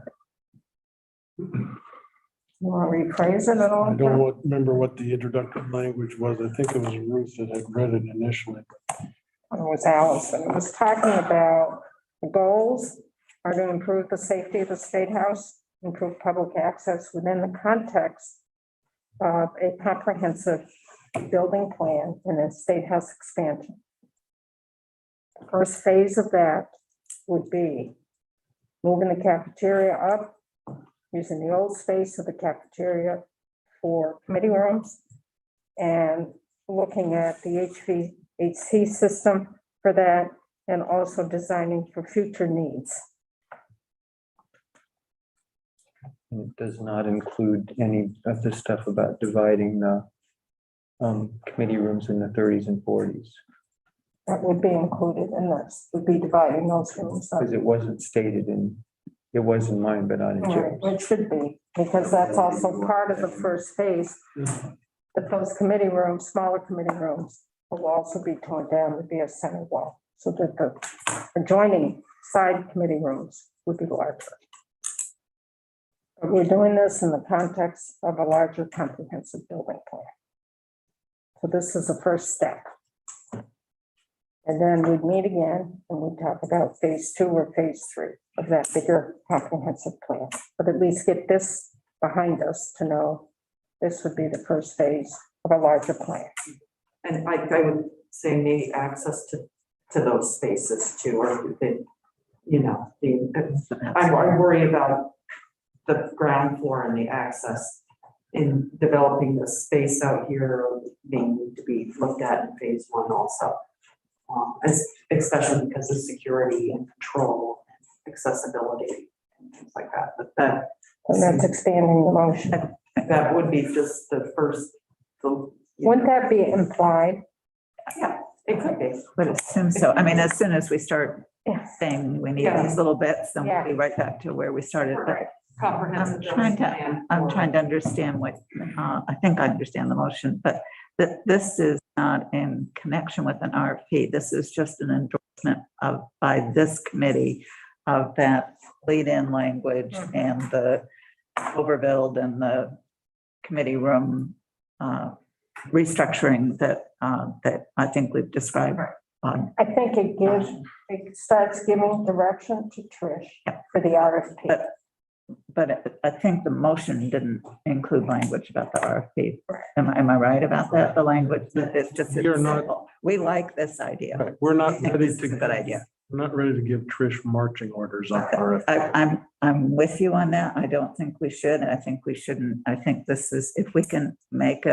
You want to rephrase it at all? I don't remember what the introductory language was. I think it was Ruth that had read it initially. It was Allison. It was talking about the goals are to improve the safety of the State House, improve public access within the context of a comprehensive building plan and a State House expansion. The first phase of that would be moving the cafeteria up, using the old space of the cafeteria for committee rooms, and looking at the HVAC system for that and also designing for future needs. And it does not include any of the stuff about dividing the committee rooms in the 30s and 40s, That would be included in this, would be dividing those rooms up. because it wasn't stated in, it was in mine, but not in Right, Jim's. it should be, because that's also part of the first phase. That those committee rooms, smaller committee rooms, will also be torn down to be a center wall, so that the adjoining side committee rooms would be larger. But we're doing this in the context of a larger comprehensive building plan. So this is the first step. And then we'd meet again and we'd talk about phase 2 or phase 3 of that bigger comprehensive plan. But at least get this behind us to know this would be the first phase of a larger plan. And I would say maybe access to those spaces too, or the, you know, I worry about the ground floor and the access in developing the space out here may need to be looked at in phase 1 also. Especially because of security and control, and accessibility, and things like that. But And that's expanding the motion. that would be just the first. Wouldn't that be implied? Yeah, it could be. But assume so. I mean, as soon as we start Yeah. saying we need Yeah. these little bits, then we'll Yeah. be right back to where we started. But Right. Comprehensive. I'm trying to understand what, I think I understand the motion, but that this is not in connection with an RFP. This is just an endorsement of, by this committee, of that lead-in language and the overbuild and the committee room restructuring that I think we've described. I think it starts giving direction to Trish for the RFP. But I think the motion didn't include language about the RFP. Am I right about that? The language, that it's just. You're not- We like this idea. Right, we're not I think ready this is a good idea. We're not ready to give Trish marching orders on RFP. I'm with you on that. I don't think we should. I think we shouldn't. I think this is, if we can make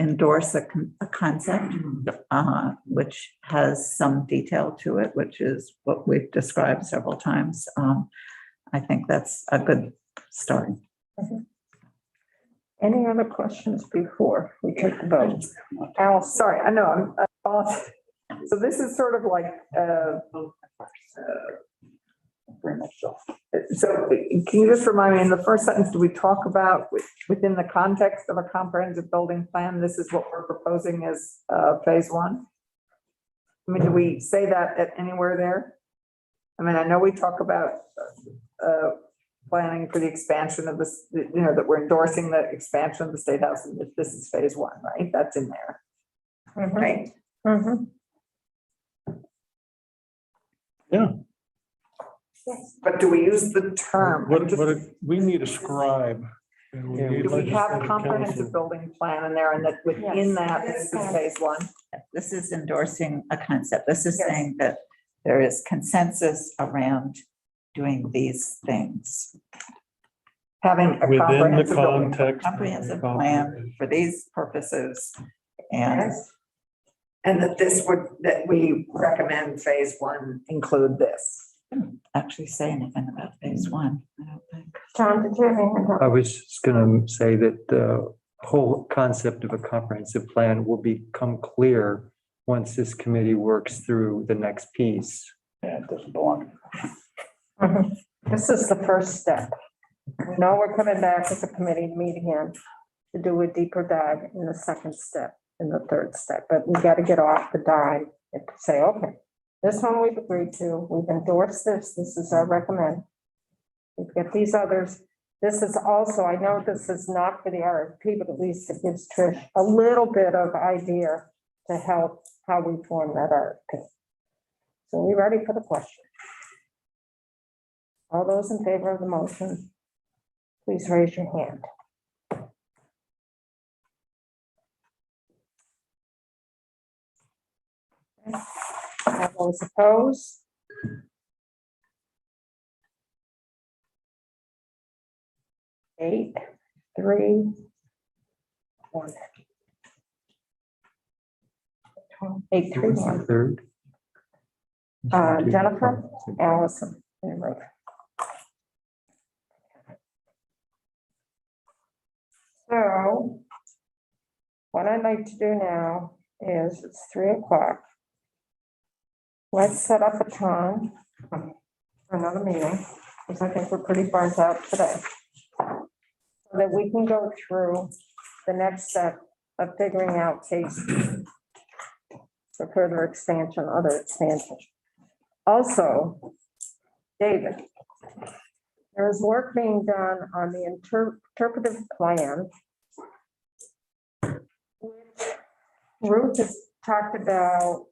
endorse a concept, which has some detail to it, which is what we've described several times. I think that's a good start. Any other questions before we take the vote? Al, Sorry, I know, so this is sort of like, Very much so. so can you just remind me, in the first sentence, do we talk about within the context of a comprehensive building plan, this is what we're proposing as phase 1? I mean, do we say that at anywhere there? I mean, I know we talk about planning for the expansion of this, you know, that we're endorsing the expansion of the State House, and this is phase 1, right? That's in there, right? Mhm. Yeah. But do we use the term? We need a scribe. And we need Do we have legislative comprehensive counsel. building plan in there, and that within that, this is phase 1? This is endorsing a concept. This is Yes. saying that there is consensus around doing these things. Having a Within the comprehensive building. context. of Comprehensive the plan for these purposes. And And that this would, that we recommend phase 1 include this. actually say anything about phase 1, I don't think. John, did you have any hand up? I was just gonna say that the whole concept of a comprehensive plan will become clear once this committee works through the next piece. Yeah, it doesn't belong. Mhm. This is the first step. We know we're coming back as a committee to meet again to do a deeper dive in the second step, in the third step, but we got to get off the dime and say, okay, this one we've agreed to, we've endorsed this, this is our recommend. We've got these others. This is also, I know this is not for the RFP, but at least it gives Trish a little bit of idea to help how we form that RFP. So we ready for the question? All those in favor of the motion, please raise your hand. All those opposed? Eight, 3, 1. 831. Third. Jennifer, Allison, and Ruth. So what I'd like to do now is it's 3 o'clock. Let's set up a time for another meeting, because I think we're pretty burnt out today. So that we can go through the next step of figuring out cases for further expansion, other expansion. Also, David, there is work being done on the interpretive plan. Ruth has talked about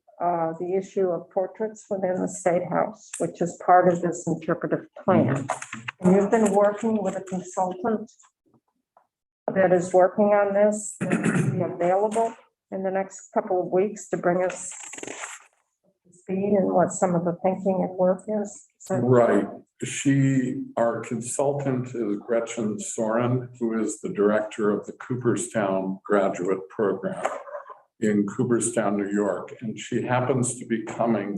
the issue of portraits within the State House, which is part of this interpretive plan. And you've been working with a consultant that is working on this, that will be available in the next couple of weeks to bring us up to speed and what some of the thinking and work is. So Right. Our consultant is Gretchen Soren, who is the director of the Cooperstown Graduate Program in Cooperstown, New York. And she happens to be coming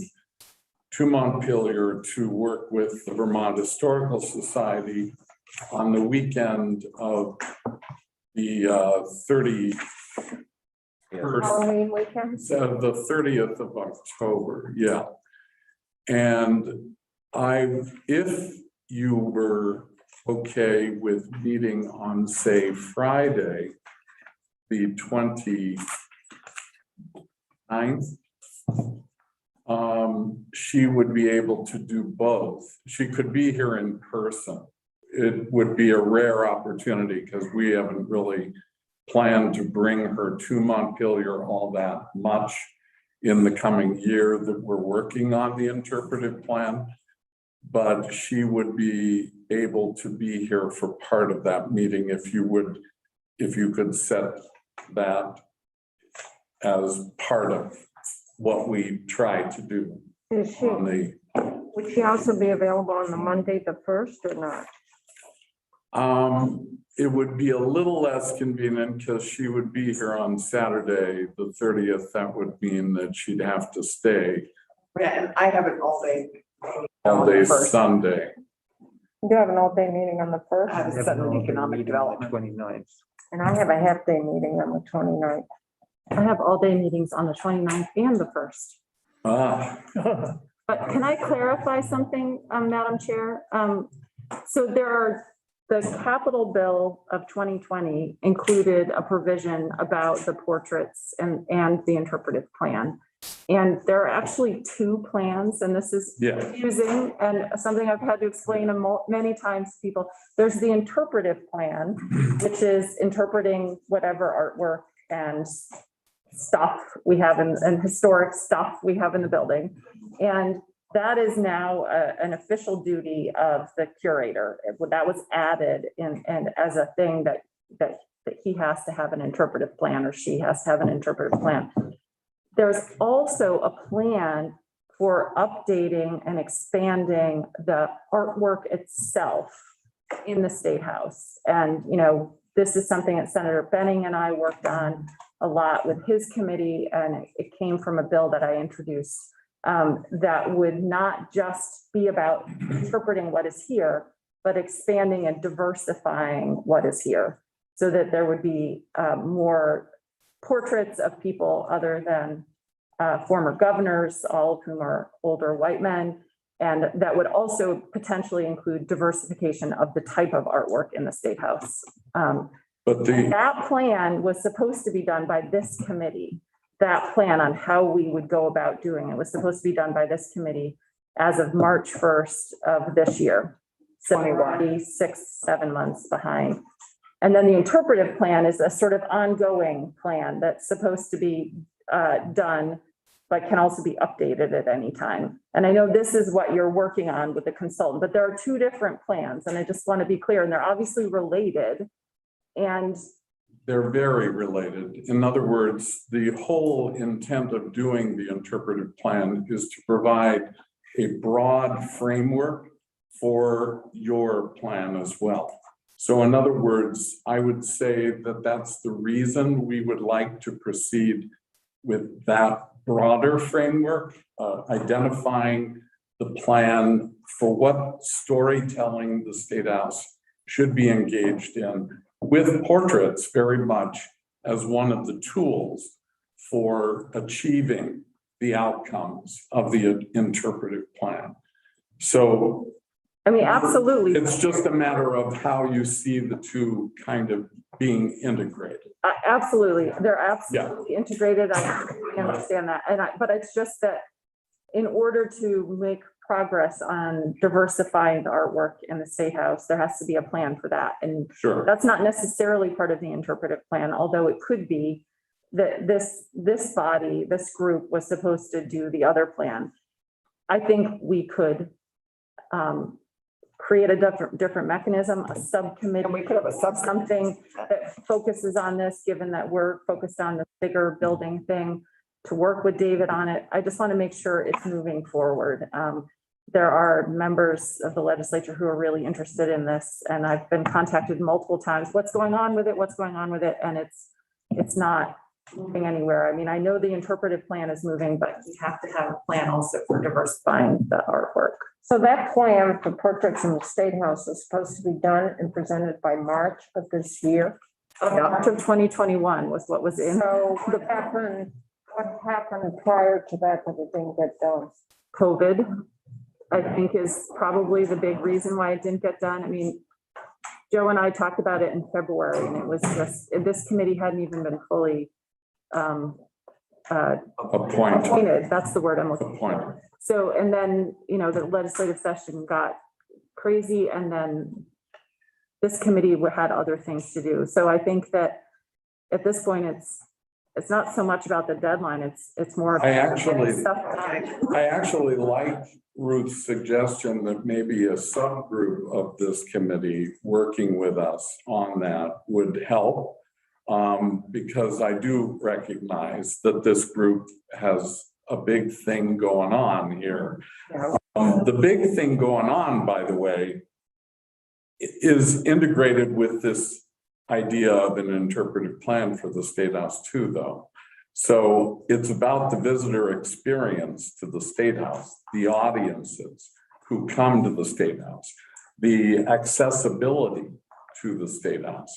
to Montpelier to work with the Vermont Historical Society on the weekend of the 31st, Halloween weekend. the 30th of October, yeah. And if you were okay with meeting on, say, Friday, the 29th, she would be able to do both. She could be here in person. It would be a rare opportunity because we haven't really planned to bring her to Montpelier all that much in the coming year that we're working on the interpretive plan. But she would be able to be here for part of that meeting if you could set that as part of what we try to do Is she, on the, would she also be available on the Monday, the 1st, or not? it would be a little less convenient because she would be here on Saturday, the 30th. That would mean that she'd have to stay Yeah, and I have an all day. all day First. Sunday. You do have an all-day meeting on the I 1st, have a sudden economic development. 29th. and I have a half-day meeting on the 29th. I have all-day meetings on the 29th and the 1st. Ah, But can I clarify something, Madam Chair? So the capital bill of 2020 included a provision about the portraits and the interpretive plan. And there are actually two plans, and this is yeah, confusing and something I've had to explain many times to people. There's the interpretive plan, which is interpreting whatever artwork and stuff we have and historic stuff we have in the building. And that is now an official duty of the curator. That was added and as a thing that he has to have an interpretive plan, or she has to have an interpretive plan. There's also a plan for updating and expanding the artwork itself in the State House. And, this is something that Senator Benning and I worked on a lot with his committee, and it came from a bill that I introduced that would not just be about interpreting what is here, but expanding and diversifying what is here, so that there would be more portraits of people other than former governors, all of whom are older white men. And that would also potentially include diversification of the type of artwork in the State House. but That plan was supposed to be done by this committee. That plan on how we would go about doing it was supposed to be done by this committee as of March 1st of this year. So we're already 6-7 months behind. And then the interpretive plan is a sort of ongoing plan that's supposed to be done, but can also be updated at any time. And I know this is what you're working on with the consultant, but there are two different plans, and I just want to be clear, and they're obviously related. And they're very related. In other words, the whole intent of doing the interpretive plan is to provide a broad framework for your plan as well. So in other words, I would say that that's the reason we would like to proceed with that broader framework, identifying the plan for what storytelling the State House should be engaged in, with portraits very much as one of the tools for achieving the outcomes of the interpretive plan. So I mean, absolutely. it's just a matter of how you see the two kind of being integrated. Absolutely. They're absolutely integrated. I understand that. But it's just that in order to make progress on diversifying the artwork in the State House, there has to be a plan for that. And Sure. that's not necessarily part of the interpretive plan, although it could be that this body, this group was supposed to do the other plan. I think we could create a different mechanism, a subcommittee. And we could have a something that focuses on this, given that we're focused on the bigger building thing, to work with David on it. I just want to make sure it's moving forward. There are members of the legislature who are really interested in this, and I've been contacted multiple times. What's going on with it? What's going on with it? And it's not moving anywhere. I mean, I know the interpretive plan is moving, but we have to have a plan also for diversifying the artwork. So that plan for portraits in the State House is supposed to be done and presented by March of this year. March of 2021 was what was in So what happened prior to that it didn't get done? COVID, I think, is probably the big reason why it didn't get done. I mean, Joe and I talked about it in February, and it was just, this committee hadn't even been fully appointed. That's the word I'm looking for. So, and then, you know, the legislative session got crazy, and then this committee had other things to do. So I think that at this point, it's not so much about the deadline, it's more about getting stuff done. I actually like Ruth's suggestion that maybe a subgroup of this committee working with us on that would help. Because I do recognize that this group has a big thing going on here. The big thing going on, by the way, is integrated with this idea of an interpretive plan for the State House too, though. So it's about the visitor experience to the State House, the audiences who come to the State House, the accessibility to the State House,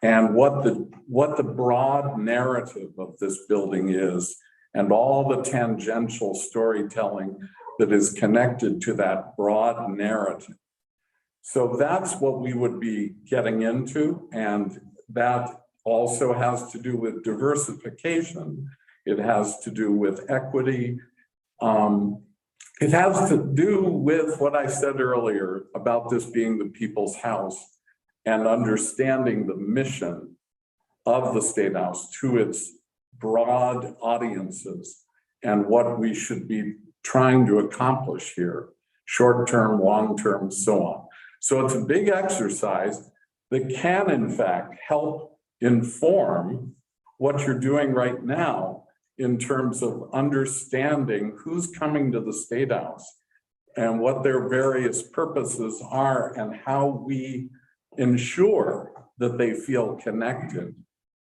and what the broad narrative of this building is, and all the tangential storytelling that is connected to that broad narrative. So that's what we would be getting into, and that also has to do with diversification. It has to do with equity. It has to do with what I said earlier about this being the people's house and understanding the mission of the State House to its broad audiences and what we should be trying to accomplish here, short-term, long-term, so on. So it's a big exercise that can, in fact, help inform what you're doing right now in terms of understanding who's coming to the State House and what their various purposes are and how we ensure that they feel connected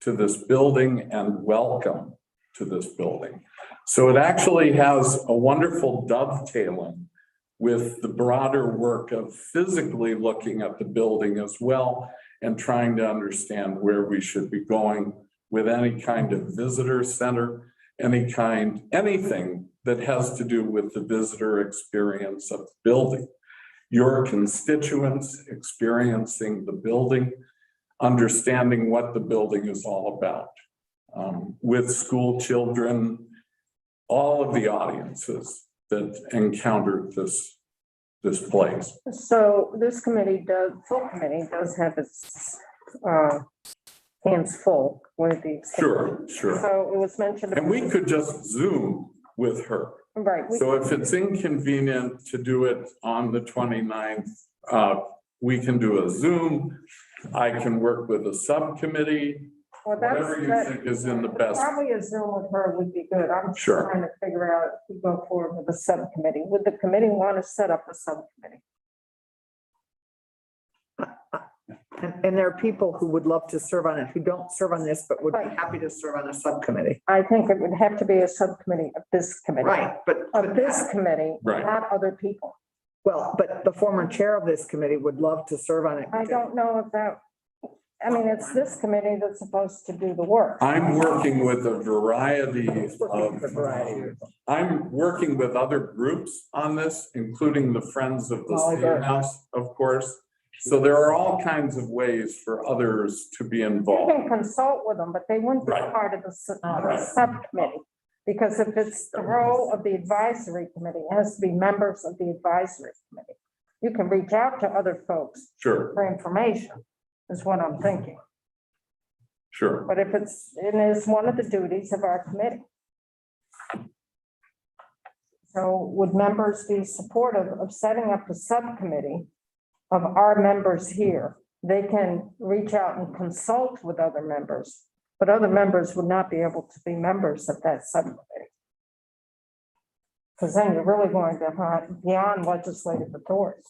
to this building and welcome to this building. So it actually has a wonderful dovetailing with the broader work of physically looking at the building as well and trying to understand where we should be going with any kind of visitor center, anything that has to do with the visitor experience of the building. Your constituents experiencing the building, understanding what the building is all about. With school children, all of the audiences that encountered this place. So this full committee does have its hands full with the. Sure. So it was mentioned. And we could just Zoom with her. Right. So if it's inconvenient to do it on the 29th, we can do a Zoom. I can work with a subcommittee, whatever you think is in the best. Probably a Zoom with her would be good. I'm just Sure. trying to figure out if we go forward with a subcommittee. Would the committee want to set up a subcommittee? And there are people who would love to serve on it, who don't serve on this, but would be happy to serve on a subcommittee. I think it would have to be a subcommittee of this committee. Right, Of this committee, Right. not other people. well, but the former chair of this committee would love to serve on it. I don't know if that, I mean, it's this committee that's supposed to do the work. I'm working with a variety It's working of, with a variety. I'm working with other groups on this, including the Friends of the Oh, State House, of course. So there are all kinds of ways for others to be You involved. can consult with them, but they wouldn't be Right. part of the subcommittee. Because if it's the role of the advisory committee, it has to be members of the advisory committee. You can reach out to other folks Sure, for information, is what I'm thinking. sure. But if it is one of the duties of our committee. So would members be supportive of setting up a subcommittee of our members here? They can reach out and consult with other members, but other members would not be able to be members of that subcommittee. Because then you're really going to hunt beyond legislative authority.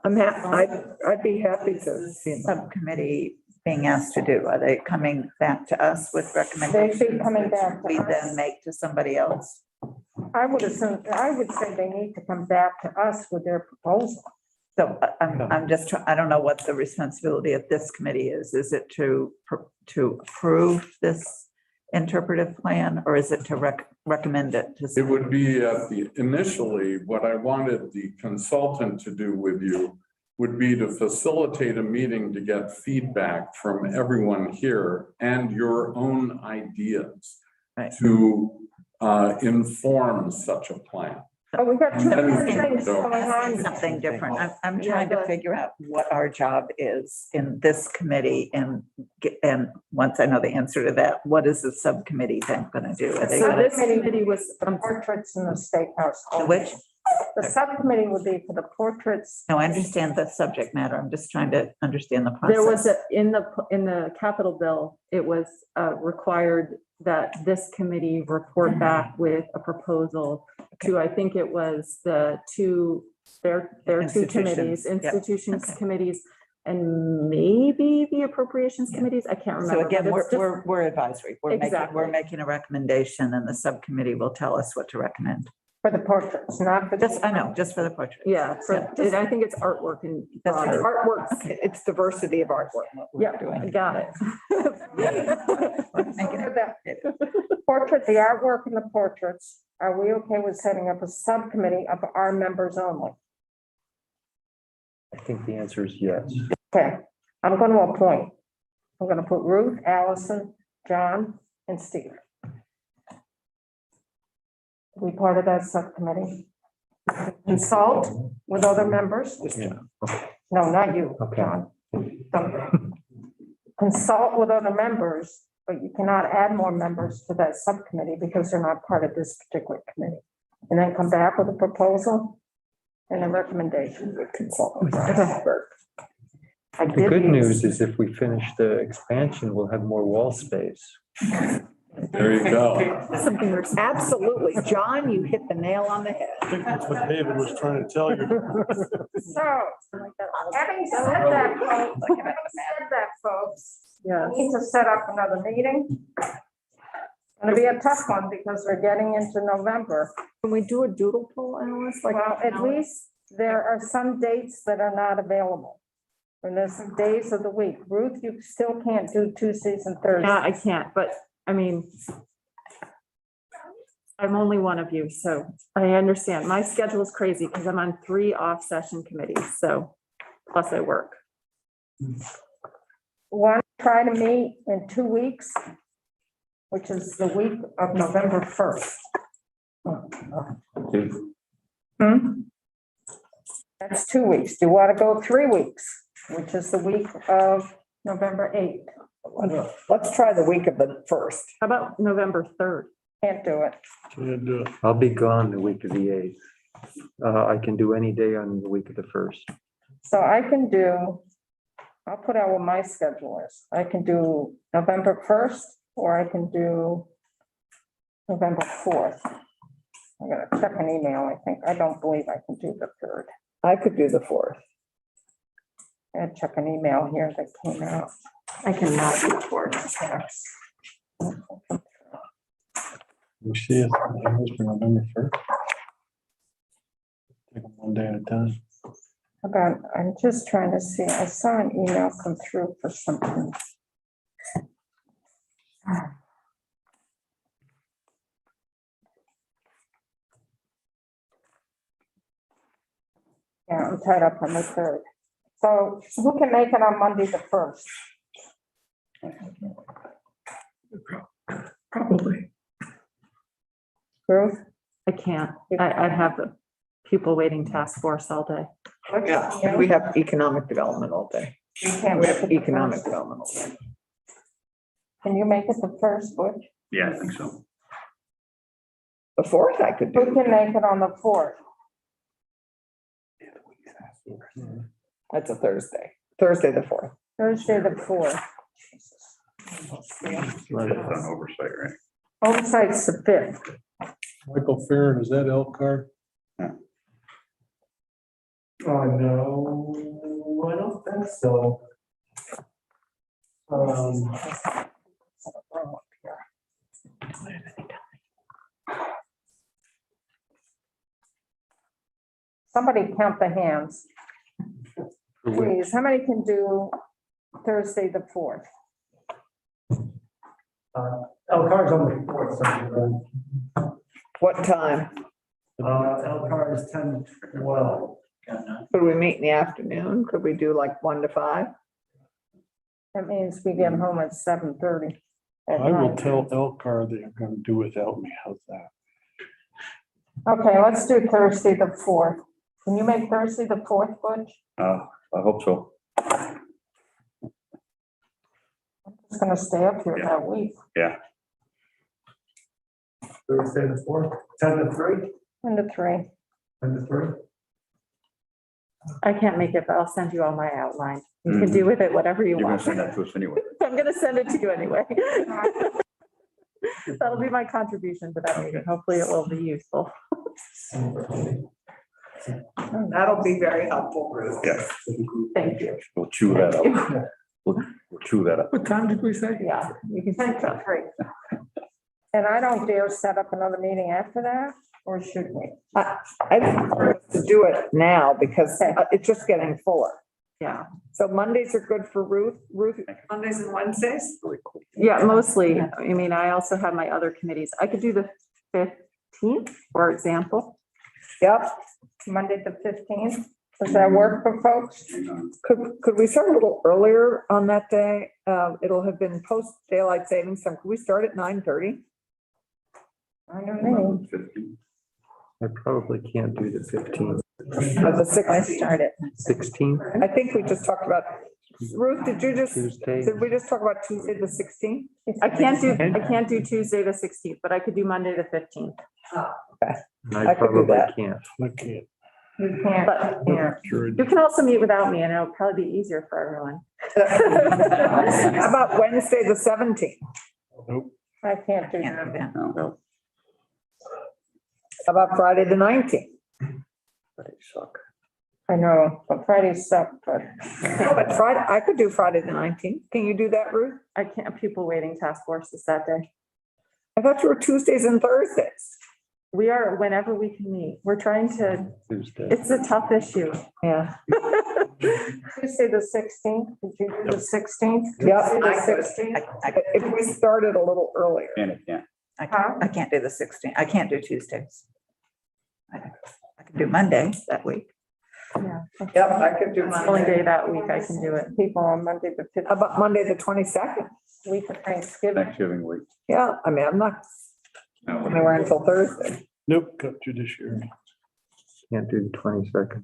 I'd be happy to see. Subcommittee being asked to do, are they coming back to us with recommendations? They'd be coming back to We us. then make to somebody else? I would assume, I would say they need to come back to us with their proposal. So I'm just, I don't know what the responsibility of this committee is. Is it to approve this interpretive plan, or is it to recommend it to? It would be initially, what I wanted the consultant to do with you would be to facilitate a meeting to get feedback from everyone here and your own ideas Right. to inform such a plan. But we got two And then we different can things go. going on. Something different. I'm Yeah, trying to but- figure out what our job is in this committee and once I know the answer to that, what is the subcommittee then gonna do? Are they So gonna- this committee was the portraits in the State House. The which? The subcommittee would be for the portraits. No, I understand the subject matter. I'm just trying to understand the process. There was in the capital bill, it was required that this committee report back with a proposal to, I think it was their two Institutions, committees, yep. institutions Okay. committees, and maybe the appropriations committees. I can't remember. So again, but it's just- we're advisory. We're Exactly. making a recommendation and the subcommittee will tell us what to recommend. For the portraits, not for. Just, I know, just for the portrait. Yeah, Yeah, and I think it's artwork and. That's right. Artwork. It's diversity of artwork. what we're Yeah, doing. I got it. Making it- Portrait, the artwork and the portraits, are we okay with setting up a subcommittee of our members only? I think the answer is yes. Okay, I'm going to appoint. I'm going to put Ruth, Allison, John, and Steve. We part of that subcommittee. Consult with other members. Yeah. No, not you, Okay. John. Don't. Consult with other members, but you cannot add more members to that subcommittee because they're not part of this particular committee. And then come back with a proposal and a recommendation. I The did good use- news is if we finish the expansion, we'll have more wall space. There you go. Absolutely. John, you hit the nail on the head. I think that's what David was trying to tell you. So, having said that, folks, Yes. we need to set up another meeting. It's gonna be a tough one because we're getting into November. Can we do a doodle poll, Alice? Like, Well, at least there are some dates that are not available. And there's some days of the week. Ruth, you still can't do Tuesdays and Yeah, Thursdays. I can't, but I mean, I'm only one of you, so I understand. My schedule is crazy because I'm on 3 off-session committees, so plus I work. One, try to meet in 2 weeks, which is the week of November 1st. That's 2 weeks. Do you want to go 3 weeks, which is the week of November 8th? Let's try the week of the 1st. How about November 3rd? Can't do it. And, I'll be gone the week of the 8th. I can do any day on the week of the 1st. So I can do, I'll put out what my schedule is. I can do November 1st, or I can do November 4th. I'm gonna check an email, I think. I don't believe I can do the 3rd. I could do the 4th. I check an email here that came out. I cannot report tax. We see it, for November 1st. Take them one day at a time. About, I'm just trying to see, I saw an email come through for something. Yeah, I'm tied up on the 3rd. So who can make it on Monday, the 1st? Probably. Ruth? I can't. I have the pupil waiting task force all day. Yeah, and we have economic development all day. You can't We make have it the economic 1st. development all day. Can you make it the 1st, Butch? Yeah, I think so. The 4th I could Who do. can make it on the 4th? That's a Thursday. Thursday, the 4th. Thursday, the 4th. That's an oversight, right? Oversight's the 5th. Michael Farren, is that Elkhart? Oh, no, I don't think so. Somebody count the hands. Please, how many can do Thursday, the 4th? Elkhart is on the 4th, What time? Elkhart is 10, 12. Could we meet in the afternoon? Could we do like 1 to 5? That means we get home at 7:30. at I will night. tell Elkhart they're gonna do without me. How's that? Okay, let's do Thursday, the 4th. Can you make Thursday, the 4th, Butch? I hope so. I'm just gonna stay up here that week. Yeah. Thursday the 4th, 10 to 3, 10 to 3. 10 to 3. I can't make it, but I'll send you all my outline. You can do with it whatever you You're gonna want. send that to us anyway. I'm gonna send it to you anyway. That'll be my contribution to that meeting. Hopefully it will be useful. That'll be very helpful, Ruth. Yeah, Thank you. we'll chew that up. We'll chew that up. What time did we say? Yeah, you can take that. 3. And I don't dare set up another meeting after that, or should we? I prefer to do it now because it's just getting fuller. Yeah. So Mondays are good for Ruth. Ruth, Mondays and Wednesdays? Yeah, mostly. I mean, I also have my other committees. I could do the 15th, for example. Yep, Monday, the 15th. Does that work for folks? Could we start a little earlier on that day? It'll have been post daylight savings time. Could we start at 9:30? I don't know. I probably can't do the 15th, The 16th. 16th, I think we just talked about, Ruth, Tuesday. did we just talk about Tuesday, the 16th? I can't do Tuesday, the 16th, but I could do Monday, the 15th. I I could do probably that. can't. I can't. You can't. But Yeah. Sure. you can also meet without me and it'll probably be easier for everyone. How about Wednesday, the 17th? Nope. I can't do that. No, How about Friday, the 19th? but they suck. I know, but Fridays suck, but But Friday, I could do Friday, the 19th. Can you do that, Ruth? I can't, people waiting task forces that day. I thought you were Tuesdays and Thursdays. We are, whenever we can meet, we're trying to, Tuesday. it's a tough issue. Yeah. Tuesday, the 16th, could you do the 16th? Yep, Tuesday, I could. the 16th? If we started a little earlier. And it can't. I can't do the 16th. I can't do Tuesdays. I can do Monday that week. Yeah. Yep, I could do It's the only Monday. day that week I can do it. People on Monday, the How 5th, about Monday, the 22nd? week of Thanksgiving. Thanksgiving week. Yeah, I mean, I'm not anywhere until Thursday. Nope, got judiciary. Can't do the 22nd.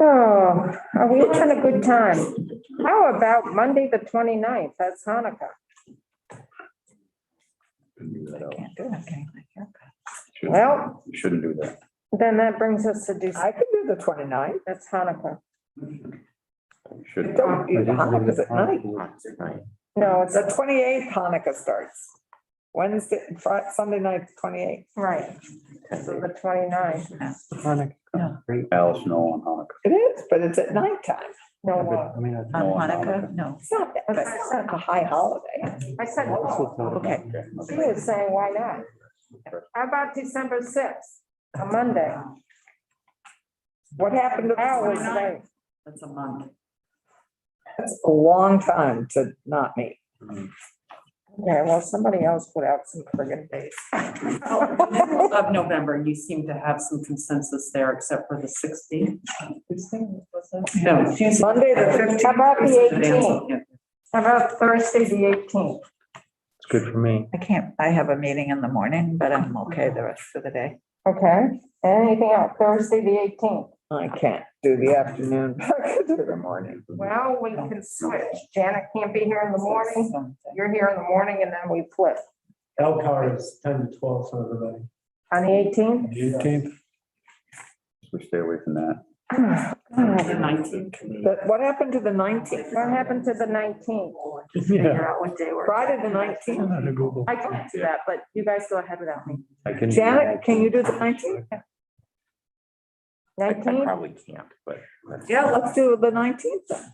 Oh, are we having a good time? How about Monday, the 29th? That's Hanukkah. Couldn't do that I out. can't do it. Okay. Shouldn't- Well- you Shouldn't do that. Then that brings us to I December. could do the 29th. That's Hanukkah. You Shouldn't. Don't, Hanukkah's at night. No, it's, The 28th Hanukkah starts. Wednesday, Friday, Sunday night, 28th. right. So the 29th. Alice, no on Hanukkah. It is, but it's at nighttime. No, I mean, On Hanukkah? No. It's not, it's not a high holiday. I said, Okay. she was saying, why not? How about December 6th, a Monday? What happened to the Oh, it's 29th? late. That's a month. That's a long time to not meet. Okay, well, somebody else put out some friggin' dates. Of November, you seem to have some consensus there, except for the 16th. No, Tuesday. Monday, the 15th. How about the 18th? How about Thursday, the 18th? it's good for me. I have a meeting in the morning, but I'm okay the rest of the day. Okay, anything else? Thursday, the 18th? I can't do the afternoon, but I could do the morning. Well, we can switch. Janet can't be here in the morning. You're here in the morning and then we flip. Elcar is 10 to 12 for everybody. On the 18th? The 18th. We stay away from that. The 19th. But what happened to the 19th? What happened to the 19th? Yeah. out what day we're. Friday, the 19th. Not a Google. I can't do that, but you guys go ahead without me. I can. Janet, can you do the 19th? I 19th? probably can't, but. that's- Yeah, let's do the 19th then.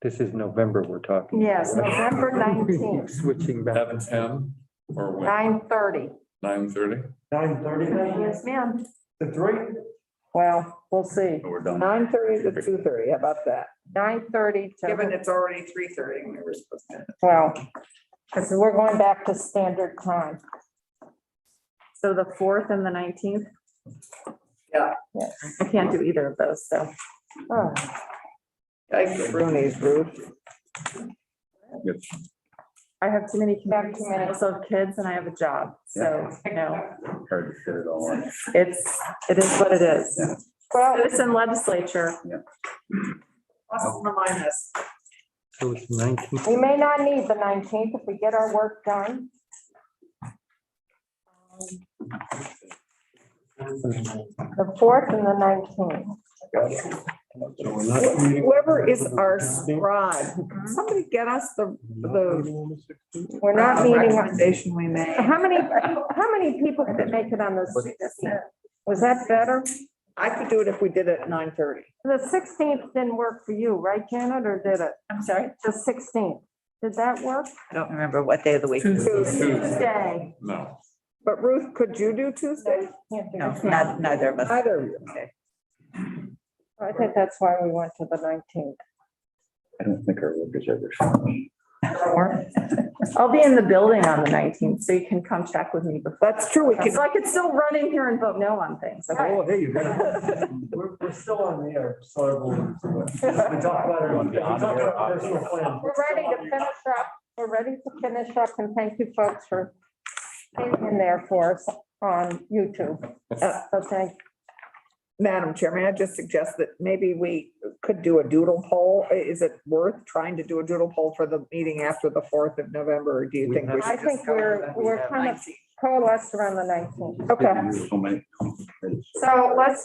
This is November we're talking. Yes, November 19th, Switching back. At 10 or when? 9:30. 9:30? 9:30, Yes, ma'am. to 3? Well, we'll see. So we're done. 9:30 to 2:30, how about that? 9:30 Given to, it's already 3:30, we were supposed to. well, because we're going back to standard time. So the 4th and the 19th? Yes. I can't do either of those, so. Oh, Like Rooney's Ruth. I have too many Back committees, too many. I also have kids and I have a job, so, you know, Hard to fit it all in. it is what it is. well, Citizen legislature. Must remind us. So it's 19th. we may not need the 19th if we get our work done. The 4th and the 19th. So we're not meeting- Whoever is our scribe, somebody get us the We're not meeting. recommendation we made. How many people could make it on the 16th? Was that better? I could do it if we did it at 9:30. The 16th didn't work for you, right, Janet, or did it? I'm sorry, The 16th, did that work? I don't remember what day of the week. it is. Tuesday. No. But Ruth, could you do Tuesday? No, neither of us. Either of you. Okay. I think that's why we went to the 19th. I don't think our work is ever finished. I'll be in the building on the 19th, so you can come check with me before. That's true, we can. So I could still run in here and vote no on things. okay? Oh, there you go. We're still on the air, so we talk about our personal plan. We're ready to finish up. We're ready to finish up, and thank you folks for being in there for us on YouTube. Okay, Madam Chairman, I just suggest that maybe we could do a doodle poll. Is it worth trying to do a doodle poll for the meeting after the 4th of November? Or do you think we I should think just go? we're kind of coalesced around the 19th. Okay. So many. So let's